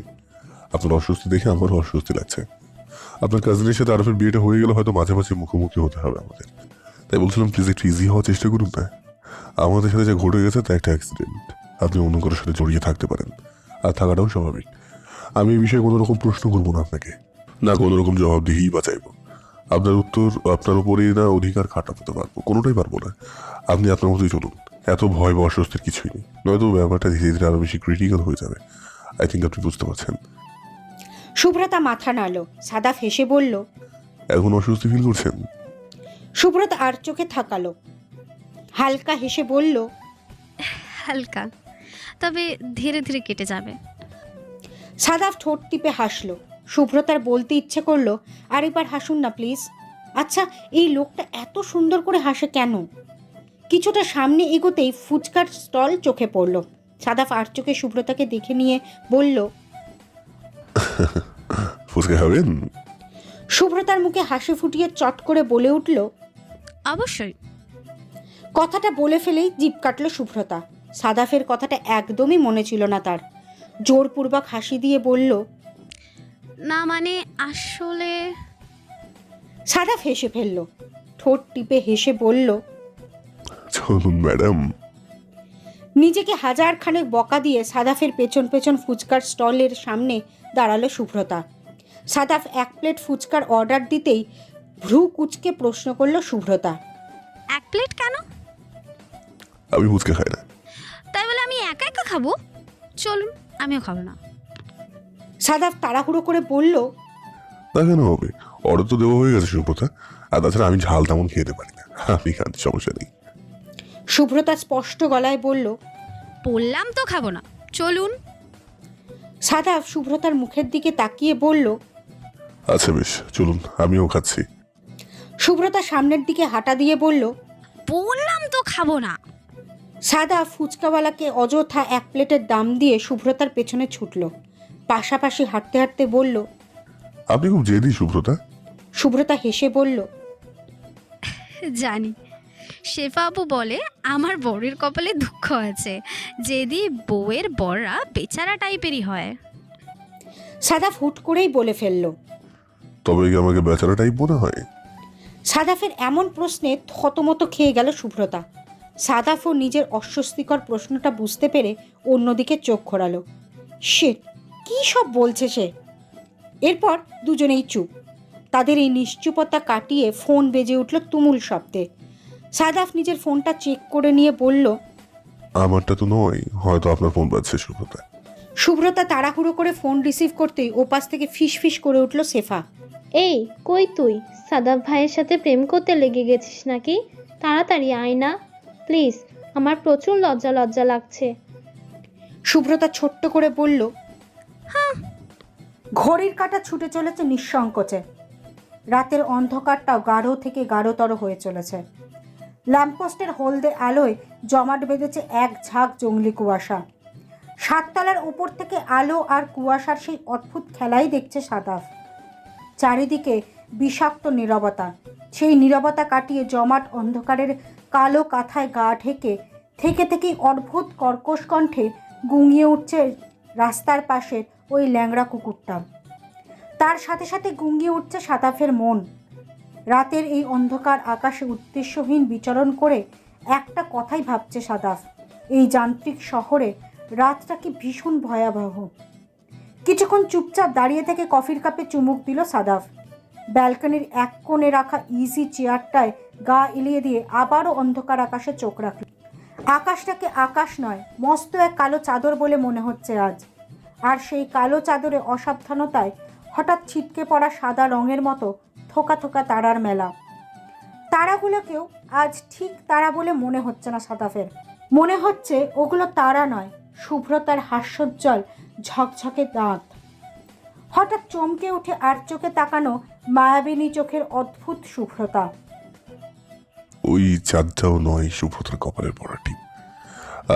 আপনার অস্বস্তি দেখে আমারও অস্বস্তি লাগছে। আপনার কাজিনের সাথে আরফের বিয়েটা হয়ে গেলে হয়তো মাঝে মাঝে মুখোমুখি হতে হবে আমাদের। তাই বলছিলাম প্লিজ একটু ইজি হওয়ার চেষ্টা করুন না। আমাদের সাথে যা ঘটে গেছে তা একটা অ্যাক্সিডেন্ট। আপনি অন্য কারোর সাথে জড়িয়ে থাকতে পারেন, আর থাকাটাও স্বাভাবিক। আমি এই বিষয়ে কোনো রকম প্রশ্ন করবো না আপনাকে, না কোনো রকম জবাবদিহিই বা চাইবো। আপনার উত্তর আপনার উপরেই না অধিকার খাটাতে পারবো, কোনোটাই পারবো না। আপনি আপনার মতোই চলুন, এত ভয় বা অস্বস্তির কিছুই নেই, নয়তো ব্যাপারটা ধীরে ধীরে আরো বেশি ক্রিটিক্যাল হয়ে যাবে। আই থিঙ্ক আপনি বুঝতে পারছেন। সুব্রতা মাথা নাড়ল। সাদাফ হেসে বলল, এখন অস্বস্তি ফিল করছেন? সুব্রতা আর চোখে থাকালো, হালকা হেসে বলল, হালকা, তবে ধীরে ধীরে কেটে যাবে। সাদাফ ঠোঁট টিপে হাসল। সুব্রতার বলতে ইচ্ছে করলো, আর এবার হাসুন না প্লিজ। আচ্ছা, এই লোকটা এত সুন্দর করে হাসে কেন? কিছুটা সামনে এগোতেই ফুচকার স্টল চোখে পড়ল। সাদাফ আর চোখে সুব্রতাকে দেখে নিয়ে বলল, ফুচকা খাবেন? সুব্রতার মুখে হাসি ফুটিয়ে চট করে বলে উঠল, অবশ্যই। কথাটা বলে ফেলেই জিভ কাটল শুভ্রতা। সাদাফের কথাটা একদমই মনে ছিল না তার। জোরপূর্বক হাসি দিয়ে বলল, না মানে আসলে। সাদাফ হেসে ফেলল, ঠোঁট টিপে হেসে বলল, চলুন ম্যাডাম। নিজেকে হাজার খানেক বকা দিয়ে সাদাফের পেছন পেছন ফুচকার স্টলের সামনে দাঁড়ালো শুভ্রতা। সাদাফ 1 প্লেট ফুচকার অর্ডার দিতেই ভ্রু কুচকে প্রশ্ন করল শুভ্রতা, 1 প্লেট কেন? আমি ফুচকা খাই না। তাই বলে আমি একা একা খাবো? চলুন, আমিও খাবো না। সাদাফ তাড়াহুড়ো করে বলল, তা কেন হবে? অর্ডার তো দেওয়া হয়ে গেছে সুব্রতা। আর তাছাড়া আমি ঝাল তেমন খেতে পারি না, আপনি খান, সমস্যা নেই। শুভ্রতা স্পষ্ট গলায় বলল। বললাম তো খাবো না, চলুন। সাদাফ শুভ্রতার মুখের দিকে তাকিয়ে বলল, আচ্ছা বেশ, চলুন, আমিও খাচ্ছি। শুভ্রতা সামনের দিকে হাঁটা দিয়ে বলল, বললাম তো খাবো না। সাদাফ ফুচকাওয়ালাকে অযথা 1 প্লেটের দাম দিয়ে শুভ্রতার পেছনে ছুটল। পাশাপাশি হাঁটতে হাঁটতে বলল। আপনি খুব জেদি সুব্রতা। শুভ্রতা হেসে বলল, জানি, শেফা আপু বলে আমার বরের কপালে দুঃখ আছে, যেদি বউয়ের বররা বেচারা টাইপেরই হয়। সাদাফ হুট করেই বলে ফেলল। তবে কি আমাকে বেচারা টাইপ মনে হয়? সাদাফের এমন প্রশ্নে থতমত খেয়ে গেল শুভ্রতা। সাদাফও নিজের অস্বস্তিকর প্রশ্নটা বুঝতে পেরে অন্যদিকে চোখ ঘোরালো। সে কী সব বলছে সে? এরপর দুজনেই চুপ। তাদের এই নিশ্চুপতা কাটিয়ে ফোন বেজে উঠল তুমুল শব্দে। সাদাফ নিজের ফোনটা চেক করে নিয়ে বলল, আমারটা তো নয়, হয়তো আপনার ফোন বাজছে সুব্রতা। শুভ্রতা তাড়াহুড়ো করে ফোন রিসিভ করতেই ওপাশ থেকে ফিস ফিস করে উঠল শেফা। এই কই তুই? সাদাব ভাইয়ের সাথে প্রেম করতে লেগে গেছিস নাকি? তাড়াতাড়ি আয় না প্লিজ, আমার প্রচুর লজ্জা লজ্জা লাগছে। শুভ্রতা ছোট্ট করে বলল। ঘড়ির কাঁটা ছুটে চলেছে নিঃসংকোচে। রাতের অন্ধকারটাও গাঢ় থেকে গাঢ়তর হয়ে চলেছে। ল্যাম্পপোস্টের হলদে আলোয় জমাট বেঁধেছে এক ঝাঁক জঙ্গলি কুয়াশা। 7 তলার উপর থেকে আলো আর কুয়াশার সেই অদ্ভুত খেলাই দেখছে সাদাফ। চারিদিকে বিষাক্ত নীরবতা। সেই নীরবতা কাটিয়ে জমাট অন্ধকারের কালো কাঁথায় গা ঢেকে থেকে থেকেই অদ্ভুত কর্কশ কণ্ঠে গুঙিয়ে উঠছে রাস্তার পাশের ওই ল্যাংড়া কুকুরটা। তার সাথে সাথে গুঙিয়ে উঠছে সাদাফের মন। রাতের এই অন্ধকার আকাশে উদ্দেশ্যহীন বিচরণ করে একটা কথাই ভাবছে সাদাফ, এই যান্ত্রিক শহরে রাতটা কি ভীষণ ভয়াবহ। কিছুক্ষণ চুপচাপ দাঁড়িয়ে থেকে কফির কাপে চুমুক দিল সাদাফ। ব্যালকনির এক কোণে রাখা ইজি চেয়ারটায় গা এলিয়ে দিয়ে আবারও অন্ধকার আকাশে চোখ রাখল। আকাশটাকে আকাশ নয়, মস্ত এক কালো চাদর বলে মনে হচ্ছে আজ। আর সেই কালো চাদরে অসাবধানতায় হঠাৎ ছিটকে পড়া সাদা রঙের মতো থোকা থোকা তারার মেলা। তারাগুলোকেও আজ ঠিক তারা বলে মনে হচ্ছে না সাদাফের। মনে হচ্ছে ওগুলো তারা নয়, শুভ্রতার হাস্যোজ্জ্বল ঝকঝকে দাঁত। হঠাৎ চমকে উঠে আর চোখে তাকানো মায়াবিনী চোখের অদ্ভুত শুভ্রতা। ওই চাঁদটাও নয় সুব্রতার কপালের পড়া টিপ।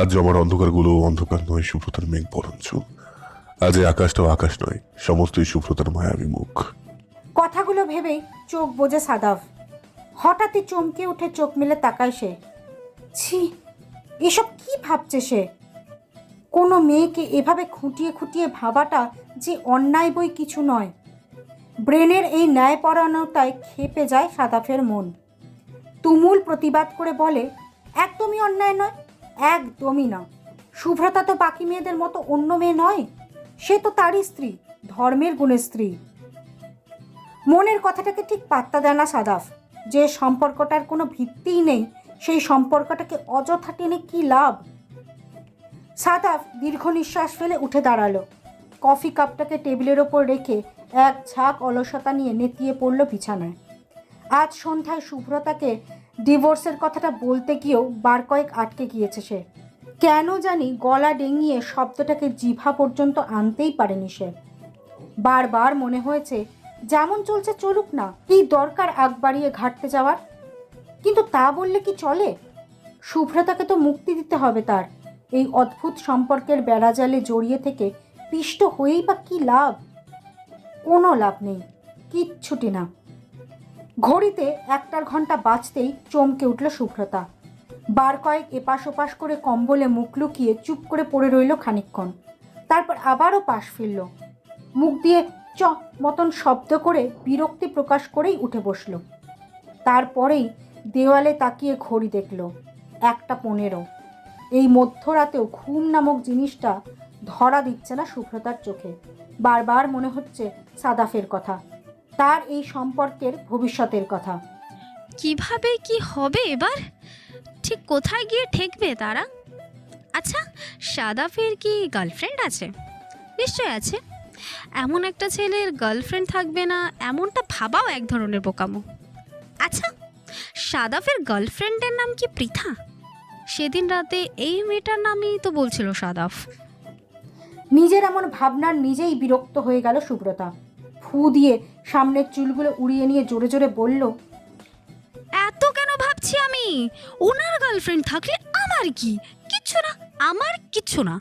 আজ আমার অন্ধকারগুলো অন্ধকার নয় সুব্রতার মেঘ বরণ চুল। আজ এই আকাশটাও আকাশ নয়, সমস্তই সুব্রতার মায়াবী মুখ। কথাগুলো ভেবেই চোখ বোঝে সাদাফ। হঠাৎই চমকে উঠে চোখ মেলে তাকায় সে। ছি, এসব কি ভাবছে সে? কোনো মেয়েকে এভাবে খুঁটিয়ে খুঁটিয়ে ভাবাটা যে অন্যায় বই কিছু নয়। ব্রেনের এই ন্যায়পরায়ণতায় ক্ষেপে যায় সাদাফের মন। তুমুল প্রতিবাদ করে বলে, একদমই অন্যায় নয়, একদমই না। শুভ্রতা তো বাকি মেয়েদের মতো অন্য মেয়ে নয়, সে তো তারই স্ত্রী, ধর্মের গুণের স্ত্রী। মনের কথাটাকে ঠিক পাত্তা দেয় না সাদাফ। যে সম্পর্কটার কোনো ভিত্তিই নেই, সেই সম্পর্কটাকে অযথা টেনে কী লাভ? সাদাফ দীর্ঘ নিঃশ্বাস ফেলে উঠে দাঁড়ালো। কফি কাপটাকে টেবিলের ওপর রেখে এক ঝাঁক অলসতা নিয়ে নেতিয়ে পড়ল বিছানায়। আজ সন্ধ্যায় শুভ্রতাকে ডিভোর্সের কথাটা বলতে গিয়েও বার কয়েক আটকে গিয়েছে সে। কেন জানি গলা ডেঙিয়ে শব্দটাকে জিভা পর্যন্ত আনতেই পারেনি সে। বারবার মনে হয়েছে যেমন চলছে চলুক না, কি দরকার আগ বাড়িয়ে ঘাটতে যাওয়ার। কিন্তু তা বললে কি চলে? শুভ্রতাকে তো মুক্তি দিতে হবে তার। এই অদ্ভুত সম্পর্কের বেড়াজালে জড়িয়ে থেকে পিষ্ট হয়েই বা কী লাভ? কোনো লাভ নেই, কিচ্ছুটি না। ঘড়িতে 1টার ঘন্টা বাজতেই চমকে উঠল শুভ্রতা। বার কয়েক এপাশ ওপাশ করে কম্বলে মুখ লুকিয়ে চুপ করে পড়ে রইল খানিকক্ষণ। তারপর আবারও পাশ ফিরল। মুখ দিয়ে চ মতন শব্দ করে বিরক্তি প্রকাশ করেই উঠে বসল। তারপরেই দেওয়ালে তাকিয়ে ঘড়ি দেখল 1টা 15। এই মধ্যরাতেও ঘুম নামক জিনিসটা ধরা দিচ্ছে না শুভ্রতার চোখে। বারবার মনে হচ্ছে সাদাফের কথা, তার এই সম্পর্কের ভবিষ্যতের কথা। কিভাবে কি হবে এবার? ঠিক কোথায় গিয়ে ঠেকবে তারা? আচ্ছা, সাদাফের কি গার্লফ্রেন্ড আছে? নিশ্চয় আছে। এমন একটা ছেলের গার্লফ্রেন্ড থাকবে না এমনটা ভাবাও এক ধরনের বোকামো। আচ্ছা, সাদাফের গার্লফ্রেন্ডের নাম কি পৃথা? সেদিন রাতে এই মেয়েটার নামই তো বলছিল সাদাফ। নিজের এমন ভাবনার নিজেই বিরক্ত হয়ে গেল সুব্রতা। ফু দিয়ে সামনের চুলগুলো উড়িয়ে নিয়ে জোরে জোরে বলল, এত কেন ভাবছি আমি? ওনার গার্লফ্রেন্ড থাকলে আমার কি? কিচ্ছু না, আমার কিচ্ছু না।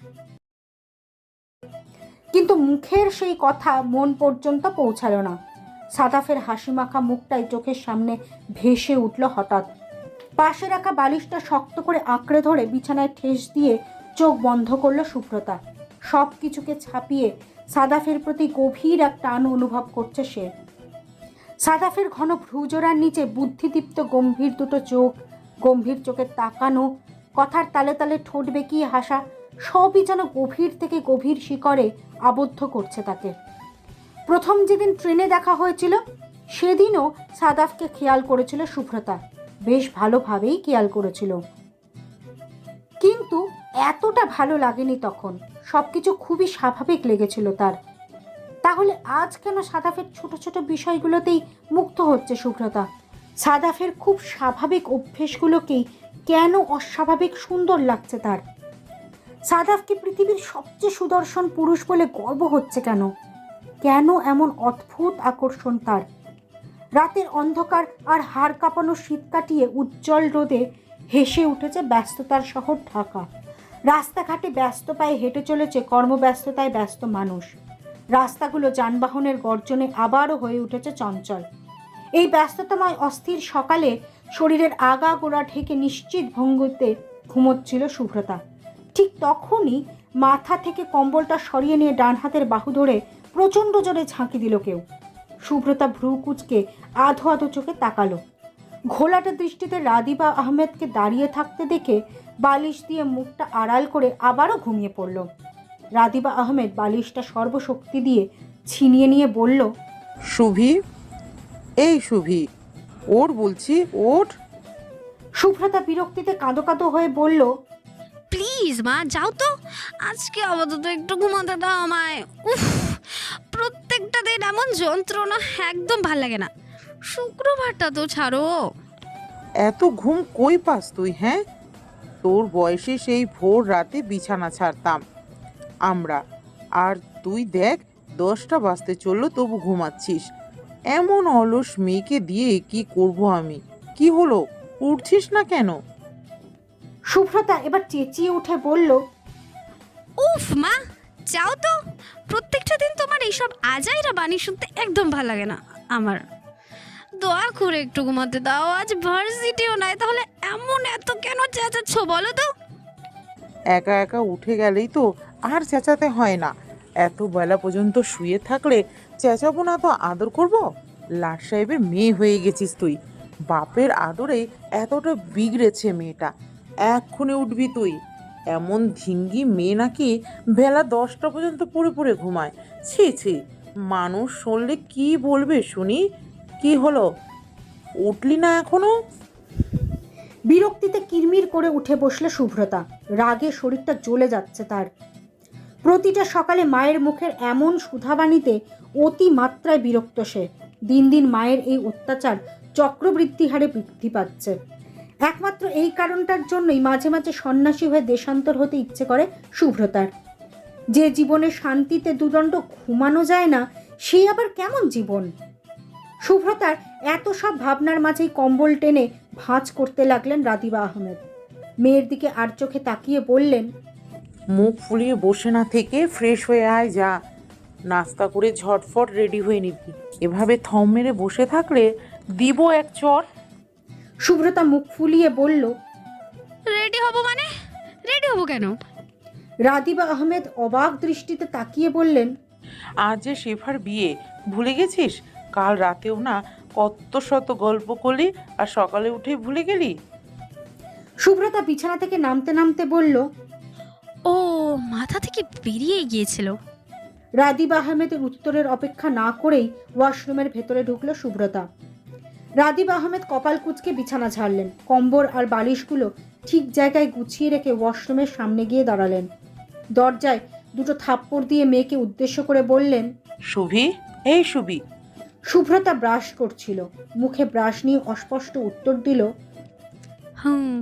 কিন্তু মুখের সেই কথা মন পর্যন্ত পৌঁছালো না। সাদাফের হাসিমাখা মুখটাই চোখের সামনে ভেসে উঠল হঠাৎ। পাশে রাখা বালিশটা শক্ত করে আঁকড়ে ধরে বিছানায় ঠেস দিয়ে চোখ বন্ধ করল সুব্রতা। সব কিছুকে ছাপিয়ে সাদাফের প্রতি গভীর এক টান অনুভব করছে সে। সাদাফের ঘন ভ্রুজোড়ার নিচে বুদ্ধিদীপ্ত গম্ভীর দুটো চোখ, গম্ভীর চোখের তাকানো, কথার তালে তালে ঠোঁট বেঁকিয়ে হাসা, সবই যেন গভীর থেকে গভীর শিকড়ে আবদ্ধ করছে তাকে। প্রথম যেদিন ট্রেনে দেখা হয়েছিল সেদিনও সাদাফকে খেয়াল করেছিল সুব্রতা, বেশ ভালোভাবেই খেয়াল করেছিল, কিন্তু এতটা ভালো লাগেনি তখন। সবকিছু খুবই স্বাভাবিক লেগেছিল তার। তাহলে আজ কেন সাদাফের ছোট ছোট বিষয়গুলোতেই মুগ্ধ হচ্ছে সুব্রতা? সাদাফের খুব স্বাভাবিক অভ্যেসগুলোকেই কেন অস্বাভাবিক সুন্দর লাগছে তার? সাদাফকে পৃথিবীর সবচেয়ে সুদর্শন পুরুষ বলে গর্ব হচ্ছে কেন? কেন এমন অদ্ভুত আকর্ষণ তার? রাতের অন্ধকার আর হাড় কাঁপানো শীত কাটিয়ে উজ্জ্বল রোদে হেসে উঠেছে ব্যস্ততার শহর ঢাকা। রাস্তাঘাটে ব্যস্ত পায়ে হেঁটে চলেছে কর্মব্যস্ততায় ব্যস্ত মানুষ। রাস্তাগুলো যানবাহনের গর্জনে আবারও হয়ে উঠেছে চঞ্চল। এই ব্যস্ততাময় অস্থির সকালে শরীরের আগা গোড়া ঢেকে নিশ্চিত ভঙ্গিতে ঘুমোচ্ছিল সুব্রতা। ঠিক তখনই মাথা থেকে কম্বলটা সরিয়ে নিয়ে ডান হাতের বাহু ধরে প্রচণ্ড জোরে ঝাঁকি দিল কেউ। সুব্রতা ভ্রু কুঁচকে আধো আধো চোখে তাকালো। ঘোলাটে দৃষ্টিতে রাদিবা আহমেদকে দাঁড়িয়ে থাকতে দেখে বালিশ দিয়ে মুখটা আড়াল করে আবারও ঘুমিয়ে পড়ল। রাদিবা আহমেদ বালিশটা সর্বশক্তি দিয়ে ছিনিয়ে নিয়ে বলল, শুভি, এই শুভি, ওঠ বলছি, ওঠ। সুব্রতা বিরক্তিতে কাঁদো কাঁদো হয়ে বলল, প্লিজ মা, যাও তো, আজকে আপাতত একটু ঘুমাতে দাও আমায়। উফ, প্রত্যেকটা দিন এমন যন্ত্রণা, একদম ভাল লাগে না। শুক্রবারটা তো ছাড়ো। এত ঘুম কই পাস তুই? হ্যাঁ, তোর বয়সে সেই ভোর রাতে বিছানা ছাড়তাম আমরা, আর তুই দেখ 10টা বাজতে চললো তবু ঘুমাচ্ছিস। এমন অলস মেয়েকে দিয়ে কি করব আমি? কি হলো, উঠছিস না কেন? সুব্রতা এবার চেঁচিয়ে উঠে বলল, উফ মা, যাও তো। প্রত্যেকটা দিন তোমার এইসব আজাইরা বাণী শুনতে একদম ভালো লাগে না আমার। দয়া করে একটু ঘুমাতে দাও, আজ ভার্সিটিও নাই, তাহলে এমন এত কেন চেঁচাচ্ছ বলো তো? একা একা উঠে গেলেই তো আর চেঁচাতে হয় না। এত বেলা পর্যন্ত শুয়ে থাকলে চেঁচাবো না তো আদর করব? লাট সাহেবের মেয়ে হয়ে গেছিস তুই। বাপের আদরে এতটা বিগড়েছে মেয়েটা। এক্ষুনি উঠবি তুই। এমন ধিঙ্গি মেয়ে নাকি বেলা 10টা পর্যন্ত পড়ে পড়ে ঘুমায়। ছি ছি, মানুষ শুনলে কি বলবে শুনি? কি হলো, উঠলি না এখনো? বিরক্তিতে কিরমির করে উঠে বসলে সুব্রতা। রাগে শরীরটা জ্বলে যাচ্ছে তার। প্রতিটা সকালে মায়ের মুখের এমন সুধাবাণীতে অতি মাত্রায় বিরক্ত সে। দিন দিন মায়ের এই অত্যাচার চক্রবৃদ্ধি হারে বৃদ্ধি পাচ্ছে। একমাত্র এই কারণটার জন্যই মাঝে মাঝে সন্ন্যাসী হয়ে দেশান্তর হতে ইচ্ছে করে সুব্রতার। যে জীবনে শান্তিতে দুদণ্ড ঘুমানো যায় না, সেই আবার কেমন জীবন? সুব্রতার এত সব ভাবনার মাঝেই কম্বল টেনে ভাঁজ করতে লাগলেন রাদিবা আহমেদ। মেয়ের দিকে আর চোখে তাকিয়ে বললেন, মুখ ফুলিয়ে বসে না থেকে ফ্রেশ হয়ে আয়, যা। নাস্তা করে ঝটফট রেডি হয়ে নিবি। এভাবে থম মেরে বসে থাকলে দিব এক চট। সুব্রতা মুখ ফুলিয়ে বলল, রেডি হব মানে? রেডি হব কেন? রাদিবা আহমেদ অবাক দৃষ্টিতে তাকিয়ে বললেন, আজ যে শেফার বিয়ে, ভুলে গেছিস? কাল রাতেও না কত শত গল্প করলি, আর সকালে উঠে ভুলে গেলি? সুব্রতা বিছানা থেকে নামতে নামতে বলল, ও, মাথা থেকে বেরিয়ে গিয়েছিল। রাদিবা আহমেদের উত্তরের অপেক্ষা না করেই ওয়াশরুমের ভেতরে ঢুকলো সুব্রতা। রাদিবা আহমেদ কপাল কুঁচকে বিছানা ঝাড়লেন, কম্বল আর বালিশগুলো ঠিক জায়গায় গুছিয়ে রেখে ওয়াশরুমের সামনে গিয়ে দাঁড়ালেন। দরজায় দুটো থাপ্পড় দিয়ে মেয়েকে উদ্দেশ্য করে বললেন, শুভি, এই শুভি। শুভ্রতা ব্রাশ করছিল, মুখে ব্রাশ নিয়ে অস্পষ্ট উত্তর দিল, হুম।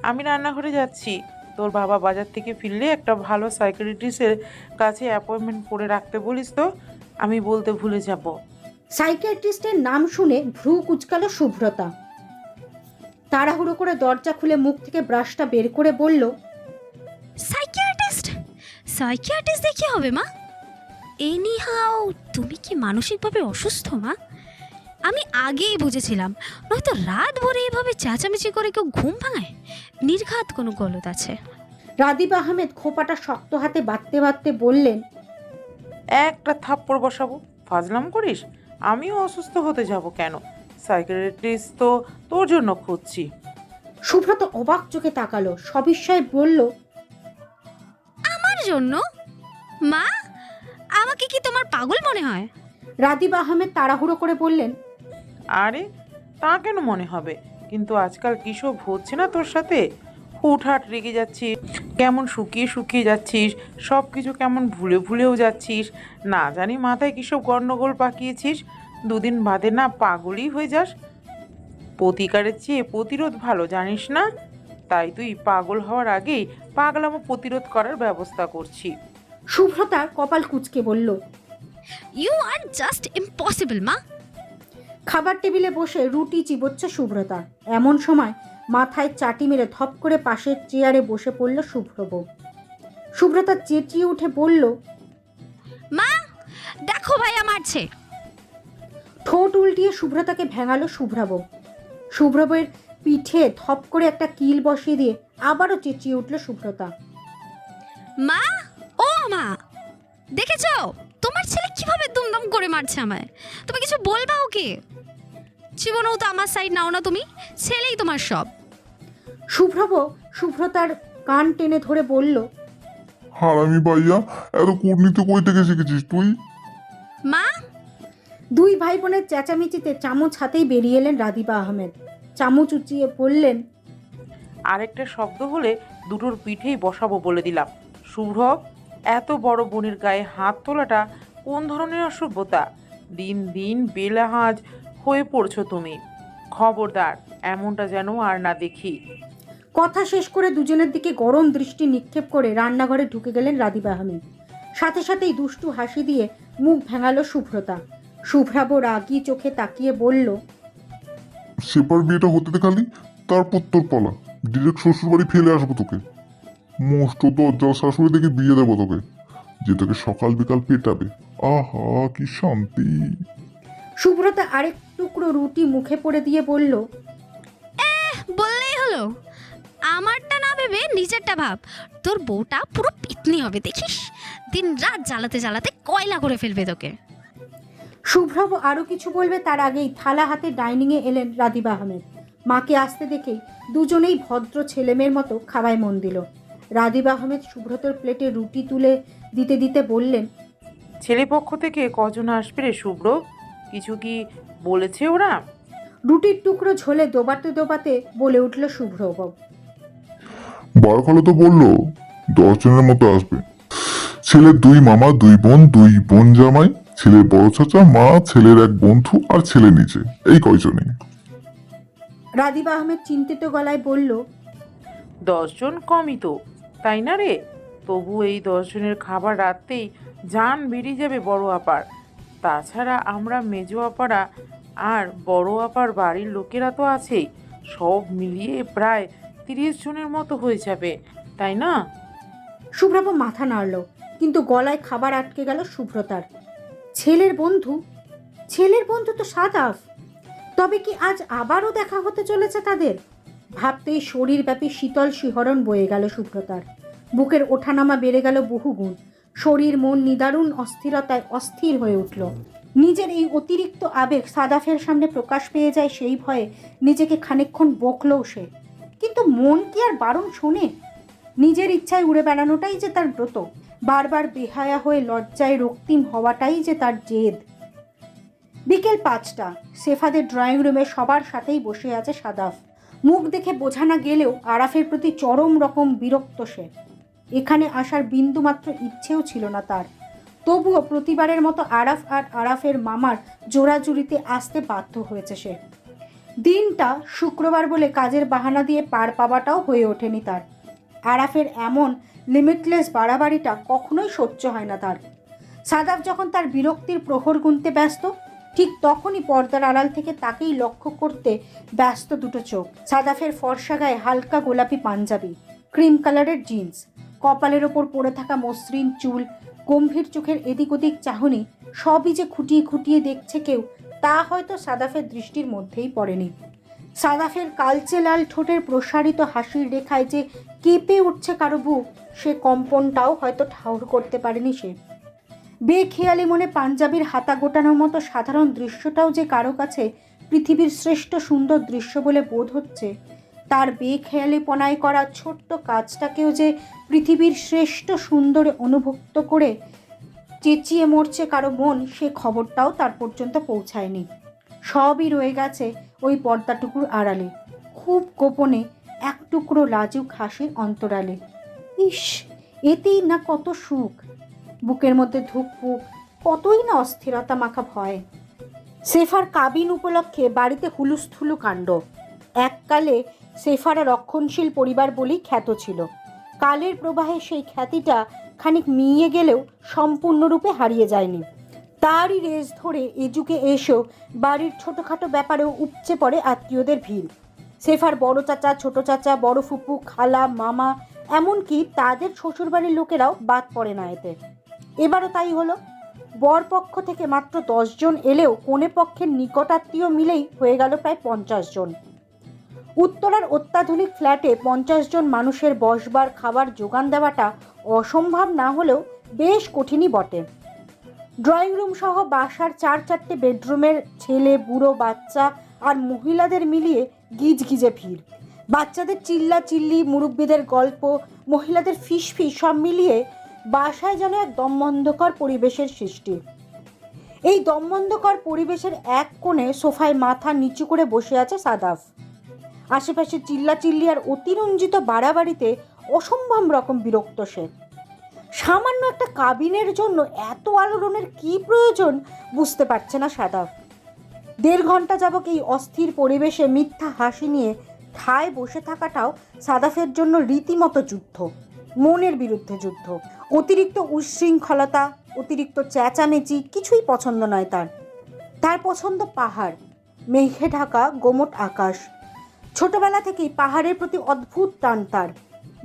আমি রান্নাঘরে যাচ্ছি। তোর বাবা বাজার থেকে ফিরলে একটা ভালো সাইকিয়াট্রিস্টের কাছে অ্যাপয়েন্টমেন্ট করে রাখতে বলিস তো, আমি বলতে ভুলে যাব। সাইকিয়াট্রিস্টের নাম শুনে ভ্রু কুচকালো শুভ্রতা। তাড়াহুড়ো করে দরজা খুলে মুখ থেকে ব্রাশটা বের করে বলল, সাইকিয়াট্রিস্ট? সাইকিয়াট্রিস্ট দিয়ে কি হবে মা? এনিহাও তুমি কি মানসিকভাবে অসুস্থ মা? আমি আগেই বুঝেছিলাম, নয়তো রাত ভরে এভাবে চেঁচামেচি করে কেউ ঘুম ভাঙায়। নির্ঘাত কোনো গলদ আছে। রাদিব আহমেদ খোপাটা শক্ত হাতে বাঁধতে বাঁধতে বললেন, একটা থাপ্পড় বসাবো, ফাজলাম করিস? আমিও অসুস্থ হতে যাব কেন? সাইকিয়াট্রিস্ট তো তোর জন্য খুঁজছি। শুভ্রতা অবাক চোখে তাকালো, সবিস্ময়ে বলল, আমার জন্য? মা, আমাকে কি তোমার পাগল মনে হয়? রাদিব আহমেদ তাড়াহুড়ো করে বললেন, আরে তা কেন মনে হবে? কিন্তু আজকাল কিসব হচ্ছে না তোর সাথে? হুটহাট রেগে যাচ্ছিস, কেমন শুকিয়ে শুকিয়ে যাচ্ছিস, সব কিছু কেমন ভুলে ভুলেও যাচ্ছিস, না জানি মাথায় কিসব গণ্ডগোল পাকিয়েছিস। দুদিন বাদে না পাগলই হয়ে যাস। প্রতিকারের চেয়ে প্রতিরোধ ভালো, জানিস না? তাই তুই পাগল হওয়ার আগেই পাগলামো প্রতিরোধ করার ব্যবস্থা করছি। শুভ্রতার কপাল কুঁচকে বলল, ইউ আর জাস্ট ইম্পসিবল মা। খাবার টেবিলে বসে রুটি চিবোচ্ছে শুভ্রতা। এমন সময় মাথায় চাটি মেরে ধপ করে পাশের চেয়ারে বসে পড়ল শুভ্রব। শুভ্রতা চেঁচিয়ে উঠে বলল, মা, দেখো ভাইয়া মারছে। ঠোঁট উল্টিয়ে শুভ্রতাকে ভেঙালো শুভ্রব। শুভ্রবের পিঠে ধপ করে একটা কিল বসিয়ে দিয়ে আবারও চেঁচিয়ে উঠল শুভ্রতা। মা, ও মা, দেখেছো তোমার ছেলে কিভাবে দুমদম করে মারছে আমায়? তুমি কিছু বলবা ওকে? জীবনেও তো আমার সাইড নাও না তুমি, ছেলেই তোমার সব। শুভ্রব শুভ্রতার কান টেনে ধরে বলল, হারামি ভাইয়া, এত কূটনীতি কই থেকে শিখেছিস তুই? মা, দুই ভাই বোনের চেঁচামেচিতে চামচ হাতেই বেরিয়ে এলেন রাদিবা আহমেদ। চামচ উঁচিয়ে বললেন, আরেকটা শব্দ হলে দুটোর পিঠেই বসাবো বলে দিলাম। শুভ্র, এত বড় বোনের গায়ে হাত তোলাটা কোন ধরনের অসভ্যতা? দিন দিন বেলাহাজ হয়ে পড়ছো তুমি। খবরদার, এমনটা যেন আর না দেখি। কথা শেষ করে দুজনের দিকে গরম দৃষ্টি নিক্ষেপ করে রান্নাঘরে ঢুকে গেলেন রাদিবা আহমেদ। সাথে সাথেই দুষ্টু হাসি দিয়ে মুখ ভেঙালো শুভ্রতা। শুভ্রাব রাগী চোখে তাকিয়ে বলল, সেপার বিয়েটা হতে দেখালি, তারপর তোর পালা। ডিরেক্ট শ্বশুর বাড়ি ফেলে আসবো তোকে। মোষ্ট দরজাল শাশুড়ি দেখে বিয়ে দেবো তোকে, যে তোকে সকাল বিকাল পেটাবে। আহা কি শান্তি। শুভ্রতা আরেক টুকরো রুটি মুখে পড়ে দিয়ে বলল, বললেই হলো। আমারটা না ভেবে নিজেরটা ভাব। তোর বউটা পুরো পিতনি হবে দেখিস, দিন রাত জ্বালাতে জ্বালাতে কয়লা করে ফেলবে তোকে। শুভ্রব আরও কিছু বলবে তার আগেই থালা হাতে ডাইনিংয়ে এলেন রাদিবা আহমেদ। মাকে আসতে দেখেই দুজনেই ভদ্র ছেলেমেয়ের মতো খাওয়ায় মন দিল। রাদিবা আহমেদ শুভ্রতর প্লেটে রুটি তুলে দিতে দিতে বললেন, ছেলেপক্ষ থেকে কজন আসবে রে শুভ্র? কিছু কি বলেছে ওরা? রুটির টুকরো ঝোলে দোবাতে দোবাতে বলে উঠল শুভ্রব। বড় হলো তো বললো 10 জনের মতো আসবে। ছেলের 2 মামা, 2 বোন, 2 বোন জামাই, ছেলের বড় চাচা, মা, ছেলের এক বন্ধু আর ছেলে নিচে, এই কয়জনই। রাদিবা আহমেদ চিন্তিত গলায় বলল, 10 জন কমই তো, তাই না রে? তবু এই 10 জনের খাবার রাখতেই জান বেরিয়ে যাবে বড় আপার। তাছাড়া আমরা মেজো আপারা আর বড় আপার বাড়ির লোকেরা তো আছেই, সব মিলিয়ে প্রায় 30 জনের মতো হয়ে যাবে, তাই না? শুভ্রব মাথা নাড়ল, কিন্তু গলায় খাবার আটকে গেল শুভ্রতার। ছেলের বন্ধু? ছেলের বন্ধু তো সাদাফ। তবে কি আজ আবারও দেখা হতে চলেছে তাদের? ভাবতেই শরীরব্যাপী শীতল শিহরণ বয়ে গেল শুভ্রতার। বুকের ওঠানামা বেড়ে গেল বহুগুণ। শরীর মন নিদারুণ অস্থিরতায় অস্থির হয়ে উঠল। নিজের এই অতিরিক্ত আবেগ সাদাফের সামনে প্রকাশ পেয়ে যায় সেই ভয়ে নিজেকে খানিকক্ষণ বকলও সে। কিন্তু মন কি আর বারণ শোনে? নিজের ইচ্ছায় উড়ে বেড়ানোটাই যে তার ব্রত, বারবার বেহায়া হয়ে লজ্জায় রক্তিম হওয়াটাই যে তার জেদ। বিকেল 5টা, সেফাদের ড্রয়িং রুমে সবার সাথেই বসে আছে সাদাফ। মুখ দেখে বোঝা না গেলেও আরাফের প্রতি চরম রকম বিরক্ত সে। এখানে আসার বিন্দুমাত্র ইচ্ছেও ছিল না তার। তবুও প্রতিবারের মতো আরাফ আর আরাফের মামার জোড়াজুড়িতে আসতে বাধ্য হয়েছে সে। দিনটা শুক্রবার বলে কাজের বাহানা দিয়ে পার পাওয়াটাও হয়ে ওঠেনি তার। আরাফের এমন লিমিটলেস বাড়াবাড়িটা কখনোই সহ্য হয় না তার। সাদাফ যখন তার বিরক্তির প্রহর গুনতে ব্যস্ত, ঠিক তখনই পর্দার আড়াল থেকে তাকেই লক্ষ্য করতে ব্যস্ত দুটো চোখ। সাদাফের ফর্সা গায়ে হালকা গোলাপি পাঞ্জাবি, ক্রিম কালারের জিন্স, কপালের ওপর পড়ে থাকা মসৃণ চুল, গম্ভীর চোখের এদিক ওদিক চাহনি, সবই যে খুঁটিয়ে খুঁটিয়ে দেখছে কেউ, তা হয়তো সাদাফের দৃষ্টির মধ্যেই পড়েনি। সাদাফের কালচে লাল ঠোঁটের প্রসারিত হাসির রেখায় যে কেঁপে উঠছে কারো বুক, সে কম্পনটাও হয়তো ঠাউর করতে পারেনি সে। বেখেয়ালি মনে পাঞ্জাবির হাতা গোটানোর মতো সাধারণ দৃশ্যটাও যে কারো কাছে পৃথিবীর শ্রেষ্ঠ সুন্দর দৃশ্য বলে বোধ হচ্ছে, তার বেখেয়ালিপনায় করা ছোট্ট কাজটাকেও যে পৃথিবীর শ্রেষ্ঠ সুন্দরে অনুভুক্ত করে চেঁচিয়ে মরছে কারো মন, সে খবরটাও তার পর্যন্ত পৌঁছায়নি। সবই রয়ে গেছে ওই পর্দাটুকুর আড়ালে, খুব গোপনে এক টুকরো লাজুক হাসির অন্তরালে। ইস, এতেই না কত সুখ, বুকের মধ্যে ধুকপুক, কতই না অস্থিরতা মাখা ভয়। সেফার কাবিন উপলক্ষে বাড়িতে হুলুস্থুলু কাণ্ড। এককালে সেফারা রক্ষণশীল পরিবার বলেই খ্যাত ছিল। কালের প্রবাহে সেই খ্যাতিটা খানিক মিইয়ে গেলেও সম্পূর্ণরূপে হারিয়ে যায়নি। তারই রেশ ধরে এ যুগে এসেও বাড়ির ছোটোখাটো ব্যাপারেও উপচে পড়ে আত্মীয়দের ভিড়। সেফার বড় চাচা, ছোট চাচা, বড় ফুপু, খালা, মামা, এমনকি তাদের শ্বশুরবাড়ির লোকেরাও বাদ পড়ে না এতে। এবারও তাই হলো। বরপক্ষ থেকে মাত্র 10 জন এলেও কনে পক্ষের নিকটাত্মীয় মিলেই হয়ে গেল প্রায় 50 জন। উত্তরার অত্যাধুনিক ফ্ল্যাটে 50 জন মানুষের বসবার খাবার যোগান দেওয়াটা অসম্ভব না হলেও বেশ কঠিনই বটে। ড্রয়িং রুম সহ বাসার 4-4টে বেডরুমের ছেলে, বুড়ো, বাচ্চা আর মহিলাদের মিলিয়ে গিজগিজে ভিড়। বাচ্চাদের চিল্লা চিল্লি, মুরব্বীদের গল্প, মহিলাদের ফিসফিস, সব মিলিয়ে বাসায় যেন এক দমবন্ধকর পরিবেশের সৃষ্টি। এই দমবন্ধকর পরিবেশের এক কোণে সোফায় মাথা নিচু করে বসে আছে সাদাফ। আশেপাশে চিল্লাচিল্লি আর অতিরঞ্জিত বাড়াবাড়িতে অসম্ভব রকম বিরক্ত সে। সামান্য একটা কাবিনের জন্য এত আলোড়নের কী প্রয়োজন বুঝতে পারছে না সাদাফ। 1.5 ঘন্টা যাবত এই অস্থির পরিবেশে মিথ্যা হাসি নিয়ে ঠায় বসে থাকাটাও সাদাফের জন্য রীতিমতো যুদ্ধ, মনের বিরুদ্ধে যুদ্ধ। অতিরিক্ত উচ্ছৃঙ্খলতা, অতিরিক্ত চেঁচামেচি কিছুই পছন্দ নয় তার। তার পছন্দ পাহাড়, মেঘে ঢাকা গোমট আকাশ। ছোটবেলা থেকেই পাহাড়ের প্রতি অদ্ভুত টান তার।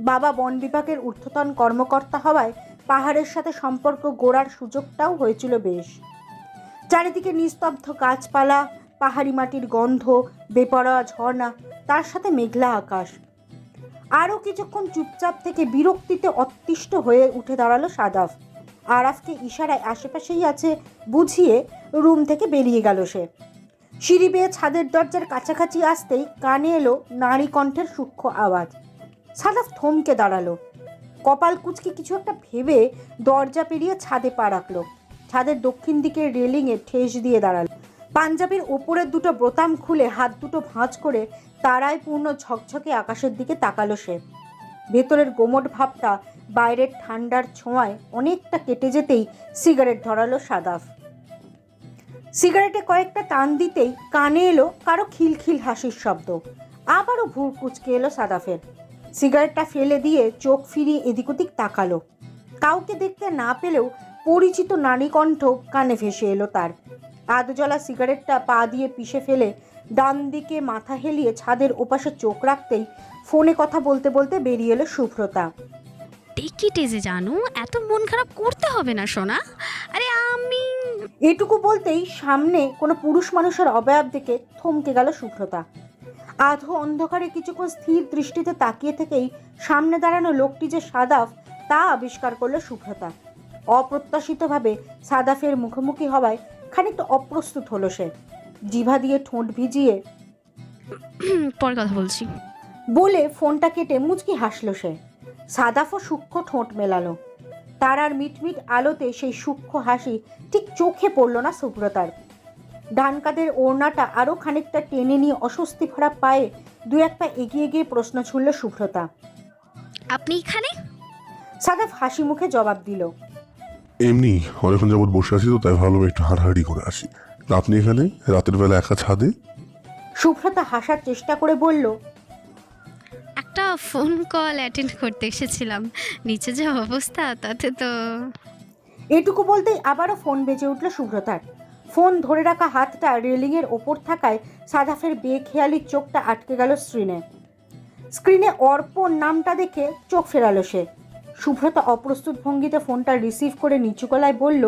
বাবা বন বিভাগের ঊর্ধ্বতন কর্মকর্তা হওয়ায় পাহাড়ের সাথে সম্পর্ক গড়ার সুযোগটাও হয়েছিল বেশ। চারিদিকে নিস্তব্ধ গাছপালা, পাহাড়ি মাটির গন্ধ, বেপরোয়া ঝর্ণা, তার সাথে মেঘলা আকাশ। আরও কিছুক্ষণ চুপচাপ থেকে বিরক্তিতে অতিষ্ঠ হয়ে উঠে দাঁড়ালো সাদাফ। আরাফকে ইশারায় আশেপাশেই আছে বুঝিয়ে রুম থেকে বেরিয়ে গেল সে। সিঁড়ি বেয়ে ছাদের দরজার কাছাকাছি আসতেই কানে এলো নারী কণ্ঠের সূক্ষ্ম আওয়াজ। সাদাফ থমকে দাঁড়ালো। কপাল কুঁচকে কিছু একটা ভেবে দরজা পেরিয়ে ছাদে পা রাখলো। ছাদের দক্ষিণ দিকের রেলিংয়ে ঠেস দিয়ে দাঁড়ালো। পাঞ্জাবির ওপরের দুটো বোতাম খুলে হাত দুটো ভাঁজ করে তারায় পূর্ণ ঝকঝকে আকাশের দিকে তাকালো সে। ভেতরের গোমট ভাবটা বাইরের ঠান্ডার ছোঁয়ায় অনেকটা কেটে যেতেই সিগারেট ধরালো সাদাফ। সিগারেটে কয়েকটা টান দিতেই কানে এলো কারো খিলখিল হাসির শব্দ। আবারও ভুর কুঁচকে এলো সাদাফের। সিগারেটটা ফেলে দিয়ে চোখ ফিরিয়ে এদিক ওদিক তাকালো। কাউকে দেখতে না পেলেও পরিচিত নারী কণ্ঠ কানে ভেসে এলো তার। আধজ্বলা সিগারেটটা পা দিয়ে পিষে ফেলে ডান দিকে মাথা হেলিয়ে ছাদের ওপাশে চোখ রাখতেই ফোনে কথা বলতে বলতে বেরিয়ে এলো শুভ্রতা। টিকিটে যে জানো, এত মন খারাপ করতে হবে না সোনা। আরে আমি এটুকু বলতেই সামনে কোনো পুরুষ মানুষের অবয়ব দেখে থমকে গেল শুভ্রতা। আধো অন্ধকারে কিছুক্ষণ স্থির দৃষ্টিতে তাকিয়ে থেকেই সামনে দাঁড়ানো লোকটি যে সাদাফ তা আবিষ্কার করলো শুভ্রতা। অপ্রত্যাশিতভাবে সাদাফের মুখোমুখি হওয়ায় খানিকটা অপ্রস্তুত হলো সে। জিভা দিয়ে ঠোঁট ভিজিয়ে পরে কথা বলছি বলে ফোনটা কেটে মুচকি হাসলো সে। সাদাফও সূক্ষ্ম ঠোঁট মেলালো। তার আর মিটমিট আলোতে সেই সূক্ষ্ম হাসি ঠিক চোখে পড়ল না শুভ্রতার। ডান কাঁধের ওড়নাটা আরও খানিকটা টেনে নিয়ে অস্বস্তি ভরা পায়ে 2-1 পা এগিয়ে গিয়ে প্রশ্ন ছুড়ল শুভ্রতা। আপনি এখানে? সাদাফ হাসি মুখে জবাব দিল, এমনি অনেকক্ষণ যাবৎ বসে আছি তো তাই ভাবলাম একটু হাঁটাহাঁটি করে আসি। তা আপনি এখানে রাতের বেলা একা ছাদে? সুব্রতা হাসার চেষ্টা করে বলল, একটা ফোন কল অ্যাটেন্ড করতে এসেছিলাম, নিচে যে অবস্থা তাতে তো। এটুকু বলতেই আবারও ফোন বেজে উঠল সুব্রতার। ফোন ধরে রাখা হাতটা রেলিংয়ের ওপর থাকায় সাদাফের বেখেয়ালি চোখটা আটকে গেল স্ক্রিনে অর্পণ নামটা দেখে চোখ ফেরালো সে। সুব্রতা অপ্রস্তুত ভঙ্গিতে ফোনটা রিসিভ করে নিচু গলায় বলল,